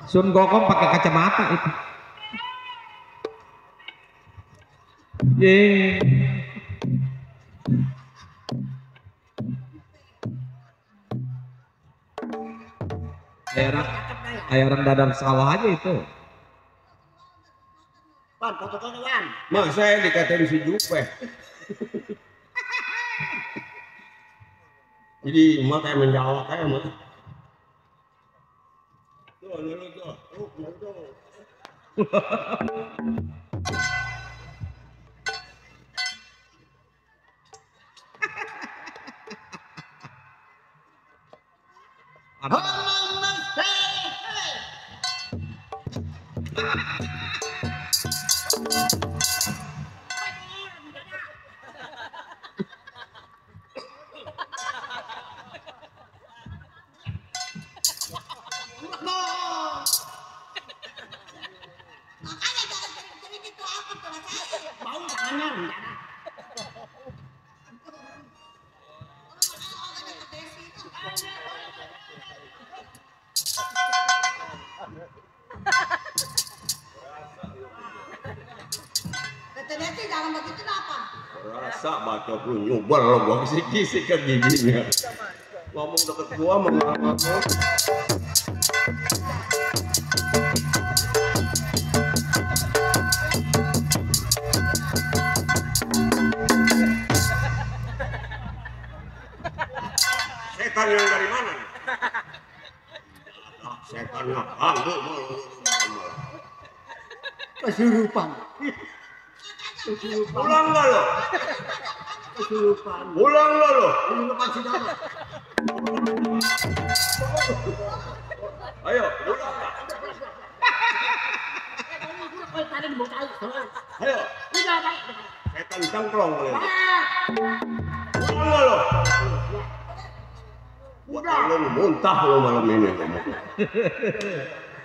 Sun Gokong pakai kacamata itu. Ye. Kayak orang dadar sawah aja itu. Wan, foto-foto Wan. Mak saya dikatain si Jupe. Jadi emak kayak menjawab kayak emak. Tuh, dulu tuh. Makanya jangan jadi gitu apa tuh rasanya. Bau tangannya mendadak. Kata Desi jangan begitu apa? Rasa bacok lu nyubel lo gua kisik-kisik ke giginya. Ngomong deket gua mengamak lo. Setan yang dari mana? Setan nganggu mulu. Kesurupan. Pulang nggak lo? Kesurupan. Pulang nggak lo? Kesurupan si Dodo. Ayo, pulang. Ayo, setan cangklong lo. Pulang nggak lo? Udah lo muntah lo malam ini.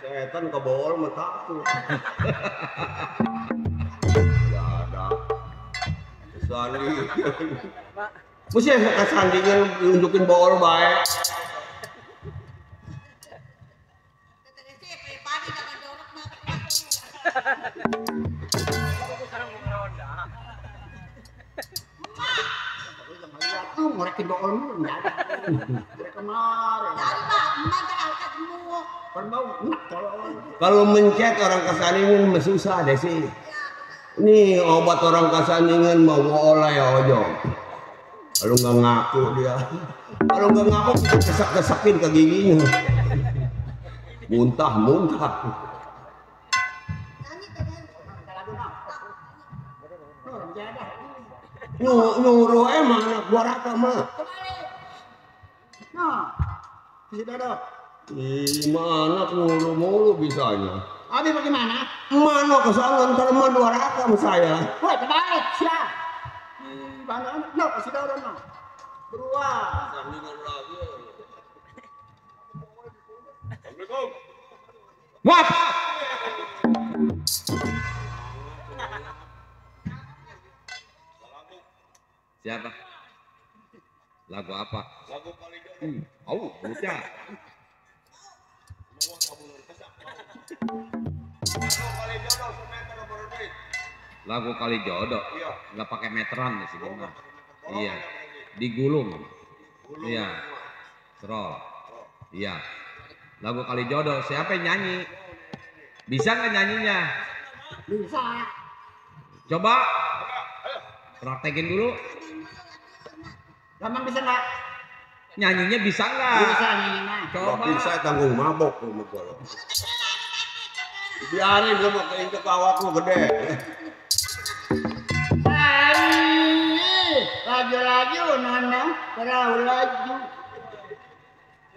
Setan kebawah mah takut. Ya ada. Sandi. Mesti kesandingan nunjukin bawah baik. Kata Desi pribadi jangan jorok mah. Lu ngorekin doon lu mendadak. Dari kemarin. Dari Pak, emak terangkat semua. Kan bau enak tolong. Kalau mencet orang kesandingan mah susah deh sih. Ini obat orang kesandingan mau oleh ojo. Kalau nggak ngaku dia. Kalau nggak ngaku kita kesak-kesakin ke giginya. Muntah-muntah. Nyanyi tadi. Nyuruh emang anak gua raka mah. Nah, si Dodo. Gimana nyuruh mulu bisanya? Abi bagaimana? Mana kesalahan ntar mah dua raka sama saya. Woi, kebalik siap. Mana no si Dodo no. Beruang. Sandingan lagi. Assalamualaikum. Wah. Siapa? Lagu apa? Lagu paling jauh. Oh, bocah. Lagu kali jodoh. Iya. Nggak pakai meteran di sini mah. Iya. Digulung. Iya. Serol. Iya. Lagu kali jodoh. Siapa yang nyanyi? Bisa nggak nyanyinya? Bisa. Coba. Praktekin dulu. Gampang bisa nggak? Nyanyinya bisa nggak? Bisa nyanyi mah. Coba. Tapi saya tanggung mabok sama gua loh. Biarin sama keinjek awak lu gede. Laju-laju nana, perahu laju.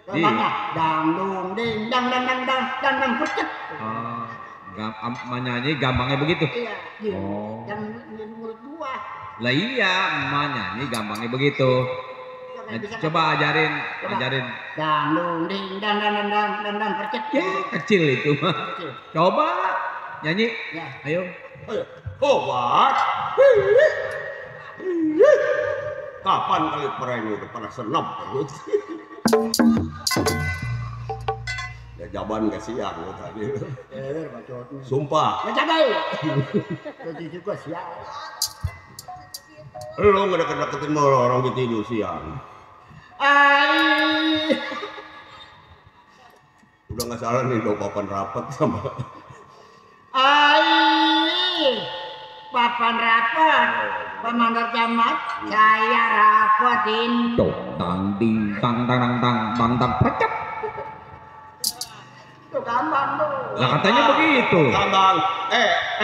Gampangnya dangdung ding dang dang dang dang dang dang pucet. Nyanyi gampangnya begitu. Iya, iya. Oh. Yang mulut gua. Lah iya, emak nyanyi gampangnya begitu. Ya Coba ajarin. Dang ding dang percet. Ya, kecil itu mah. Coba nyanyi. Ya. Ayo. What? Kapan kali perang udah pernah senam? Ya jaban gak siang lo tadi. Sumpah. Ya jabai. Jadi juga siang. Lo nggak deket-deketin malah orang tidur siang. Udah nggak salah nih do papan rapat sama. Papan rapat, Pemandor Camat, saya rapatin. Tang ding tang pecap. Itu gampang tuh. Lah katanya begitu. Gampang.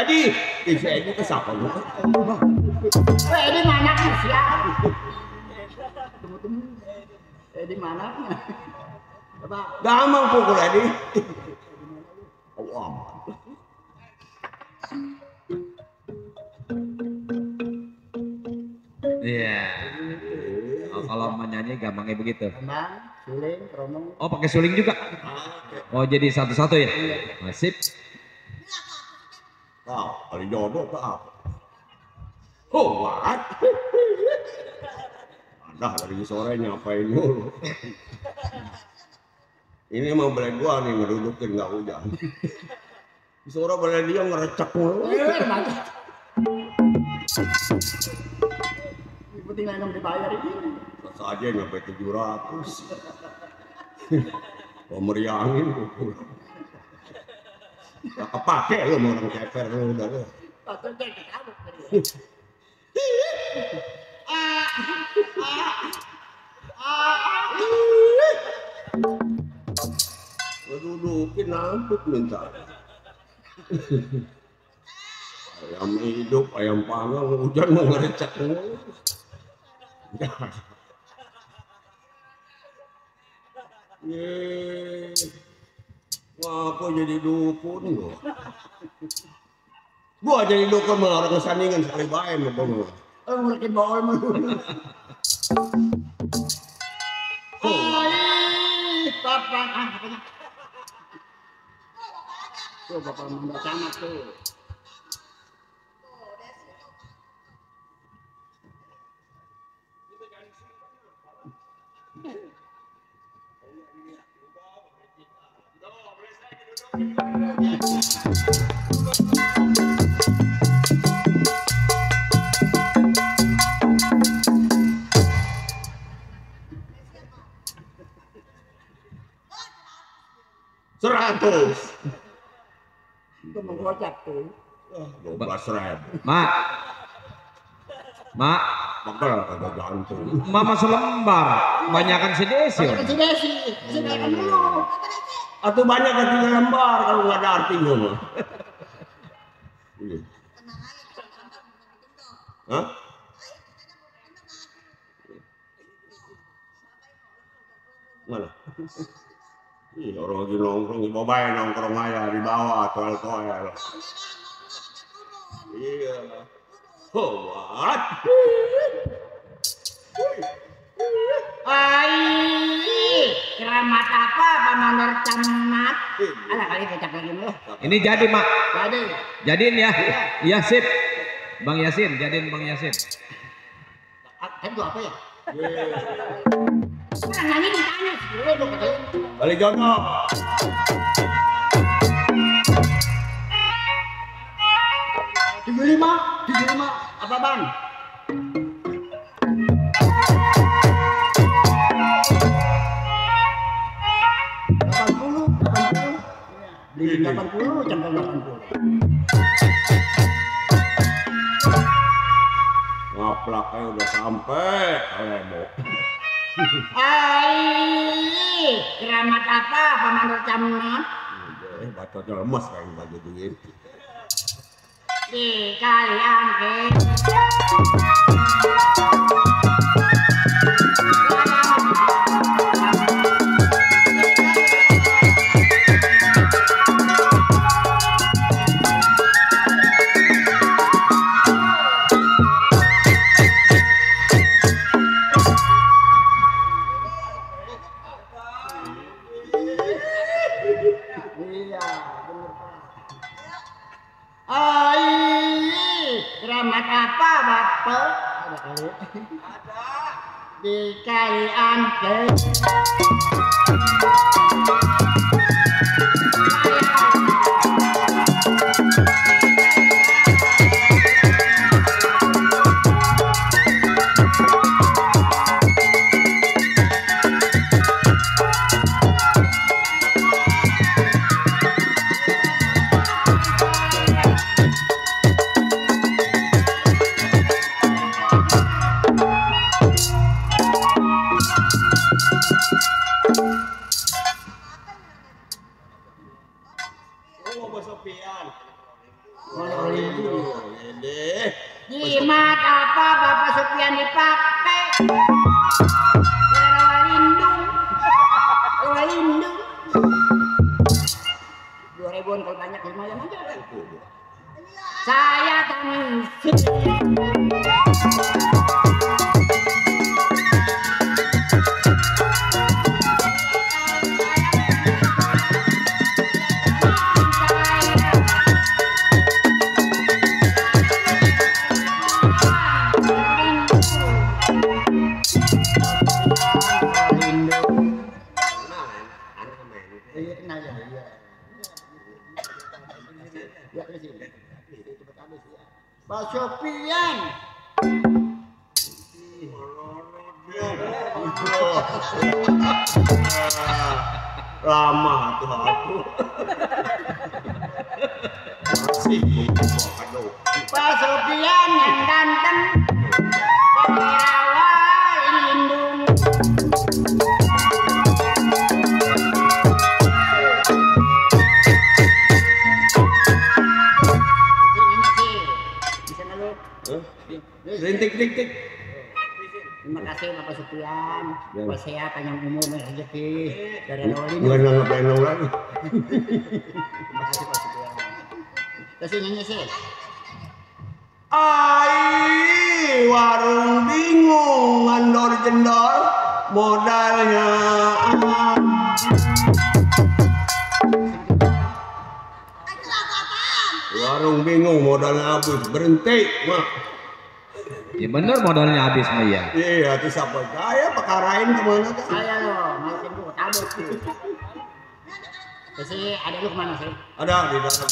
Edi, si Edi ke siapa lu? Di mana siang? Di mana? Coba. Gampang pukul Edi. Awam. Iya. Oh, kalau menyanyi gampangnya begitu. Kembang, suling, keromong. Oh, pakai suling juga. Oh, jadi satu-satu ya? Masip. Kali jodoh tak apa. What? Ada dari sore nyapain dulu. Ini emang beli gua nih ngedudukin nggak hujan. Sore beli dia ngerecek mulu. Penting langsung dibayar ini. Saja nyampe 700. Pemeriangin tuh. Gak kepake lu mau orang keper lu udah lu. Dudukin nampuk minta. Ayam hidup, ayam panggang, hujan mau ngerecek mulu. Ngapa jadi dukun gua? Gua jadi dukun malah orang kesandingan sekali bae mah gua. Ngurikin bawal mulu. Papan apanya? Tuh Bapak Mandor Camat tuh. Seratus. Itu menggojak tuh. 12.000. Mak. Bakal kagak gantung. Mama selembar. Banyakan si Desi. Si Desi, sediakan dulu. Atau banyak kan 3 lembar kalau nggak ada artinya mah. Hah? Mana? Orang lagi nongkrong, di bawah nongkrong aja di bawah, toel. Iya. What? Keramat apa Pemandor Camat? Ada kali kecap lagi lu. Ini jadi, Mak. Jadi. Jadiin ya. Iya, sip. Bang Yasin, jadiin Bang Yasin. Itu apa ya? Kurang nyanyi ditanya. Balik jono. Tujuh lima, apa bang? Beli 80, jempol 80. Ngaplaknya udah sampai, Alemo. Keramat apa Pemandor Camat? Bacotnya lemes kayak baju duit. Di kalian ke. Kiamat apa Bapak? Ada. Di kali angke. Jimat apa Bapak Sopian dipakai? Rawa lindung. 2000-an kalau banyak lumayan aja. Saya tangsi. Pak Sopian. Lama atuh. Masih aduh. Pak Sopian yang ganteng. Rawa lindung. Rintik. Terima kasih Bapak Sopian. Buat saya panjang umur rezeki dari awal ini. Bukan ngapain lagi. Terima kasih Pak Sopian. Terus nyanyi sih. Ai warung bingung ngandor jendol modalnya aman. Warung bingung modalnya habis berhenti mah. Ya bener modalnya habis mah ya. Iya, itu siapa? Saya perkarain kemana kan? Saya loh, maafin gua tabut. Terus ada lu kemana sih? Ada di dalam.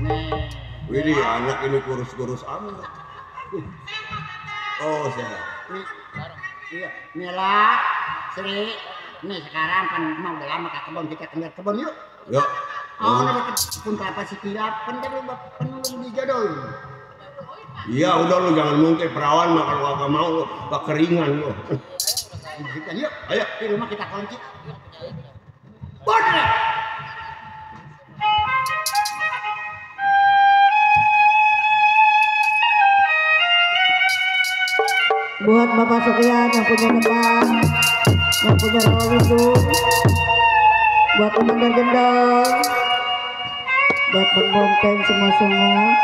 Nih. Widih, anak ini kurus-kurus amat. Oh, saya. Iya, Mila, Sri. Nih sekarang kan mau udah lama ke kebun, kita tinggal kebun yuk. Yuk. Oh, ada kebun kelapa si kilap, kan tadi penulung dijodohin. Iya, udah lu jangan mungkin perawan mah kalau kagak mau kekeringan lu. Yuk, Ayo. di rumah kita kunci. Bodre. Buat Bapak Sopian yang punya tempat, yang punya rawa lindung, buat Umandar Gendong, buat Bang semua.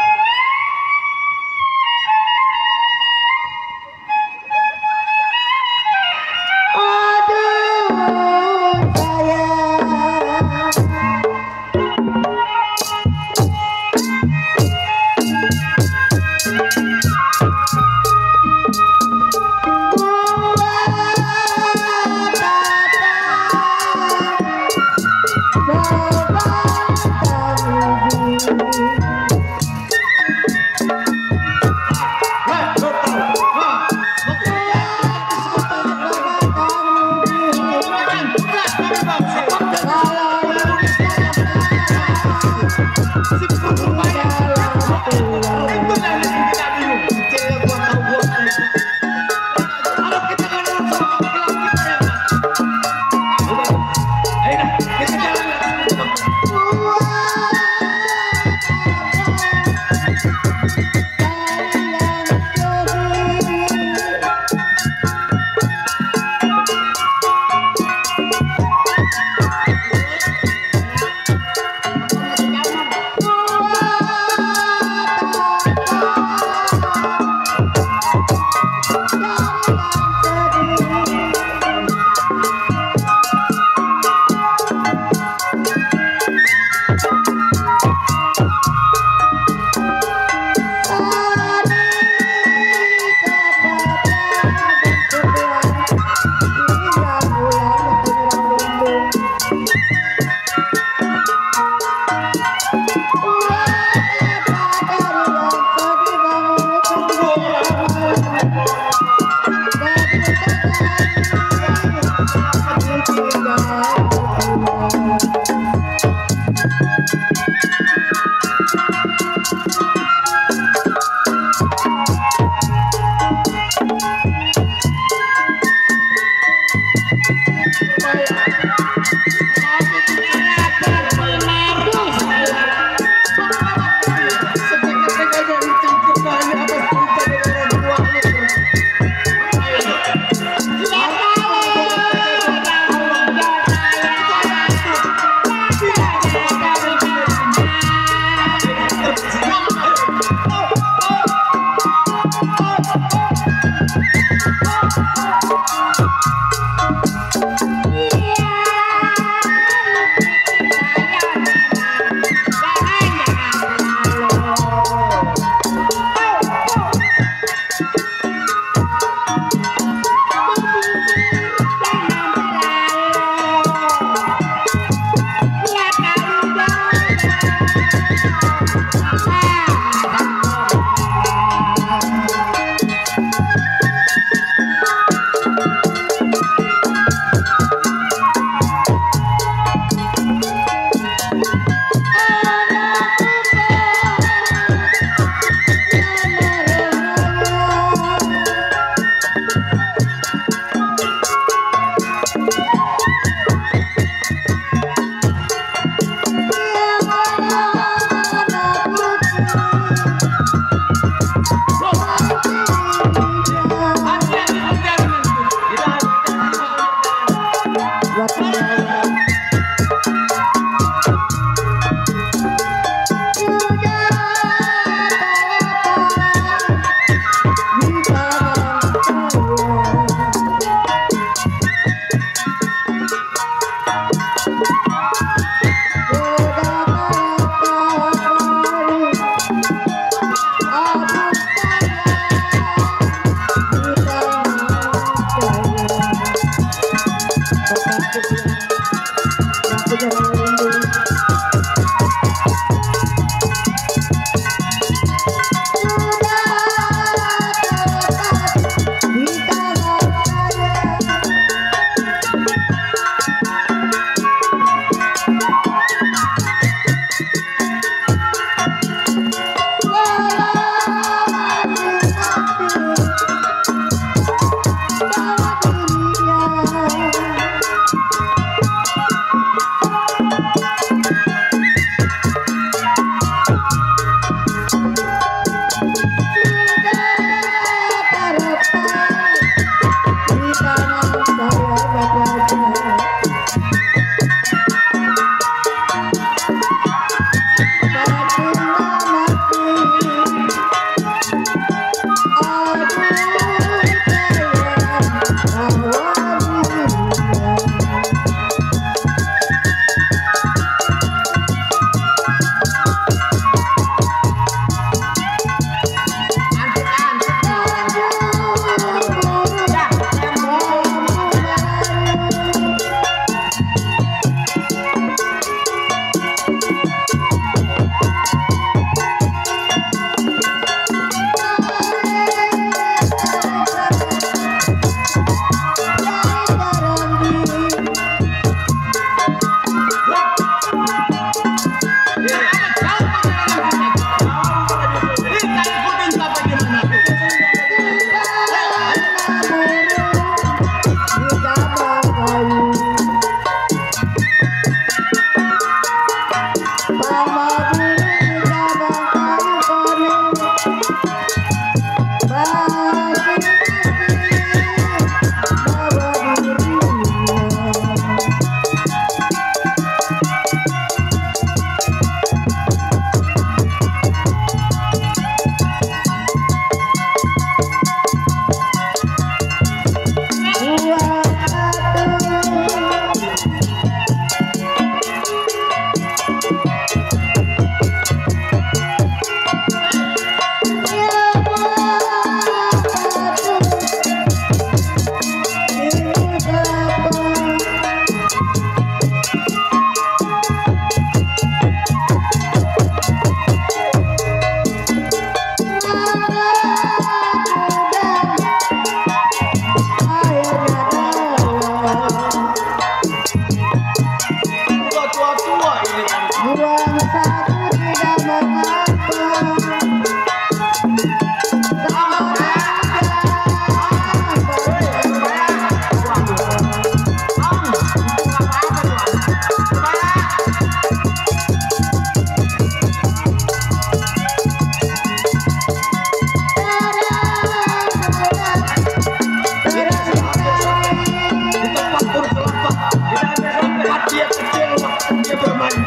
Dia kecil waktu dia bermain.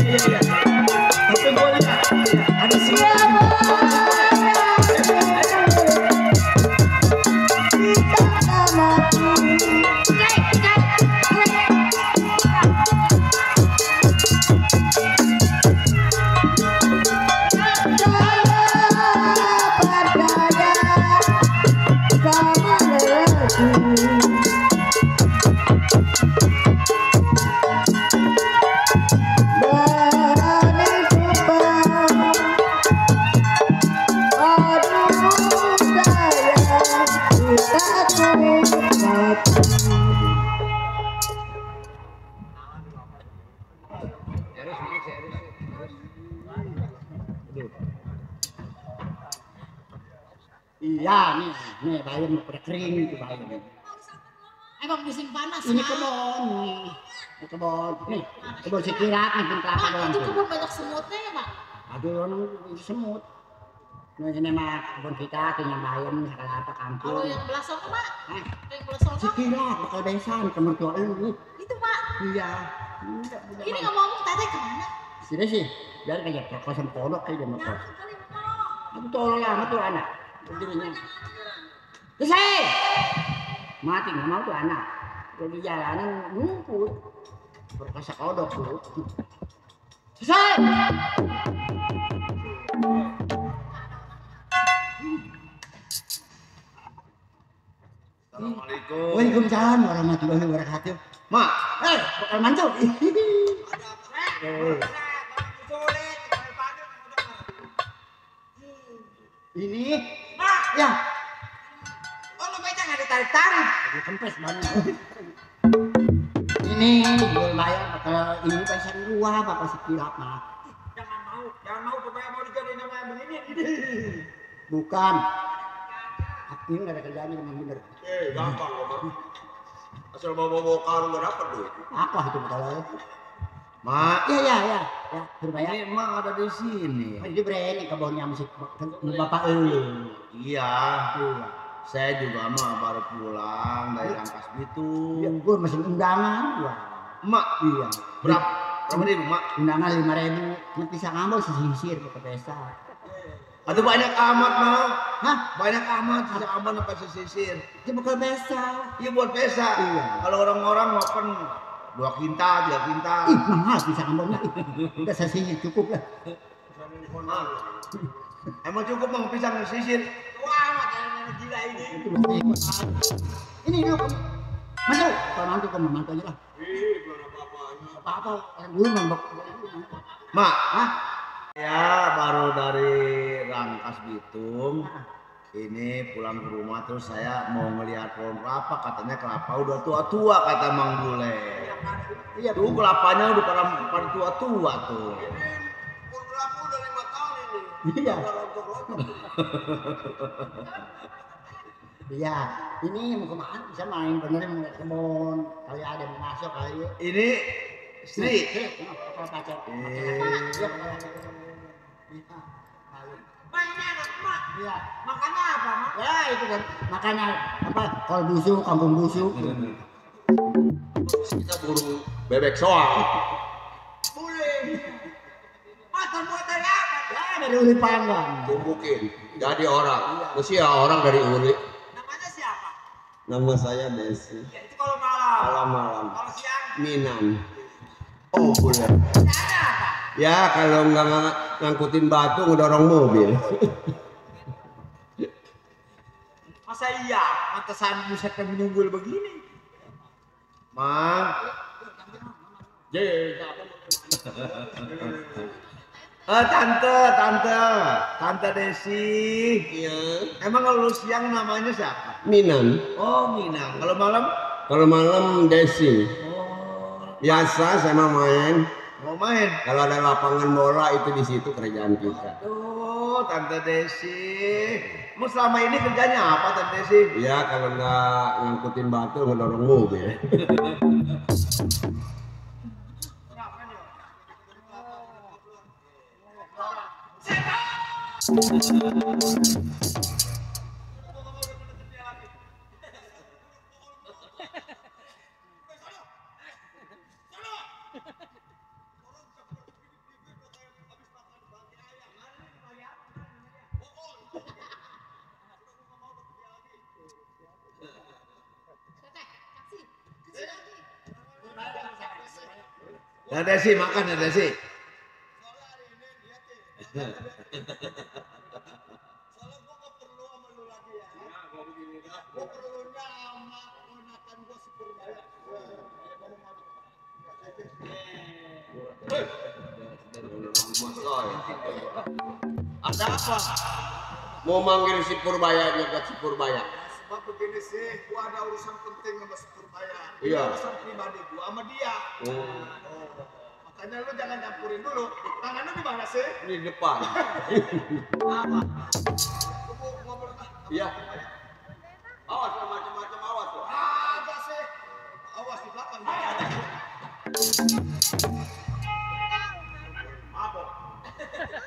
Iya. Iya, nih bayam udah kering itu bayam. Emang musim panas Ini kan? kebon nih. Ini kebon. Nih, kebon sekira bikin kelapa Pak, doang itu tuh. kebun banyak semutnya ya, Pak? Aduh, orang semut. Nah, ini mah kebun kita tinggal bayam segala apa Kalau kampung. yang belah sono, Pak? Hah? Yang belah sono? Sekira bakal besan ke mertua lu. Itu, Pak. Iya. Ini ngomong teteh kemana? Sini sih, biar kayak kosan pondok kayak dia Jangan kos. kali mau. Aku tolong amat tuh anak. Berdirinya. Selesai. Mati nggak mau tuh anak. Jadi jalanan ngumpul. Berkasa kodok tuh. Selesai. Assalamualaikum. Waalaikumsalam warahmatullahi wabarakatuh. Mak, Bakal mantul. Ini, ya. Oh, lu beca nggak ditarik-tarik? Lagi kempes banget. Ini jual bayar bakal ini pesan gua bapak sekilap mah. Jangan mau supaya mau dijadiin nama yang begini. Bukan. Ini nggak ada kerjaan memang bener. gampang kok. Asal bawa karung gak dapet duit. Apa itu betul? Mak, Ya, berbayar. ini emang ada di sini. Ini berani kebunnya musik bapak lu. Iya. Saya juga mah baru pulang dari Rangkas Ya, Bitung. gua masih undangan gua. Mak, Iya. berapa ribu mak? Undangan 5.000. Ini bisa ngambil sisir ke pesta. Aduh banyak amat mak. Hah? Banyak amat, sisa aman apa sisir. Itu bakal pesta. Iya buat pesta. Iya. Kalau orang-orang makan 2 kintal, 3 kintal. Ih, mahal bisa ngambilnya. Udah saya sisir cukup lah. Mak, emang cukup mang pisang sisir? Wah, amat yang gila ini. Itu masih ini dulu. Masuk. Kalau mantu kan mantu aja lah. Apa-apa. Orang dulu nombok. Mak, Hah? ya baru dari Rangkas Bitung. Ini pulang ke rumah terus saya mau ngelihat pohon kelapa, katanya kelapa udah tua-tua kata Mang Bule. Iya, Tuh kelapanya udah pada tua-tua tuh. Kelapa udah 5 tahun ini. Iya. Udah rontok-rontok. Iya, ini mau kemana? Bisa main bener mau ke kebun. Kali ada yang masuk kali. Ini Sri. Apa pacar? Mainnya anak mak. Iya. Makannya apa mak? Ya itu kan makanya apa? Kol busuk, kampung busuk. Kita buru bebek soang. Boleh. Makan buat dari apa? Ya dari uli panggang. Tumbukin jadi orang. Mesti ya orang dari uli. Namanya siapa? Nama saya Desi. Ya, itu kalau malam. Malam-malam. Kalau siang, Minang. Oh boleh. caranya apa? Ya kalau nggak ngangkutin batu ngedorong mobil. Masa iya? Pantesan buset yang menyunggul begini. Mang. Tante Desi. Iya. Emang kalau lu siang namanya siapa? Minang. Oh Minang. Kalau malam? Kalau malam Desi. Oh, Biasa sama main. mau main. Kalau ada lapangan bola itu di situ kerjaan kita. Oh, Tante Desi. Mau selama ini kerjanya apa Tante Desi? Ya kalau nggak ngangkutin batu ngedorong mobil. Tante Desi makan Tante Desi. Ada apa? Mau manggil si Purbaya juga si Purbaya. Sebab begini sih, gua ada urusan penting sama si Purbaya. Iya. Urusan pribadi gua sama dia. Oh, Makanya lu jangan campurin dulu. Tangan lu di mana sih? di depan. Apa? Lu mau ngobrol Iya. Awas lo macam-macam awas lo. Ada sih. Awas di belakang.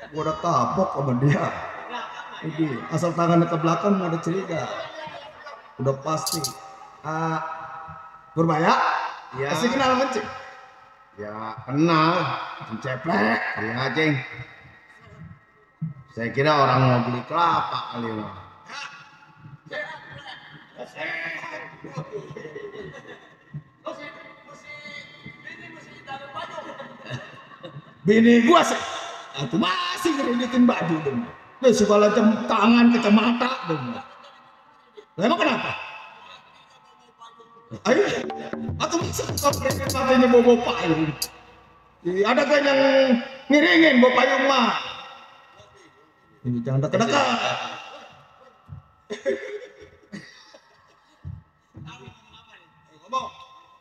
Gua udah kapok sama dia. Ini asal tangannya ke belakang udah curiga. Udah pasti. Purbaya? Ya. Masih kenal sama Cing? Ya kenal, ceplek. Iya Cing. Saya kira orang mau beli kelapa kali ini. Bini gua sih. Aku masih ngereditin baju dong. Dia segala jam tangan kacamata dong. Emang kenapa? Ayo, aku masuk ke matanya bawa payung. Ada kan yang ngiringin bawa payung mah. Ini jangan dekat-dekat.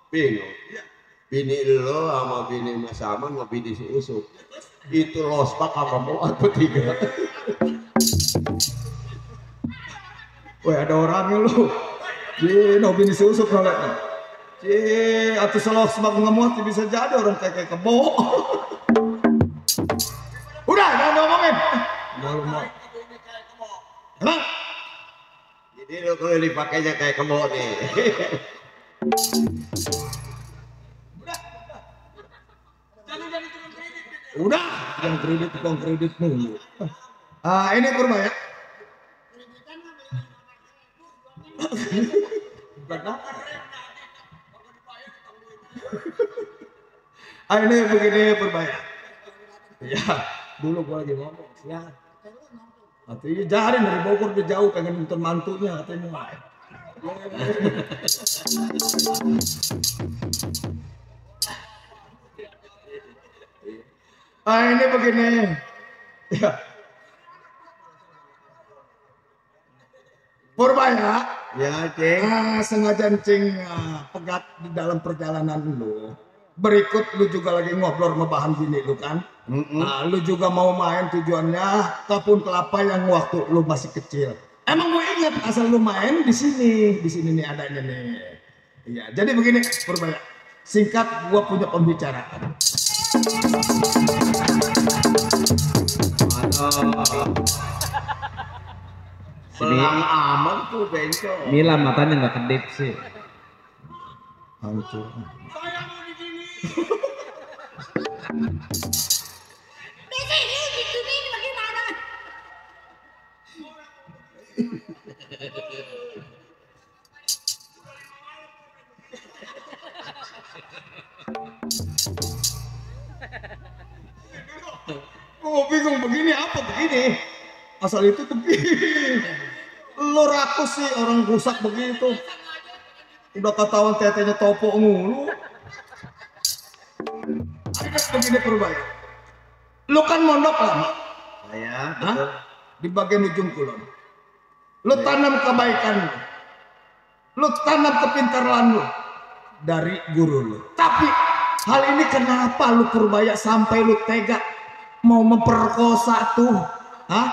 Bingung. Bini lo sama bini Mas Aman sama bini si Usuk. Itu lospak apa mau atau tiga? Wah ada orangnya lu. Bini bini si Usuk nolaknya. Atuh selok sebab ngemut bisa jadi orang kayak kebo. Udah jangan ngomongin. Malu mau. Emang? Jadi lo kalau dipakainya kayak kebo nih. Udah, yang kredit nih. Ini Purbaya. Ini begini Purbaya. Ya, dulu gua lagi ngomong, ya. Katanya jarin dari Bogor dia jauh pengen nonton mantunya katanya. Ini begini. Ya. Purbaya. Ya Cing. Sengaja Cing pegat di dalam perjalanan lu. Berikut lu juga lagi ngobrol sama bahan bini lu kan. Lu juga mau main tujuannya kebun kelapa yang waktu lu masih kecil. Emang gue inget asal lu main di sini nih adanya nih. Iya, jadi begini Purbaya. Singkat gua punya pembicaraan. Belang aman tuh bencong. Mila matanya nggak kedip sih. Hancur. Besi ini gitu nih bagaimana? Oh bingung begini apa begini? Asal itu begini. Lo rakus sih orang rusak begitu. Udah ketahuan tetenya topo mulu. Ada begini Purbaya. Lo kan mondok lama. Saya Hah? Di bagian ujung kulon. Lo tanam kebaikan lo. Lo tanam kepintaran lo dari guru lo. Tapi hal ini kenapa lo Purbaya sampai lo tega mau memperkosa tuh? Hah?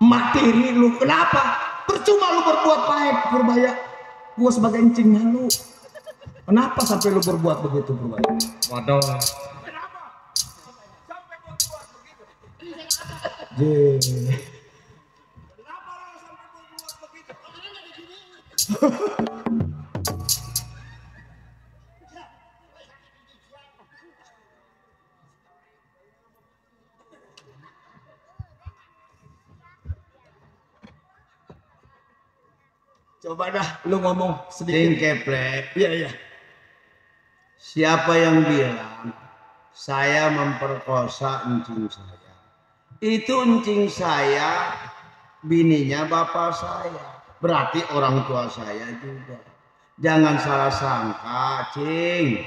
Materi lu kenapa? Percuma lu berbuat baik Purbaya. Gua sebagai encing malu. Kenapa sampai lu berbuat begitu Purbaya? Waduh. Je. Coba dah lu ngomong Cing sedikit. keplek. Iya. Siapa yang bilang saya memperkosa encing saya? Itu encing saya bininya bapak saya. Berarti orang tua saya juga. Jangan salah sangka, Cing.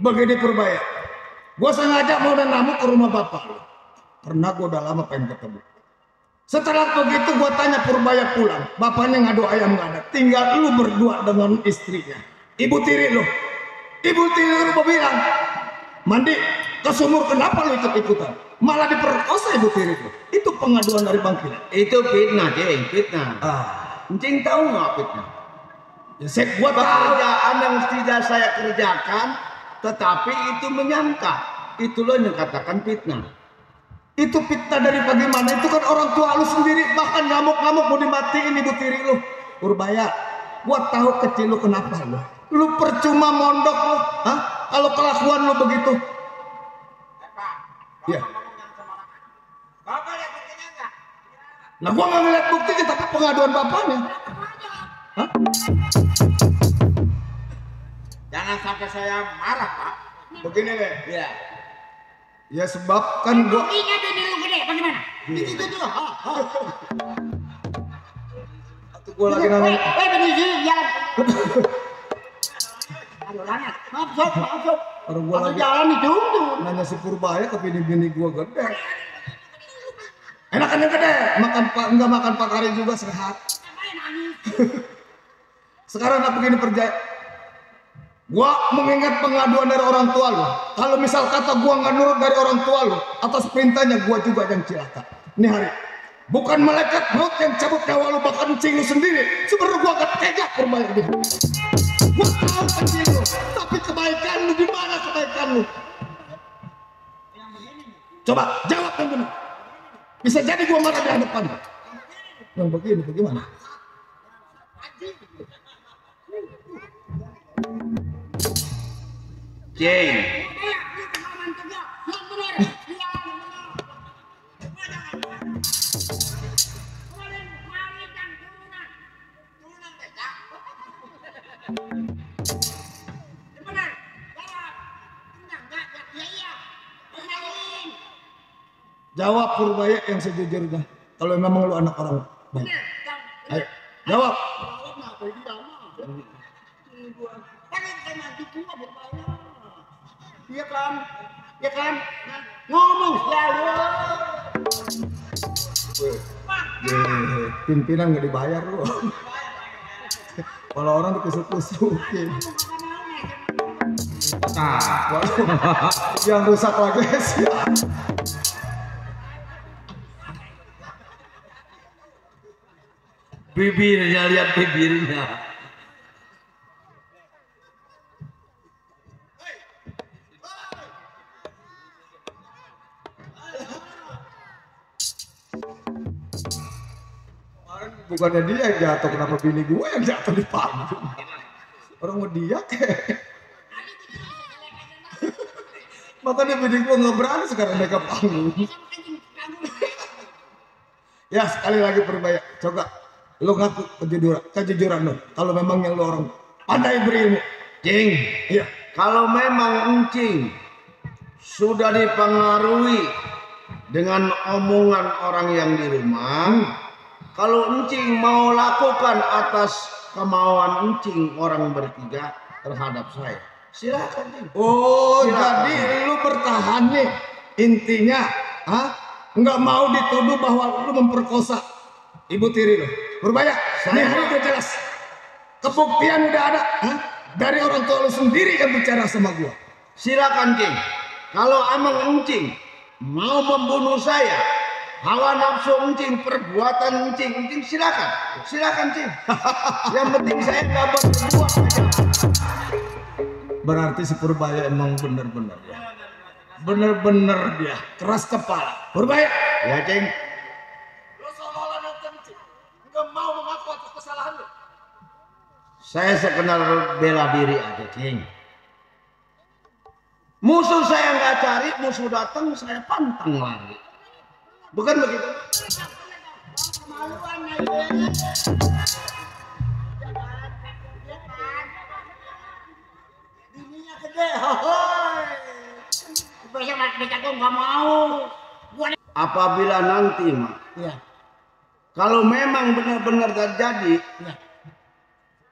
Begini Purbaya. Gua sengaja mau namu ke rumah bapak lu. Karena gua udah lama pengen ketemu. Setelah begitu gua tanya Purbaya pulang. Bapaknya ngadu ayam nggak ada. Tinggal lu berdua dengan istrinya. Ibu tiri lu. Ibu tiri lu bilang, mandi ke sumur, kenapa lu ikut-ikutan? Malah diperkosa ibu tiri lu. Itu pengaduan dari Bang Kilat. Itu fitnah, Cing, fitnah. Cing tahu nggak fitnah? Ya, saya gua tahu. Pekerjaan yang tidak saya kerjakan, tetapi itu menyangka. Itulah yang katakan fitnah. Itu fitnah dari bagaimana? Itu kan orang tua lu sendiri, bahkan ngamuk-ngamuk mau dimatiin ibu tiri lu. Purbaya, gua tahu kecil lu kenapa lu. Lu percuma mondok lu, hah? Kalau kelakuan lu begitu. Iya. Bapak lihat buktinya enggak? Nah, gua nggak ngeliat buktinya, tapi pengaduan bapaknya. Hah? Jangan sampai saya marah, Pak. Begini deh. Iya. Ya sebab kan gua Ingat ini lu gede, bagaimana? Itu tuh. Atau gua lagi nanya. Benih sini jalan. Aduh, langat. Maaf, Sob. Orang gua lagi Jalan dituntut. nanya si Purbaya ke bini-bini gua gede. Enakan yang gede, enggak makan 4 hari juga sehat. Sekarang apa begini percaya? Gua mengingat pengaduan dari orang tua lu. Kalau misal kata gua nggak nurut dari orang tua lu, atas perintahnya gua juga yang cilaka. Nih hari, bukan malaikat maut yang cabut nyawa lu, bahkan cing lu sendiri. Sebenarnya gua gak tega Purbaya dia. Gua tahu kecil lu, tapi kebaikan lu di mana kebaikan lu? Coba jawab yang benar. Bisa jadi gua marah di hadapan. Yang begini bagaimana? Cing, Jawab Purbaya yang sejujurnya. Kalau memang lu anak orang baik. Ayo, jawab. Iya kan? Ya kan? Ngomong selalu. Pimpinan nggak dibayar lu. Kalau orang dikusuk-kusukin. Nah, Yang rusak lagi sih. bibirnya, lihat bibirnya. Bukannya dia yang jatuh, kenapa bini gue yang jatuh di panggung? Orang mau dia kek. Makanya bini gue nggak berani sekarang naik ke panggung. Ya sekali lagi Purbaya, coba lu ngaku kejujuran lu. Kalau memang yang lu orang pandai berilmu. Cing, Iya. kalau memang encing sudah dipengaruhi dengan omongan orang yang di rumah, kalau encing mau lakukan atas kemauan encing orang bertiga terhadap saya, silakan Cing. Oh, Silakan. jadi lu bertahan nih. Intinya, nggak mau dituduh bahwa lu memperkosa ibu tiri lu. Purbaya, nih hari udah jelas. Kebuktian udah ada. Dari orang tua lu sendiri yang bicara sama gua. Silakan Cing. Kalau emang encing mau membunuh saya, hawa nafsu encing, perbuatan encing silakan. Silakan Cing. Yang penting saya nggak berbuat aja. Berarti si Purbaya emang bener-bener ya. Bener-bener dia keras kepala. Purbaya, Ya Cing. lu seolah-olah nonton Cing. Nggak mau mengaku atas kesalahan lu. Saya sekedar bela diri aja Cing. Musuh saya nggak cari, musuh datang saya pantang lari. Bukan begitu? Bininya gede. Hohoi. Besok becak gua nggak mau. Apabila nanti Mak, Iya. kalau memang benar-benar terjadi,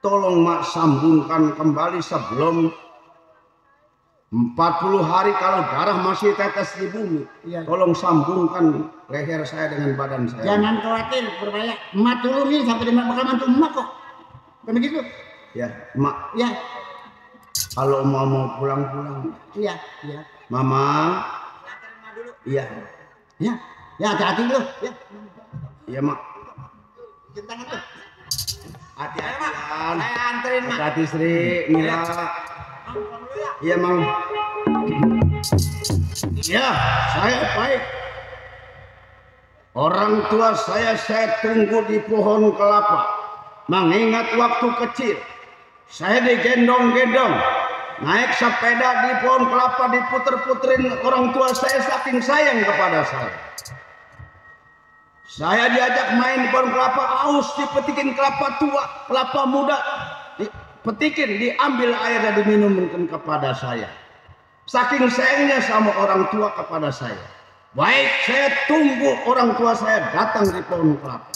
tolong Mak sambungkan kembali sebelum 40 hari kalau darah masih tetes di bumi. Iya. Tolong sambungkan leher saya dengan badan saya. Jangan khawatir, Purbaya. Emak tolongin sampai dia bakal mantu emak kok. Kan begitu? Ya, Mak. Ya. Kalau mau pulang-pulang. Iya, iya. Mama. Iya. Ya, ya hati-hati lu. Ya. Iya, Mak. Cium tangan tuh. Hati-hati, Lan. Saya anterin, Mak. Hati-hati, Sri. Mila. Iya, Mang. Iya, saya baik. Orang tua saya tunggu di pohon kelapa. Mengingat waktu kecil, saya digendong-gendong. Naik sepeda di pohon kelapa, diputer-puterin orang tua saya saking sayang kepada saya. Saya diajak main di pohon kelapa, aus dipetikin kelapa tua, kelapa muda. Dipetikin, diambil air dan diminumkan kepada saya. Saking sayangnya sama orang tua kepada saya. Baik, saya tunggu orang tua saya datang di pohon kelapa.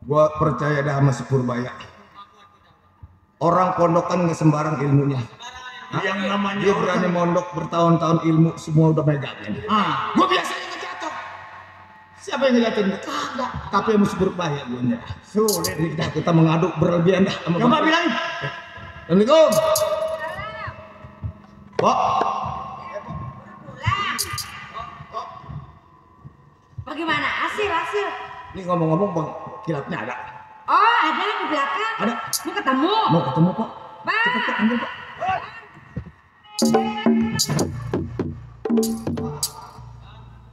Gua percaya dah sama si Purbaya. Orang pondokan nggak sembarang ilmunya. Yang namanya Dia berani mondok bertahun-tahun, ilmu semua udah megangin. Gua biasanya ngejatuh. Siapa yang ngeliatin? Kagak. Tapi sama si Purbaya gue nya. Sulit nih kita mengadu berlebihan dah sama Coba Bang. bilang. Assalamualaikum. Pak. Bagaimana? Hasil. Ini ngomong-ngomong Bang, kilatnya ada. Oh, ada di belakang. Ada. Mau ketemu. Mau ketemu Pak. Bang. Cepet Pak, ambil Pak.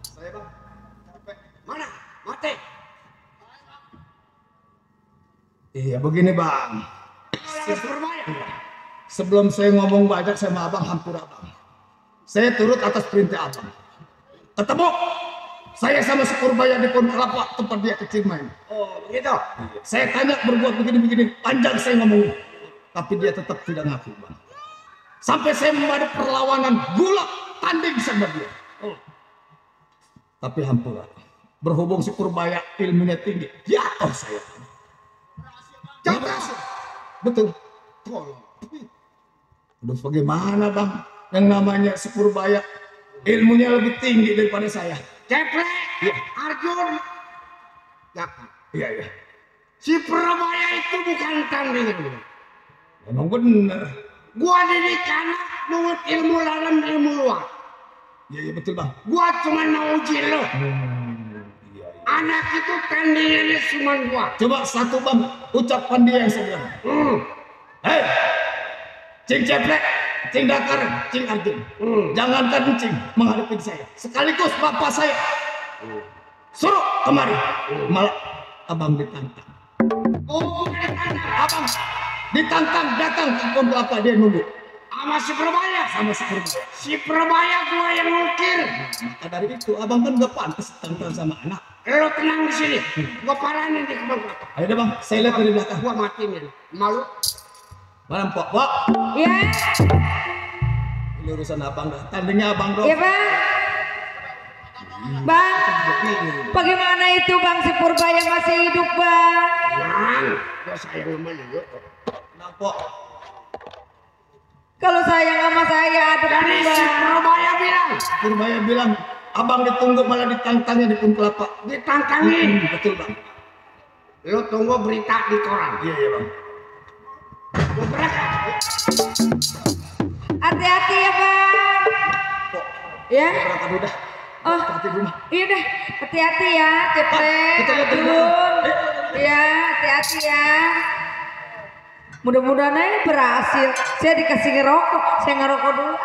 Saya Bang. Capek. Mana? Mati. Iya begini Bang. Berbahaya. Sebelum saya ngomong banyak sama Abang, hampura Abang. Saya turut atas perintah Abang. Ketemu saya sama si Purbaya di pohon kelapa tempat dia kecil main. Oh, begitu. Saya tanya berbuat begini-begini, panjang saya ngomong. Tapi dia tetap tidak ngaku Bang. Sampai saya memadu perlawanan gula tanding sama dia. Tapi hampura. Berhubung si Purbaya ilmunya tinggi, jatuh saya. Jatuh. Betul. Tolong. Aduh bagaimana Bang? Yang namanya si Purbaya ilmunya lebih tinggi daripada saya. Ceplek. Iya. Arjun. Jangan. Iya, iya. Si Purbaya itu bukan tandingan. Emang bener. Gua didik anak nurut ilmu dalam ilmu luar. Iya, iya betul Bang. Gua cuma mau uji lo. Iya, iya. Anak itu tandingannya cuma gua. Coba satu Bang, ucapan dia yang sebenarnya. Hei, Cing Ceplek, Cing Dakar, Cing Arjun. Jangankan Cing menghadapi saya. Sekaligus bapak saya. Suruh kemari. Malah Abang ditantang. Oh, bukan ditantang. Abang ditantang datang ke pohon kelapa, dia nunggu. Sama si Purbaya. Sama si Purbaya. Si Purbaya gua yang ngukir. Maka dari itu Abang kan gak pantas tantang sama anak. Lo tenang di sini. Gua paranin di kebun kelapa. Ayo deh Bang, saya lihat dari belakang. Gua matiin ya. Malu. Mana Pok? Pok? Iya. Ini urusan Abang dah. Tandingnya Abang dong. Iya, Bang. Bang, bagaimana itu Bang si Purbaya masih hidup, Bang? Bang, gua sayang sama lu. Nah, Pok. Kalau sayang sama saya, aduh Dari si Bang. Purbaya bilang. Purbaya bilang, Abang ditunggu malah ditantangnya di pohon kelapa. Ditantangin. Betul Bang. Lo tunggu berita di koran. Iya, iya Bang. Gua berangkat. Hati-hati ya, Bang. Pok, Ya. berangkat dulu dah. Oh, Hati rumah. iya deh. Hati-hati ya, Ceplek. Kita lihat dari Arjun. belakang. Iya, hati-hati ya. Mudah-mudahan aja berhasil. Saya dikasih ngerokok. Saya ngerokok dulu.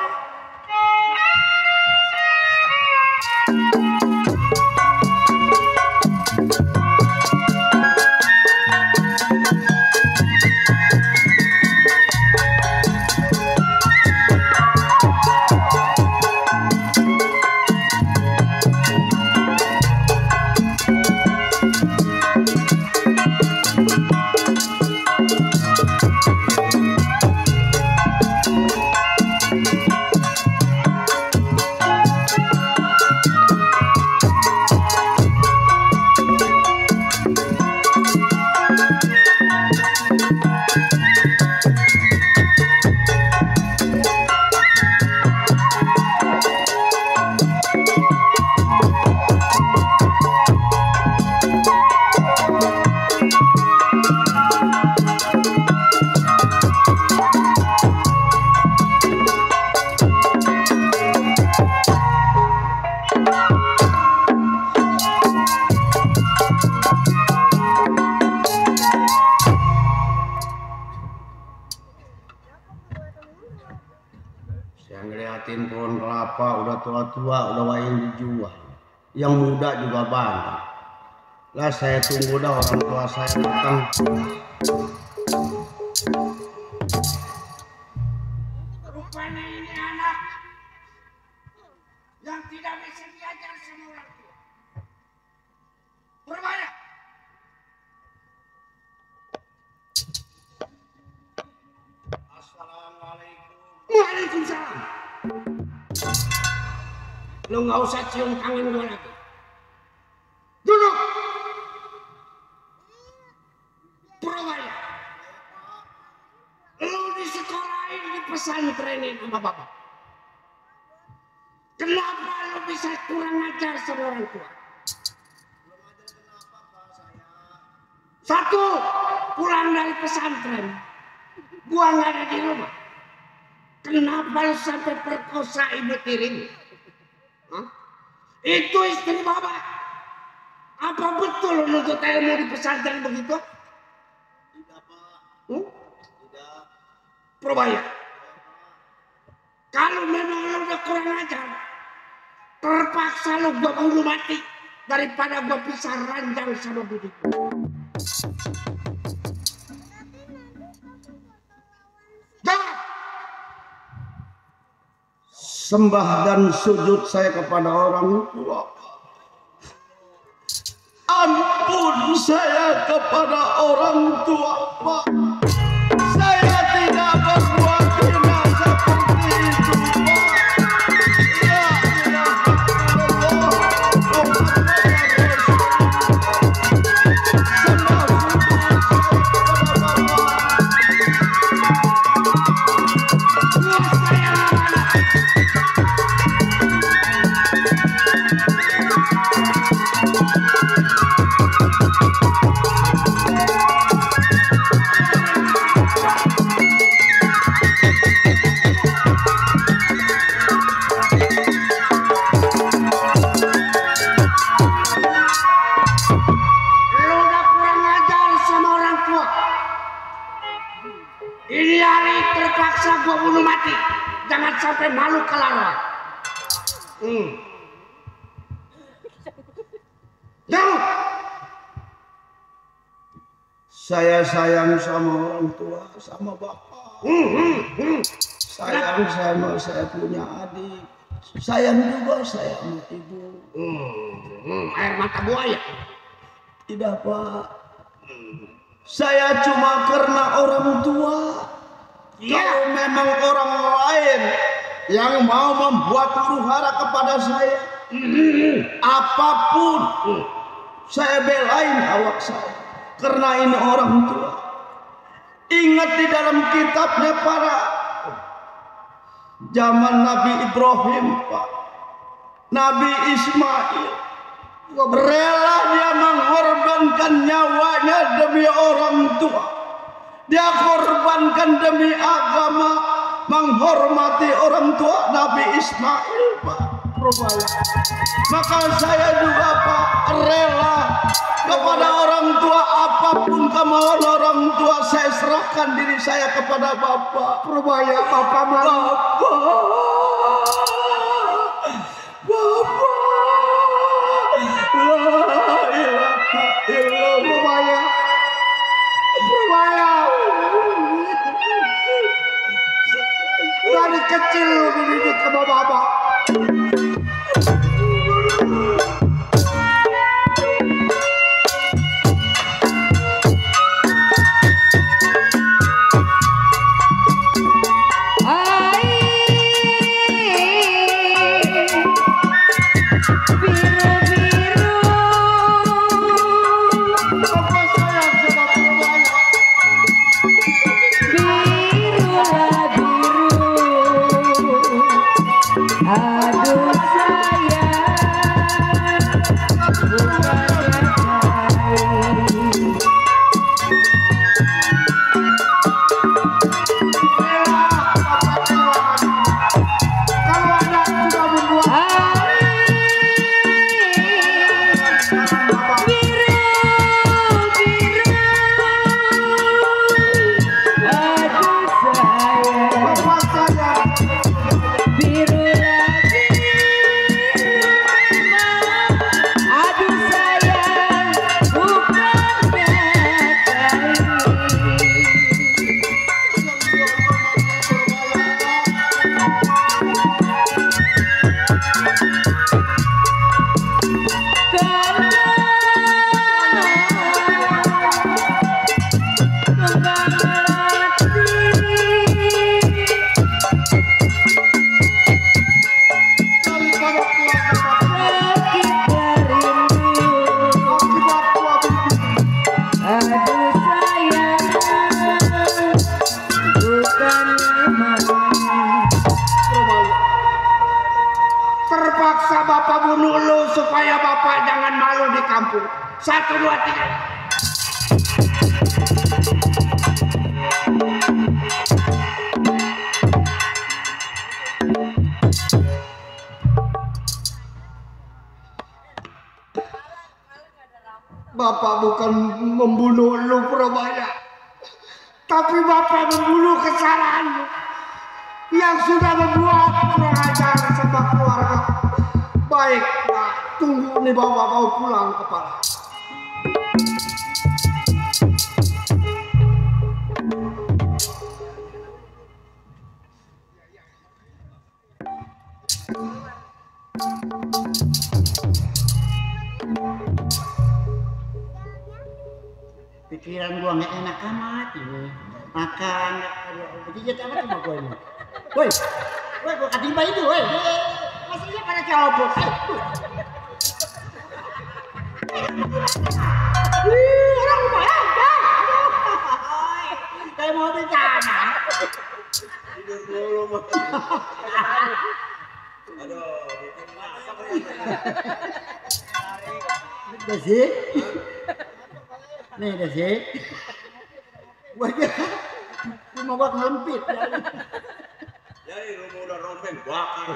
ngeliatin pohon kelapa udah tua-tua udah wayahin dijual, yang muda juga banyak lah. Saya tunggu dah orang tua saya datang. Rupanya ini anak yang tidak bisa diajar sama orang tua. Berbahaya. Assalamualaikum. Waalaikumsalam. Lu nggak usah cium tangan gua lagi. Duduk. Berbahaya. Lu disekolahin di pesantrenin sama bapak. Kenapa lu bisa kurang ajar sama orang tua? Satu, pulang dari pesantren, gua nggak ada di rumah. Kenapa lu sampai perkosa ibu tirimu? Hah? Itu istri bapak. Apa betul lu nuntut ilmu di pesantren begitu? Tidak, Pak. Tidak. Probaya. Kalau memang lu udah kurang ajar, terpaksa lu gua bunuh mati daripada gua pisah ranjang sama bidiku. Jangan. Sembah dan sujud saya kepada orang tua. Ampun saya kepada orang tua, Pak. Saya tidak berbuat zina seperti itu, Pak. Ya Ini hari terpaksa gua bunuh mati. Jangan sampai malu kelaran. Jauh. Saya sayang sama orang tua, sama bapak. Sayang sama saya punya adik. Sayang juga saya sama ibu. Air mata buaya. Tidak, Pak. Saya cuma karena orang tua. Ya. Kalau memang orang lain yang mau membuat huru-hara kepada saya, apapun saya belain awak saya. Karena ini orang tua. Ingat di dalam kitabnya para zaman Nabi Ibrahim, Pak, Nabi Ismail, rela dia mengorbankan nyawanya demi orang tua. Dia korbankan demi agama, menghormati orang tua. Nabi Ismail, Pak, maka saya juga, Pak, rela kepada orang tua. Apapun kemauan orang tua, saya serahkan diri saya kepada Bapak. Probaya Bapak mau. Bapak, la ilaha illallah. Probaya. Dari kecil lu dididik sama Bapak. 1, 2, 3. Bapak bukan membunuh lu Purbaya, tapi Bapak membunuh kesalahanmu yang sudah membuat kurang ajar sama keluarga. Baik, Pak, tunggu nih Bapak mau pulang kepala. Pikiran gua nggak enak amat ini. Makan, jadi apa sama gua ini? Woi, gua katimba itu, woi. Masihnya pada cobok. Orang lumayan, kayak mau bencana. Tidur dulu mah. Aduh, udah sih. Nih udah sih. Wajah, cuma gua ngelempit. jadi rumah udah rombeng bakar.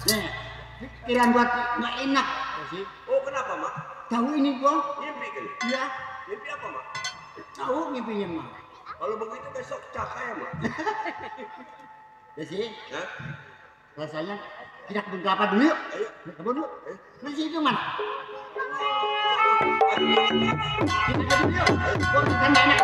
Nih, pikiran gua nggak enak sih. Oh kenapa mak? Tahu ini gua? Mimpi kan? Iya. Mimpi apa mak? Tahu mimpinya mah. Kalau begitu besok cakai ya mak. Ya sih. Hah? Rasanya kita kebun kelapa dulu yuk. Ayo. Kebun dulu. Terus itu mana? Kita kebun yuk. Gua kan nggak enak.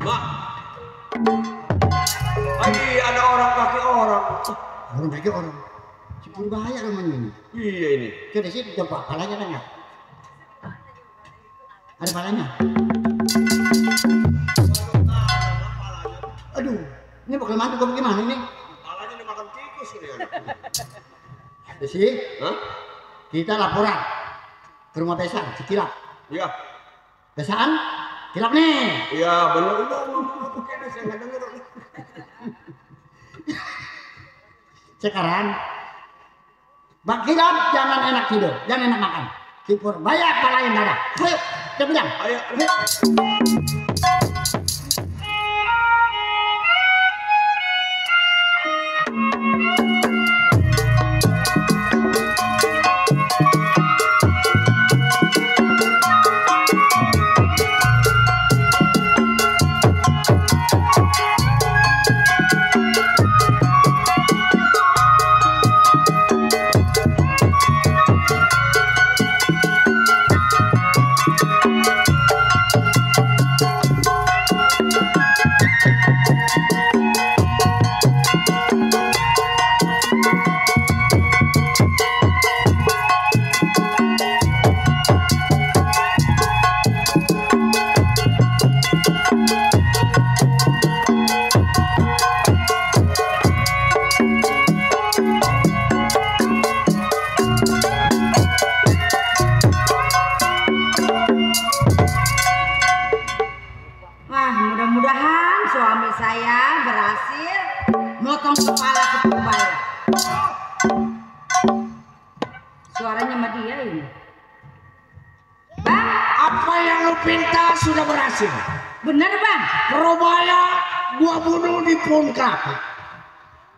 Mak. Lagi ada orang kaki orang. Orang kaki orang. Si Purbaya namanya ini. Iya ini. Kita sih coba palanya kan ya. Ada palanya. Aduh, ini bakal mati gua bagaimana ini? Palanya dimakan tikus ini anak. Ya sih. Hah? Kita laporan ke rumah Besan, Cikilap. Iya. Besan, Kilap nih. Iya benar itu ngomong apa kayaknya saya nggak denger. Sekarang Bang Kilap jangan enak tidur, jangan enak makan. Si Purbaya palain darah. Ayo, kita bilang. Ayo. Wah, mudah-mudahan suami saya berhasil motong kepala si Purbaya. Suaranya sama dia ini. Bang, Apa yang lu pinta sudah berhasil. bener bang? Purbaya gua bunuh di pohon kelapa.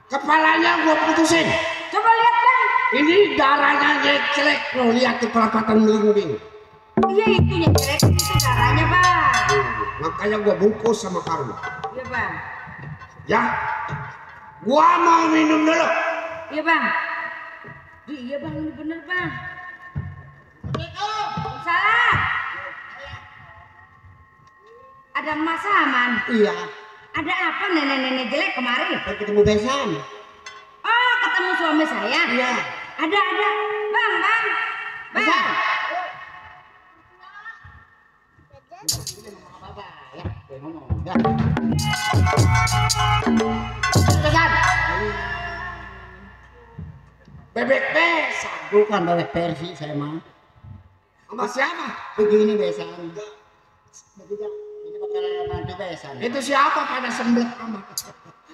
Kepalanya gua putusin. Coba lihat bang. Ini darahnya jelek lo lihat di perapatan melinding. Iya itu yang jelek itu darahnya bang. Makanya gua bungkus sama karung. Iya bang. Ya, gua mau minum dulu. Iya bang. Iya bang, ini bener bang. Salah. Ada Mas Saman. Iya, Ada apa nenek-nenek jelek kemarin? kan ketemu Besan. Oh, ketemu suami saya. Iya. Ada. Bang. Besan. Besan. Bebek besan. Bukan bebek Persi saya mah. Sama siapa? Begini besan. Ini bakalan madu besan. Itu siapa pada sembelih amat?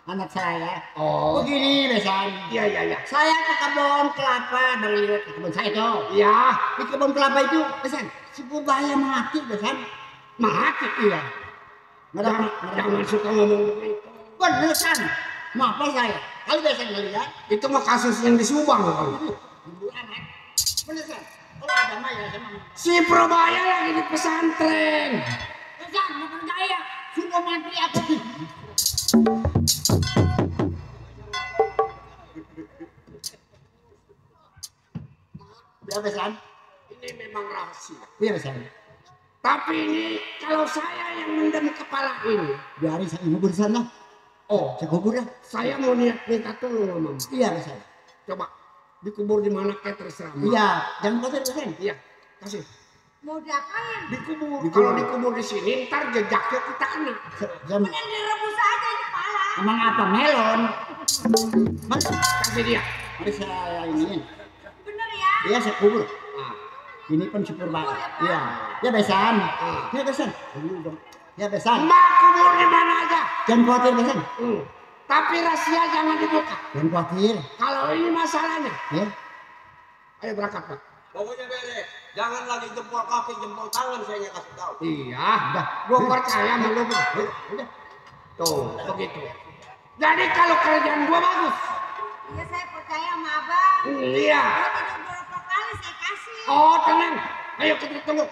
Anak saya. Oh. Begini besan. Iya, iya, iya. Saya ke kebun kelapa dari lihat ke kebun saya itu. Iya. Di kebun kelapa itu besan. Si Purbaya mati besan. Mati. Iya. Jangan suka ngomong begitu. Beneran. Maaf saya. Kali besan ngeliat. Itu mah kasus yang di Subang. Beneran. Kalau ada mah ya sama. Si Purbaya lagi di pesantren. Besan, mau percaya. Sudah mati aku. Ya besan. Ini memang rahasia. Iya besan. Tapi ini kalau saya yang mendem kepala ini. Biarin saya ngubur sana. Oh, Saya kubur dah. saya mau niat minta tolong sama Mama. Iya besan. Coba dikubur di mana kayak terserah. Mama. Iya. Jangan khawatir besan. Iya, kasih. Mau diapain? Dikubur. Kalau dikubur di sini ntar jejaknya kita kena. Mending direbus aja di kepala. Emang apa melon? Mas, Kasih dia. mari saya ini. Bener ya? Iya saya kubur. Nah, Ini pun syukur banget. Iya. Ya besan. Ya besan. Ya besan. Mbak kubur di mana aja. Jangan khawatir besan. Tapi rahasia jangan dibuka. Jangan khawatir. Kalau ini masalahnya. Ya. Ayo berangkat, Pak. Pokoknya beres. Jangan lagi jempol kaki, jempol tangan saya nggak kasih tahu. Iya, gua percaya sama lu, Pak. Udah. Tuh, begitu. Jadi kalau kerjaan gua bagus. Iya saya percaya sama abang. Iya. Kalau tidak berapa kali saya kasih. Oh, tenang. Ayo kita tunggu.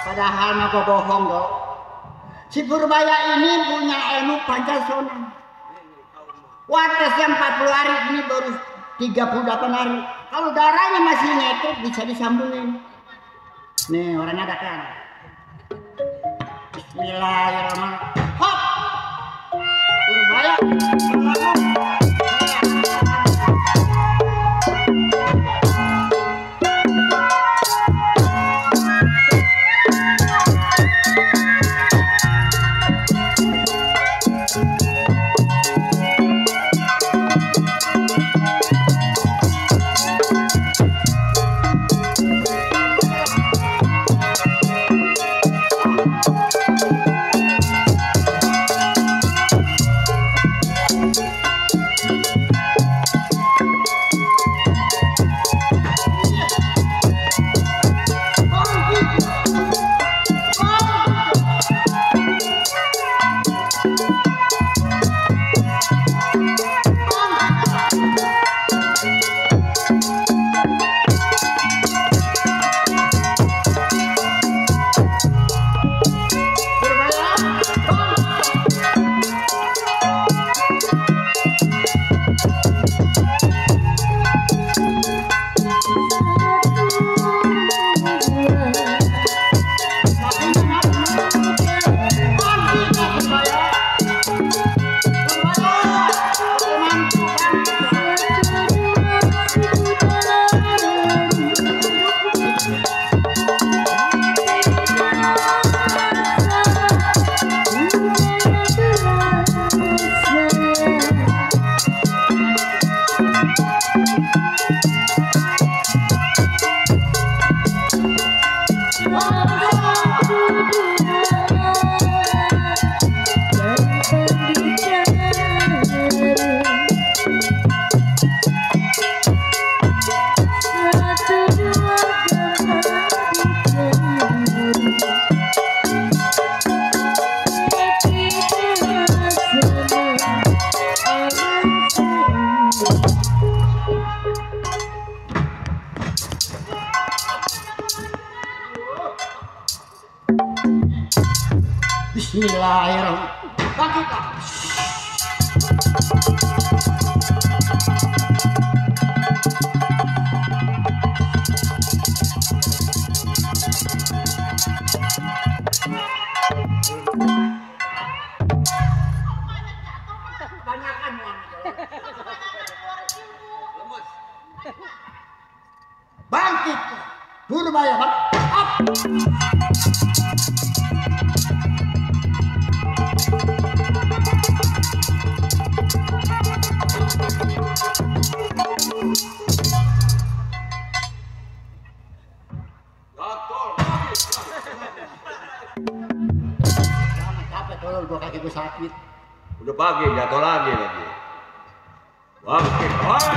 Padahal mah kok bohong dong. Si Purbaya ini punya ilmu Pancasona. Watasnya 40 hari ini baru 38 hari. Kalau darahnya masih ngekek bisa disambungin. Nih orangnya ada kan. Bismillahirrahmanirrahim. Hop. Purbaya. Bismillahirrahmanirrahim. Bangkit Pak. Bangkit. Purbaya bang. Up. Capek tolong gua kaki gua sakit. Udah pagi, jatuh lagi. Bangkit, woi.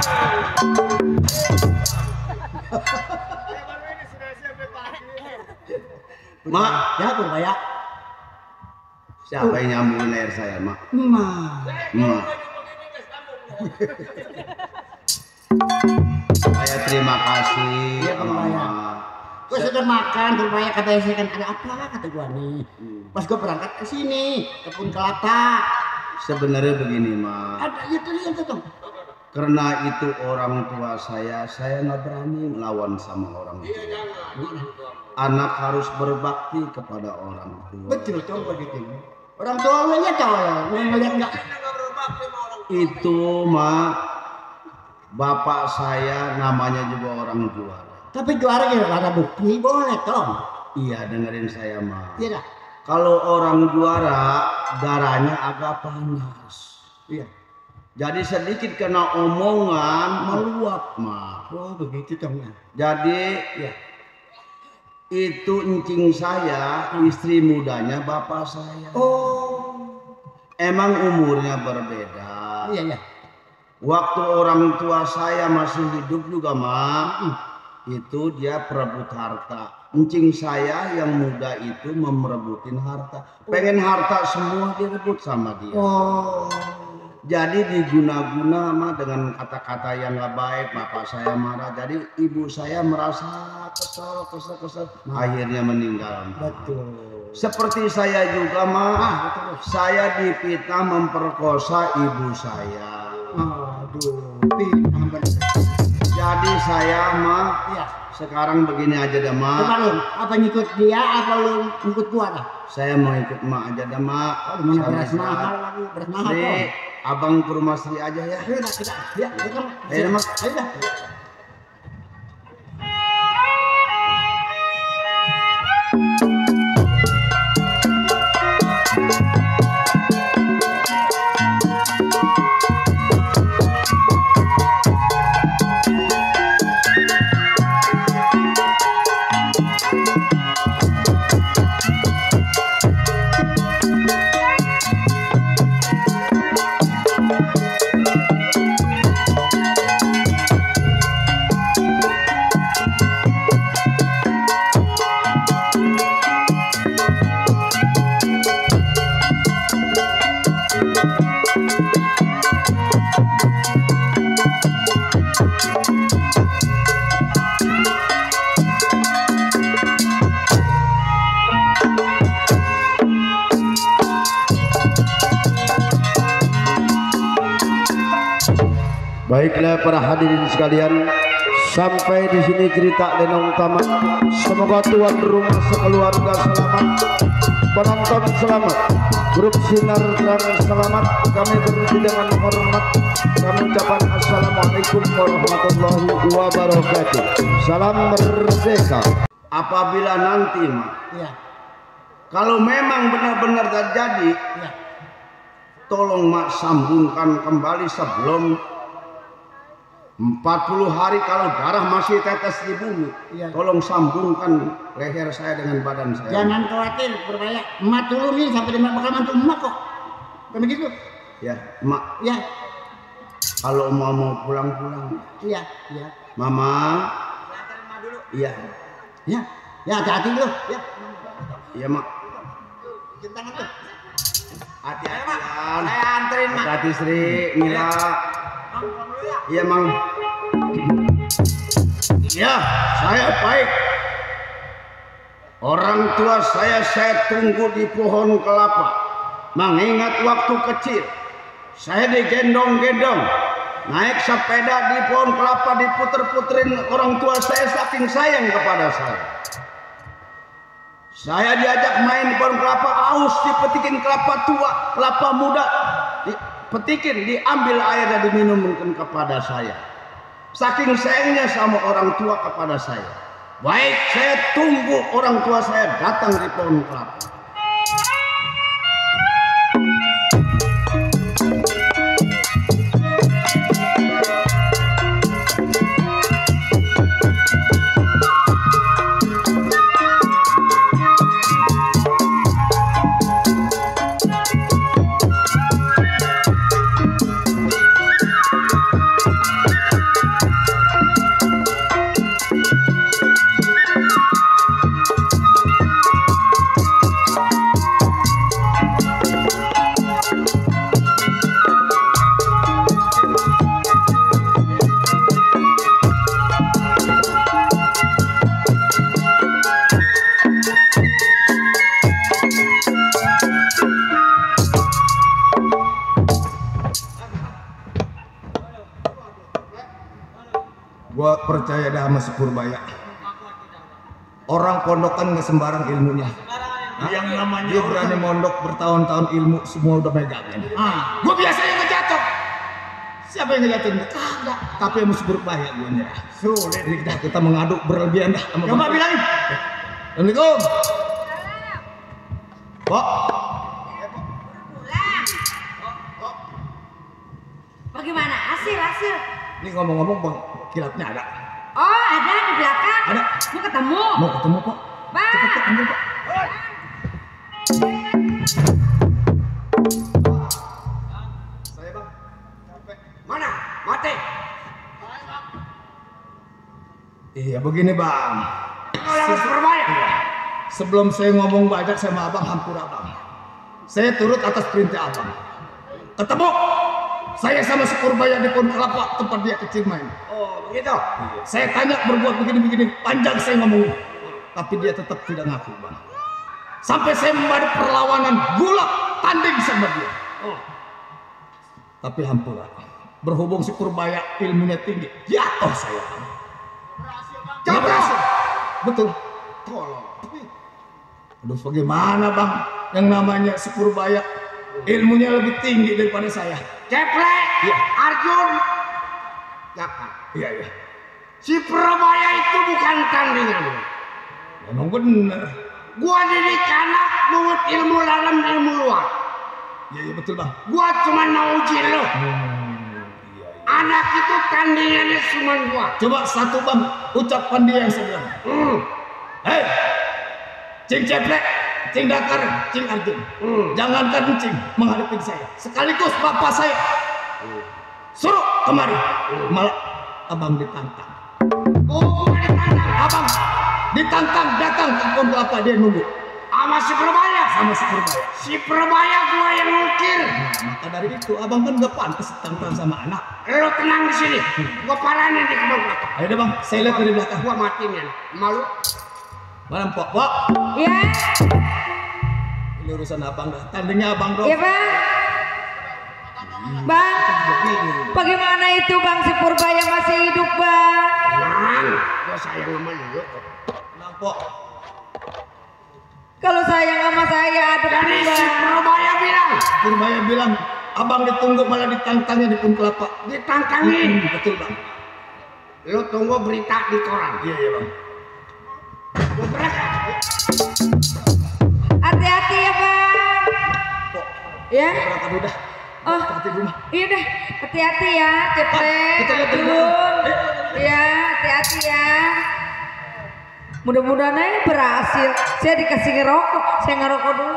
Mak, Ya Purbaya. siapa yang nyambungin air saya, Mak? Mak. Mak. Saya terima kasih Iya, sama Purbaya. Mak. Gua sudah makan, Purbaya katanya saya kan ada apa kata gua nih. Pas gua berangkat ke sini, kebun kelapa. Sebenarnya begini, Mak. Ada itu tuh. Karena itu orang tua saya nggak berani melawan sama orang tua. Anak harus berbakti kepada orang tua. Betul tuh begitu. Orang tuanya tahu, ngeliat nggak? Itu, Mak, bapak saya namanya juga orang juara. Tapi juara juga ada bukti, boleh toh. Iya, dengerin saya, Mak. Iya dah. Kalau orang juara, darahnya agak panas. Iya. Jadi sedikit kena omongan meluap, Mak. Oh begitu dong ya. Jadi Iya. itu encing saya, istri mudanya bapak saya. Oh. Emang umurnya berbeda. Iya iya. Waktu orang tua saya masih hidup juga, Mak, itu dia perebut harta. Encing saya yang muda itu memerebutin harta. Pengen harta semua direbut sama dia. Oh. Jadi diguna-guna mah dengan kata-kata yang gak baik, bapak saya marah. Jadi ibu saya merasa kesel. Akhirnya meninggal. Ma. Betul. Seperti saya juga, mah, betul. saya dipitnah memperkosa ibu saya. Aduh, pindah bener. Jadi saya, mah, Iya. sekarang begini aja dah, Coba mah. lu, apa ngikut dia, apa lu ngikut gua dah? Saya mau ikut mak aja dah, mak. Oh, dimana Sama beras mahal saat. lagi, beras mahal Sri, kok. abang ke rumah Sri aja ya. Ayo dah, kita, ya, kita, Ayo, Mak. ayo dah. Baiklah para hadirin sekalian, sampai di sini cerita Lenong tamat. Semoga tuan rumah sekeluarga selamat, penonton selamat, grup sinar terang selamat. Kami berhenti dengan hormat. Kami ucapkan assalamualaikum warahmatullahi wabarakatuh. Salam merdeka. Apabila nanti, Mak, Iya, kalau memang benar-benar terjadi, iya. tolong Mak sambungkan kembali sebelum 40 hari kalau darah masih tetes di bumi. Iya. Tolong sambungkan leher saya dengan badan saya. Jangan khawatir, berbahaya. Emak tolongin sampai dia bakal mantu emak kok. Kan begitu? Ya, Mak, Ya, kalau mau pulang-pulang. iya, iya. Mama. Iya. Ya, ya hati-hati lu. Ya, Iya, Mak. cium tangan tuh. Hati-hati, Lan. Saya anterin, Mak. Hati-hati, Sri, Mila. Iya, Mang. Iya, saya baik. Orang tua saya tunggu di pohon kelapa. Mengingat waktu kecil, saya digendong-gendong, naik sepeda di pohon kelapa, diputer-puterin orang tua saya saking sayang kepada saya. Saya diajak main di pohon kelapa, aus dipetikin kelapa tua, kelapa muda, dipetikin, diambil air dan diminumkan kepada saya. Saking sayangnya sama orang tua kepada saya. Baik, saya tunggu orang tua saya datang di pohon kelapa. Gua percaya dah sama si Purbaya. Orang pondokan nggak sembarang ilmunya. Yang namanya Dia berani mondok bertahun-tahun, ilmu semua udah megangin. Gue biasanya ngejatuh. Siapa yang ngeliatin? Kagak. Tapi yang mesti Purbaya gue nih. Sulit kita mengadu berlebihan dah sama Coba bilangin. Assalamualaikum. Pak. Bagaimana hasil? Ini ngomong-ngomong bang, kilatnya ada. Oh, ada di belakang. Ada. Mau ketemu. Mau ketemu Pak? Bang. Cepet Pak, ambil Pak. Saya bang. Capek. Mana? Mati. Iya begini bang. Kalau Purbaya. Sebelum saya ngomong banyak sama abang, hampura bang. Saya turut atas perintah abang. Ketemu. Saya sama si Purbaya di pohon kelapa tempat dia kecil main. Oh, begitu. Saya tanya berbuat begini-begini, panjang saya ngomong. Tapi dia tetap tidak ngaku bang. Sampai saya memadu perlawanan, gulak, tanding sama dia. Tapi hampura. Berhubung si Purbaya ilmunya tinggi, jatuh saya. Nggak berhasil. Betul. Tolong. Aduh bagaimana bang? Yang namanya si Purbaya ilmunya lebih tinggi daripada saya. Ceplek. Iya. Arjun. Jangan. Iya. Si Purbaya itu bukan tandingan. Memang bener. Gua didik anak nurut ilmu dalam dan ilmu luar. Iya betul bang. Gua cuma mau uji lo. Iya. Anak itu tandingannya cuma gua. Coba satu bang, ucapkan dia yang sebelah. Hei, Cing Ceplek, Cing Dakar, Cing Arjun. Jangankan Cing menghadapi saya, sekaligus bapak saya. Suruh kemari. Malah abang ditantang. Oh, gua ditantang. Abang ditantang, datang ke pohon kelapa, dia nunggu. Sama si Purbaya. Sama si Purbaya. Si Purbaya gua yang ngukir. Nah, maka dari itu abang kan gak pantas ditantang sama anak. Lo tenang di sini. Gua paranin di kebun kelapa. Ayo deh bang, saya lihat dari belakang. Gua matiin ya. Malu. Mana Pok? Pok? Iya. Ini urusan abang dah. Tandingnya abang dong. Iya, Bang. Bang, bagaimana itu Bang si Purbaya masih hidup, Bang? Tenang. Gua sayang sama lu. Tenang Pok. Kalau sayang sama saya ada Jadi si Bang. Purbaya bilang. Purbaya bilang abang ditunggu malah ditantangnya di pohon kelapa. Ditantangin. Betul bang. Lo tunggu berita di koran. Iya bang. Gua berangkat. Hati-hati ya, Bang. Pok. Ya. Berangkat udah. Oh, Hati rumah. iya deh. Hati-hati ya, Ceplek. Kita lihat dari Arjun. belakang. Iya, hati-hati ya. Mudah-mudahan aja berhasil. Saya dikasih ngerokok. Saya ngerokok dulu.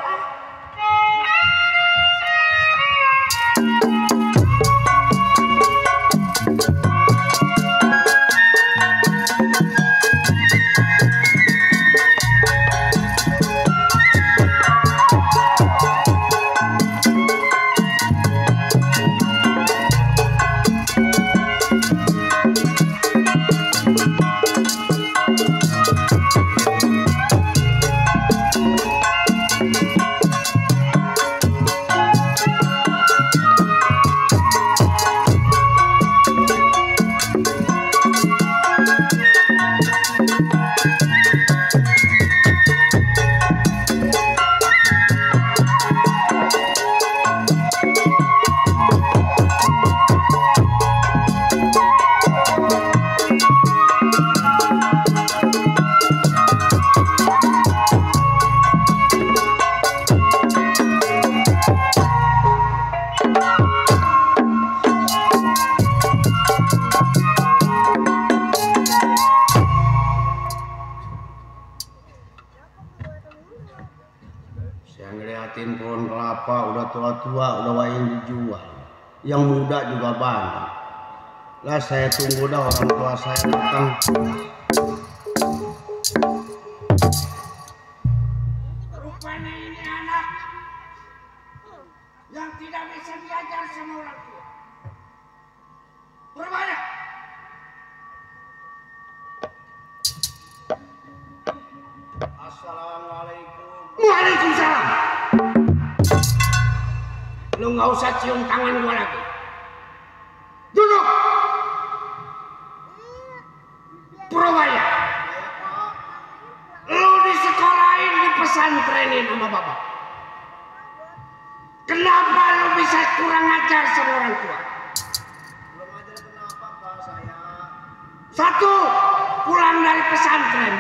Saya ngeliatin pohon kelapa udah tua-tua, udah wayang dijual. Yang muda juga banyak. Lah saya tunggu dah orang tua saya datang. Rupanya ini anak yang tidak bisa diajar sama orang tua. Purbaya. Assalamualaikum. Waalaikumsalam. Lu nggak usah cium tangan gua lagi. Duduk. Purbaya. Lu disekolahin, dipesantrenin sama bapak. Kenapa lu bisa kurang ajar sama orang tua? Belum ajar kenapa Pak saya? Satu, pulang dari pesantren,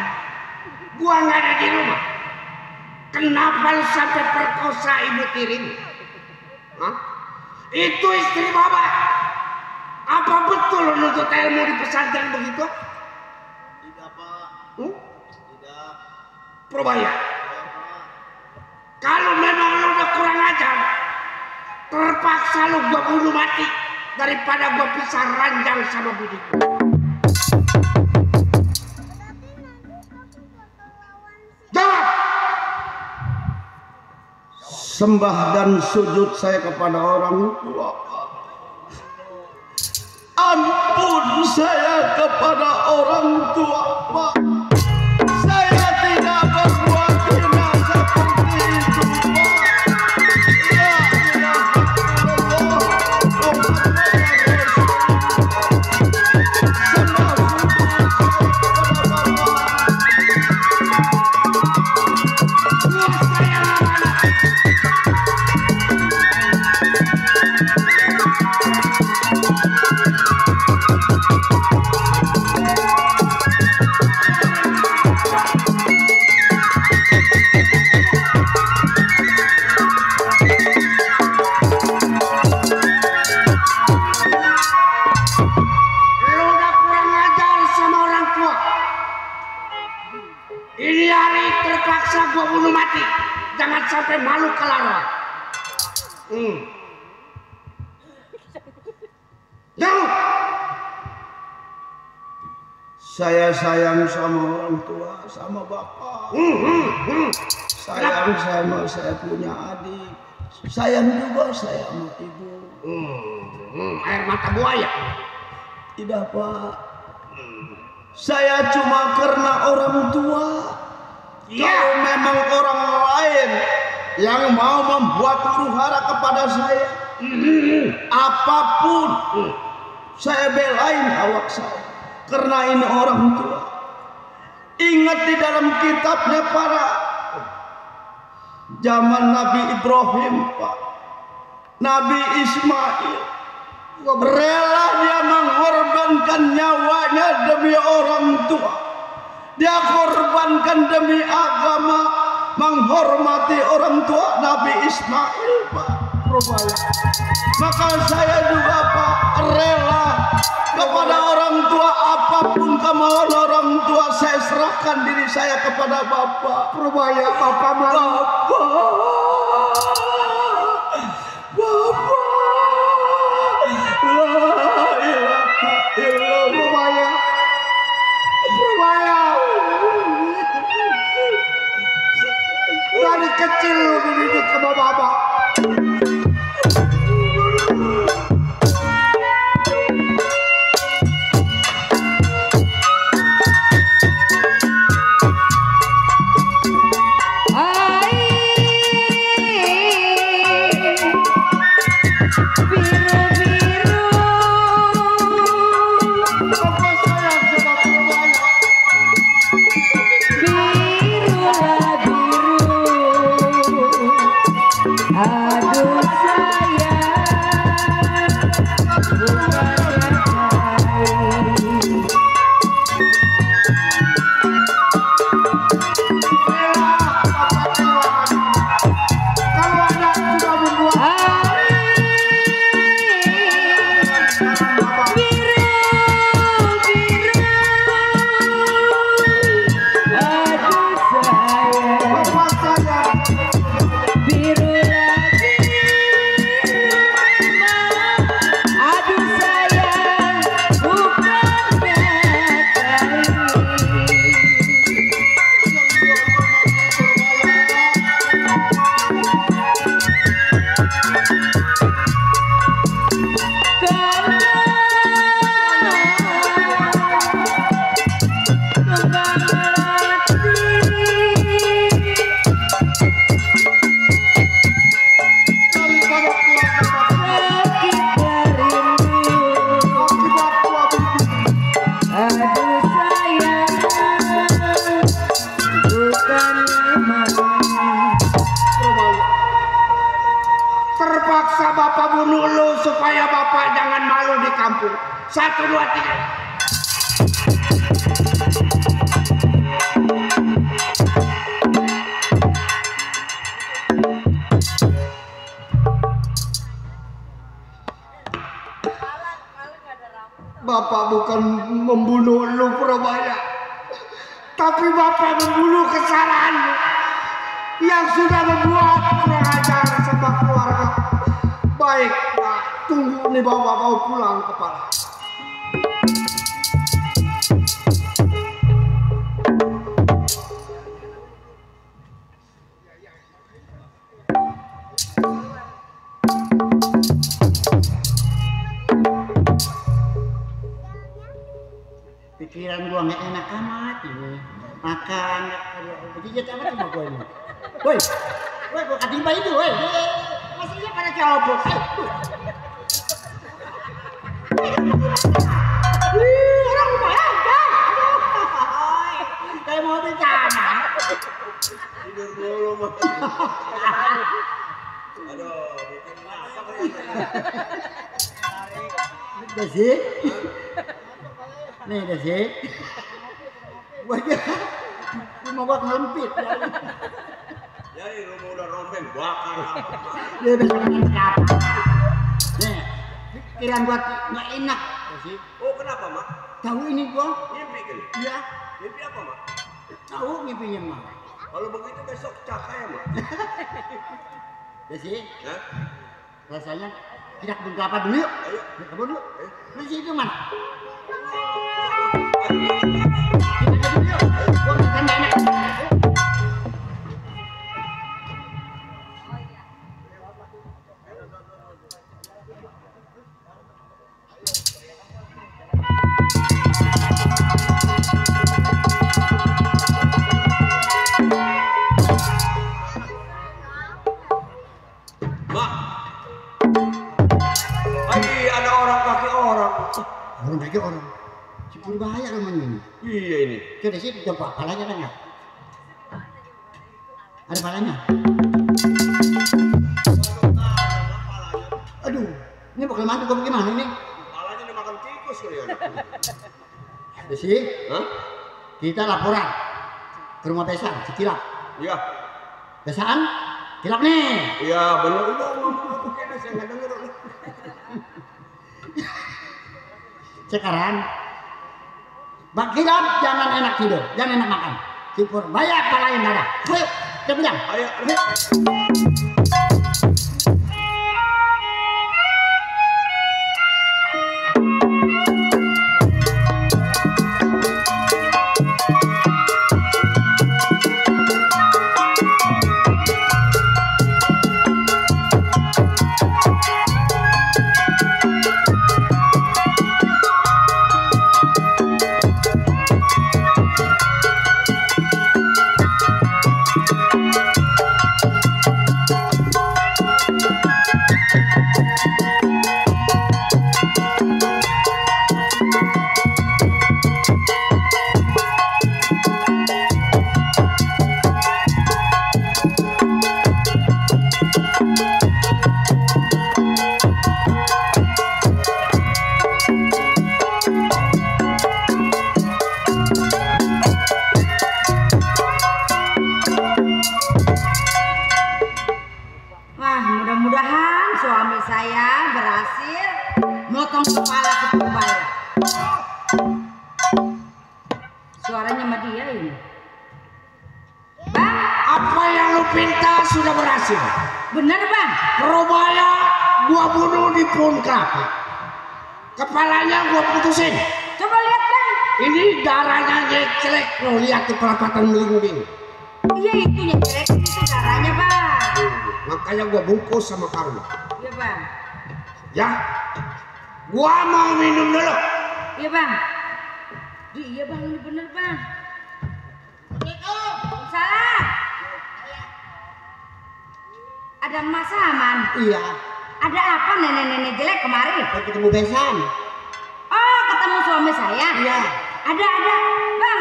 gua nggak ada di rumah. Kenapa lu sampai perkosa ibu tirimu? Hah? Itu istri bapak. Apa betul lu nuntut ilmu di pesantren begitu? Tidak Pak. Tidak. Purbaya. Kalau memang lu udah kurang ajar, terpaksa lu gua bunuh mati daripada gua pisah ranjang sama bidiku. Jawab. Sembah dan sujud saya kepada orang tua. Ampun saya kepada orang tua Pak. Saya tidak berbuat hina seperti itu Pak. Ya ilah Allah. Sembah sujud saya kepada Lu udah kurang ajar sama orang tua. Ini hari terpaksa gua bunuh mati. Jangan sampai malu kelaruan. Jauh. Saya sayang sama orang tua, sama bapak. Sayang sama saya punya adik. Sayang juga saya sama ibu. Air mata buaya. Tidak Pak. Saya cuma karena orang tua. Kalau memang orang lain yang mau membuat huru hara kepada saya, apapun saya belain awak saya. Karena ini orang tua. Ingat di dalam kitabnya para zaman Nabi Ibrahim Pak, Nabi Ismail, rela dia mengorbankan nyawanya demi orang tua. Dia korbankan demi agama, menghormati orang tua Nabi Ismail Pak. Maka saya juga Pak rela kepada orang tua, apapun kemauan orang tua saya serahkan diri saya kepada Bapak. Purbaya, Bapak mau. Purbaya. Dari kecil lu dididik sama bapak. kampung. 1, 2, 3. Bapak bukan membunuh lu Purbaya, tapi Bapak membunuh kesalahanmu yang sudah membuat kurang ajar sama keluarga. Baik, Pak, tunggu nih Bapak mau pulang kepala. Pikiran gua nggak enak amat ini. Makan, begini apa cuma gua ini. Woi, gua katimba itu, woi. Masihnya pada cobok. Orang rumah aja. Kayak mau bencana. Tidur dulu mah. Aduh, bikin apa kalian? Udah sih. Nih udah sih. Gua mau buat ngelempit. Jadi rumah udah rombeng bakar. Dia bisa menangkap. Nih, pikiran gua nggak enak. Sih. Oh kenapa mak? Tahu ini gua? Mimpi kan? Iya. Mimpi apa mak? Tahu mimpinya mah. Kalau begitu besok cakaya mak. Ya sih. Hah? Rasanya tidak kebun kelapa dulu yuk. Ayo. Kebun dulu. Lu sih itu mana? Mak. Ada orang kaki orang. Orang lagi orang. Si Purbaya namanya ini. Iya ini. Coba sih coba palanya kan nggak? Ada palanya? Aduh, ini bakal mati gua bagaimana ini? Palanya dimakan tikus kali ya. Desi, Hah? kita laporan ke rumah Besan, si Kilap. Iya. Besan, Kilap nih. Iya benar itu ngomong kayaknya saya nggak denger. Sekarang, Bak Kilap jangan enak tidur, jangan enak makan. Si Purbaya palain ada. Ayo, kita bilang. Ayo. Wah, mudah-mudahan suami saya berhasil motong kepala si Purbaya. Suaranya sama dia ini. Bang, Apa yang lu pinta sudah berhasil. bener bang? Purbaya gua bunuh di pohon kelapa. Kepalanya gua putusin. Coba lihat bang. Ini darahnya ngecelek lo, lihat di perapatan melingking. Iya itu yang jelek itu darahnya bang. Makanya gua bungkus sama karung. Iya bang. Ya, gua mau minum dulu. Iya bang. Iya bang, ini bener bang. Salah. Ada Mas Saman. Iya, Ada apa nenek-nenek jelek kemari? mau ketemu Besan. Oh, ketemu suami saya. Iya. Ada. Bang.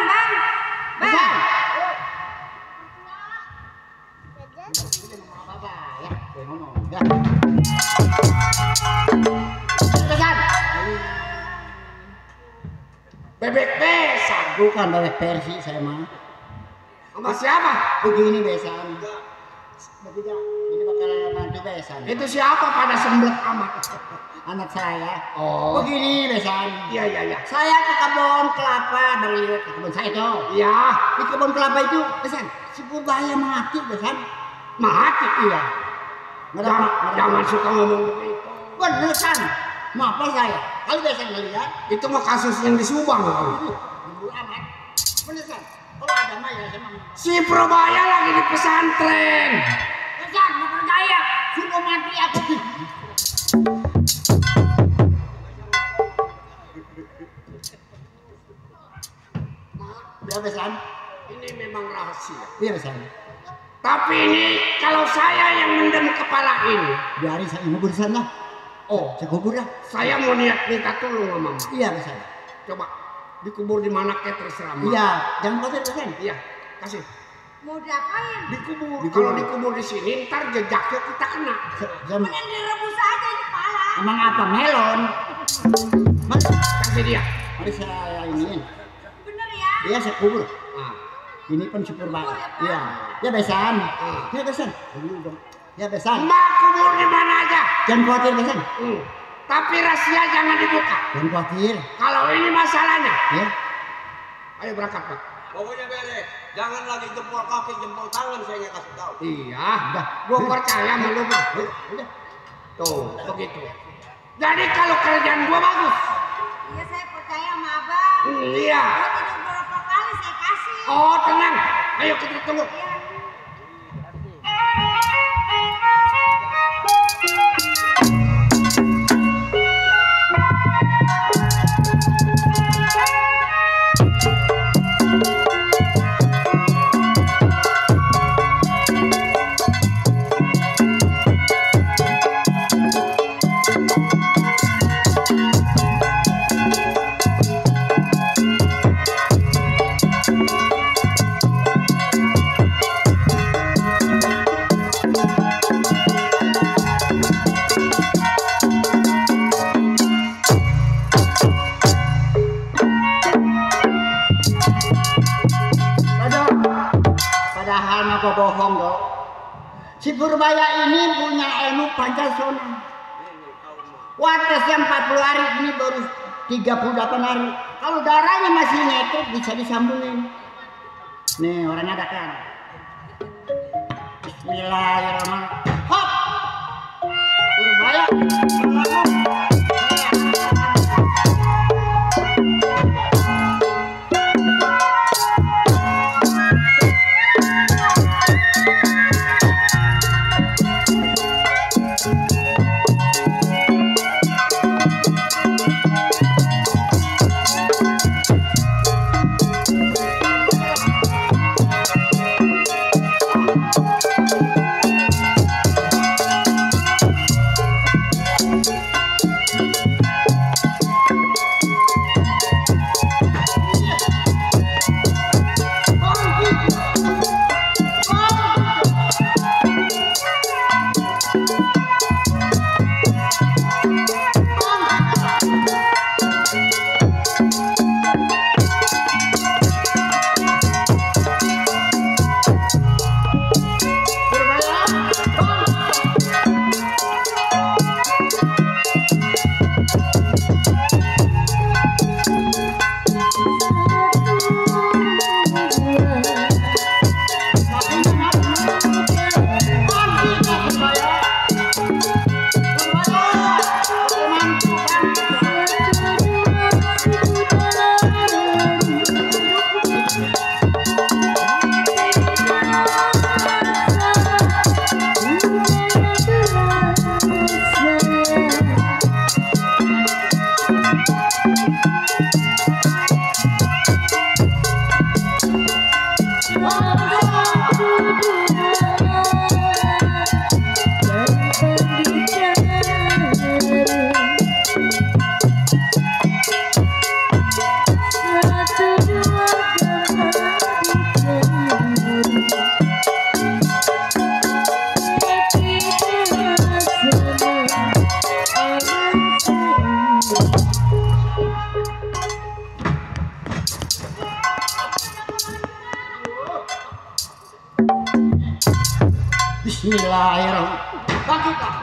Besan. Ya, ngomong. Ya. Besan. Bebek besan. Bukan bebek Persi saya mah. Sama siapa? Begini besan. Bertiga. Ini bakal mantu besan. Itu siapa pada sembet amat? Anak saya. Oh. Begini besan. Iya, iya, iya. Saya ke kebun kelapa dari ke kebun saya itu. Iya. Di kebun kelapa itu besan. Si Purbaya mati besan. Mati. Iya. Jangan suka ngomong begitu. Bener kan? Maaf saya. Kalau besan ngeliat. Itu mah kasus yang di Subang. Ibu amat. Bener kan? Kalau ada mah ya saya mah. Si Purbaya lagi di pesantren. Besan mau percaya. Sudah mati aku. Ya besan. Ini memang rahasia. Iya besan. Tapi ini kalau saya yang mendem kepala ini. Biarin saya ngubur sana. Oh, Saya kubur dah. saya mau niat minta tolong sama Mama. Iya besan. Coba dikubur di mana kayak terserah Mama. Iya. Jangan khawatir besan. Iya, kasih. Mau diapain? Dikubur. Dikubur. Kalau dikubur di sini ntar jejaknya kita kena. Mending direbus aja di kepala. Emang apa melon? Mas, Kasih dia. mari saya ini. Bener ya? Iya saya kubur. Nah, Ini pun si Purbaya. Iya. Ya besan. Ya besan. Ya besan. Mak kubur di mana aja. Jangan khawatir besan. Tapi rahasia jangan dibuka. Jangan khawatir. Kalau ini masalahnya. Ya. Ayo berangkat Pak. Pokoknya beres. Jangan lagi jempol kaki, jempol tangan saya nggak kasih tahu. Iya, gua percaya sama lu Pak. Udah. Tuh, begitu. Jadi kalau kerjaan gua bagus. Iya saya percaya sama abang. Iya. Mau tidur berapa kali saya kasih. Oh, tenang. Ayo kita tunggu. Padahal mah kok bohong dong. Si Purbaya ini punya ilmu Pancasona. Watasnya 40 hari ini baru 38 hari. Kalau darahnya masih ngekek bisa disambungin. Nih orangnya ada kan. Bismillahirrahmanirrahim. Hop. Purbaya. Bismillahirrahmanirrahim. Bangkit Pak.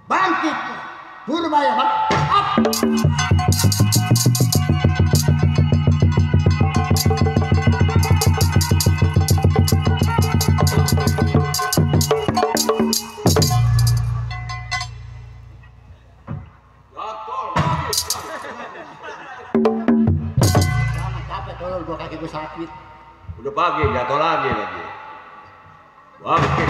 Bangkit. Purbaya bang. Up. Jangan capek tolong gua kaki gua sakit. Udah pagi, jatuh lagi. Bangkit.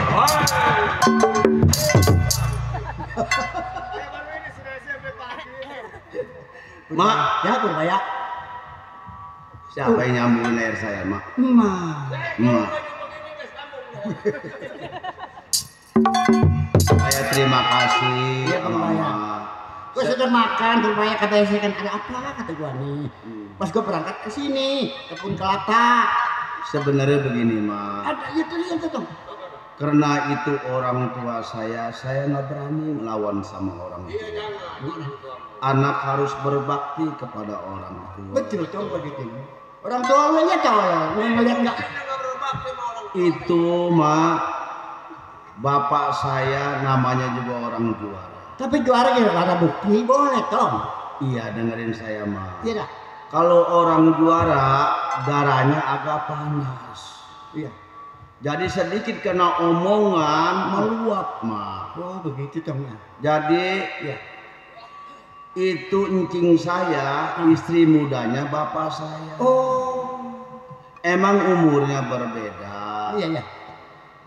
Mak, Ya Purbaya. siapa yang nyambungin air saya, Mak? Emak. Mak. Saya terima kasih Iya, sama Purbaya. Mak. Gua sudah makan, Purbaya katanya saya kan ada apa kata gua nih. Pas gua berangkat ke sini, kebun kelapa. Sebenarnya begini, Mak. Ada itu lihat tuh. Karena itu orang tua saya nggak berani melawan sama orang tua. Anak harus berbakti kepada orang tua. Betul tuh begitu. Orang tua lu ya tolong, mau ngeliat nggak? Itu, Mak, bapak saya namanya juga orang juara. Tapi juara gitu ada bukti boleh Tom. Iya, dengerin saya, Mak. Iya dah. Kalau orang juara, darahnya agak panas. Iya. Jadi sedikit kena omongan meluap, Mak. Oh begitu Tom ya. Jadi Iya. itu encing saya, istri mudanya bapak saya. Oh. Emang umurnya berbeda. Iya iya.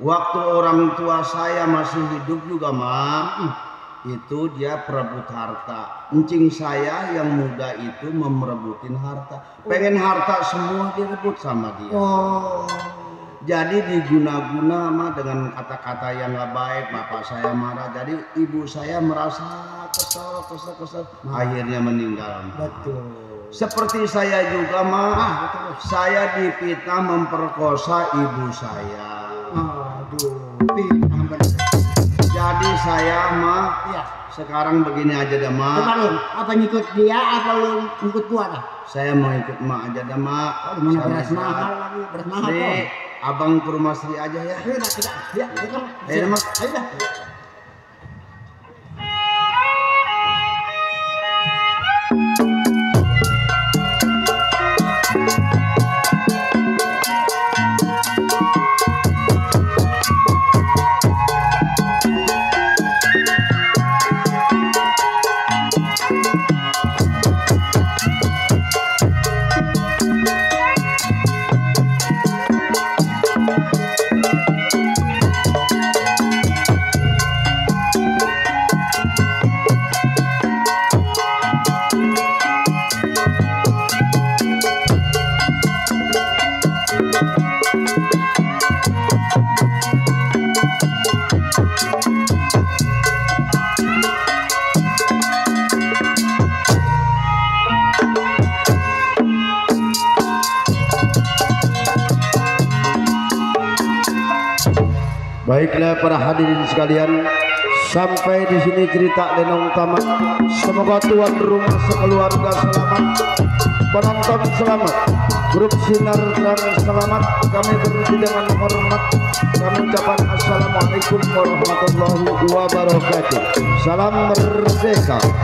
Waktu orang tua saya masih hidup juga, Mak, itu dia perebut harta. Encing saya yang muda itu merebutin harta. Pengen harta semua direbut sama dia. Oh. Jadi diguna-guna mah dengan kata-kata yang gak baik, bapak saya marah. Jadi ibu saya merasa kesel. Akhirnya meninggal. Ma. Betul. Seperti saya juga, mah, betul. saya dipitnah memperkosa ibu saya. Aduh, pinang bener. Jadi saya, mah, Iya. sekarang begini aja dah, Coba mah. lu, apa ngikut dia, apa lu ngikut gua dah? Saya mau ikut mak aja dah, mak. Oh, dimana Sama beras istirahat. mahal lagi, beras mahal Nih, Tom. abang ke rumah Sri aja ya. Ayo dah, kita, ya, Tom. Ayo, Mak. Ayo dah. Baiklah para hadirin sekalian, sampai di sini cerita Lenong tamat. Semoga tuan rumah sekeluarga selamat, penonton selamat, grup sinar terang selamat. Kami berhenti dengan hormat. Kami ucapkan assalamualaikum warahmatullahi wabarakatuh. Salam merdeka.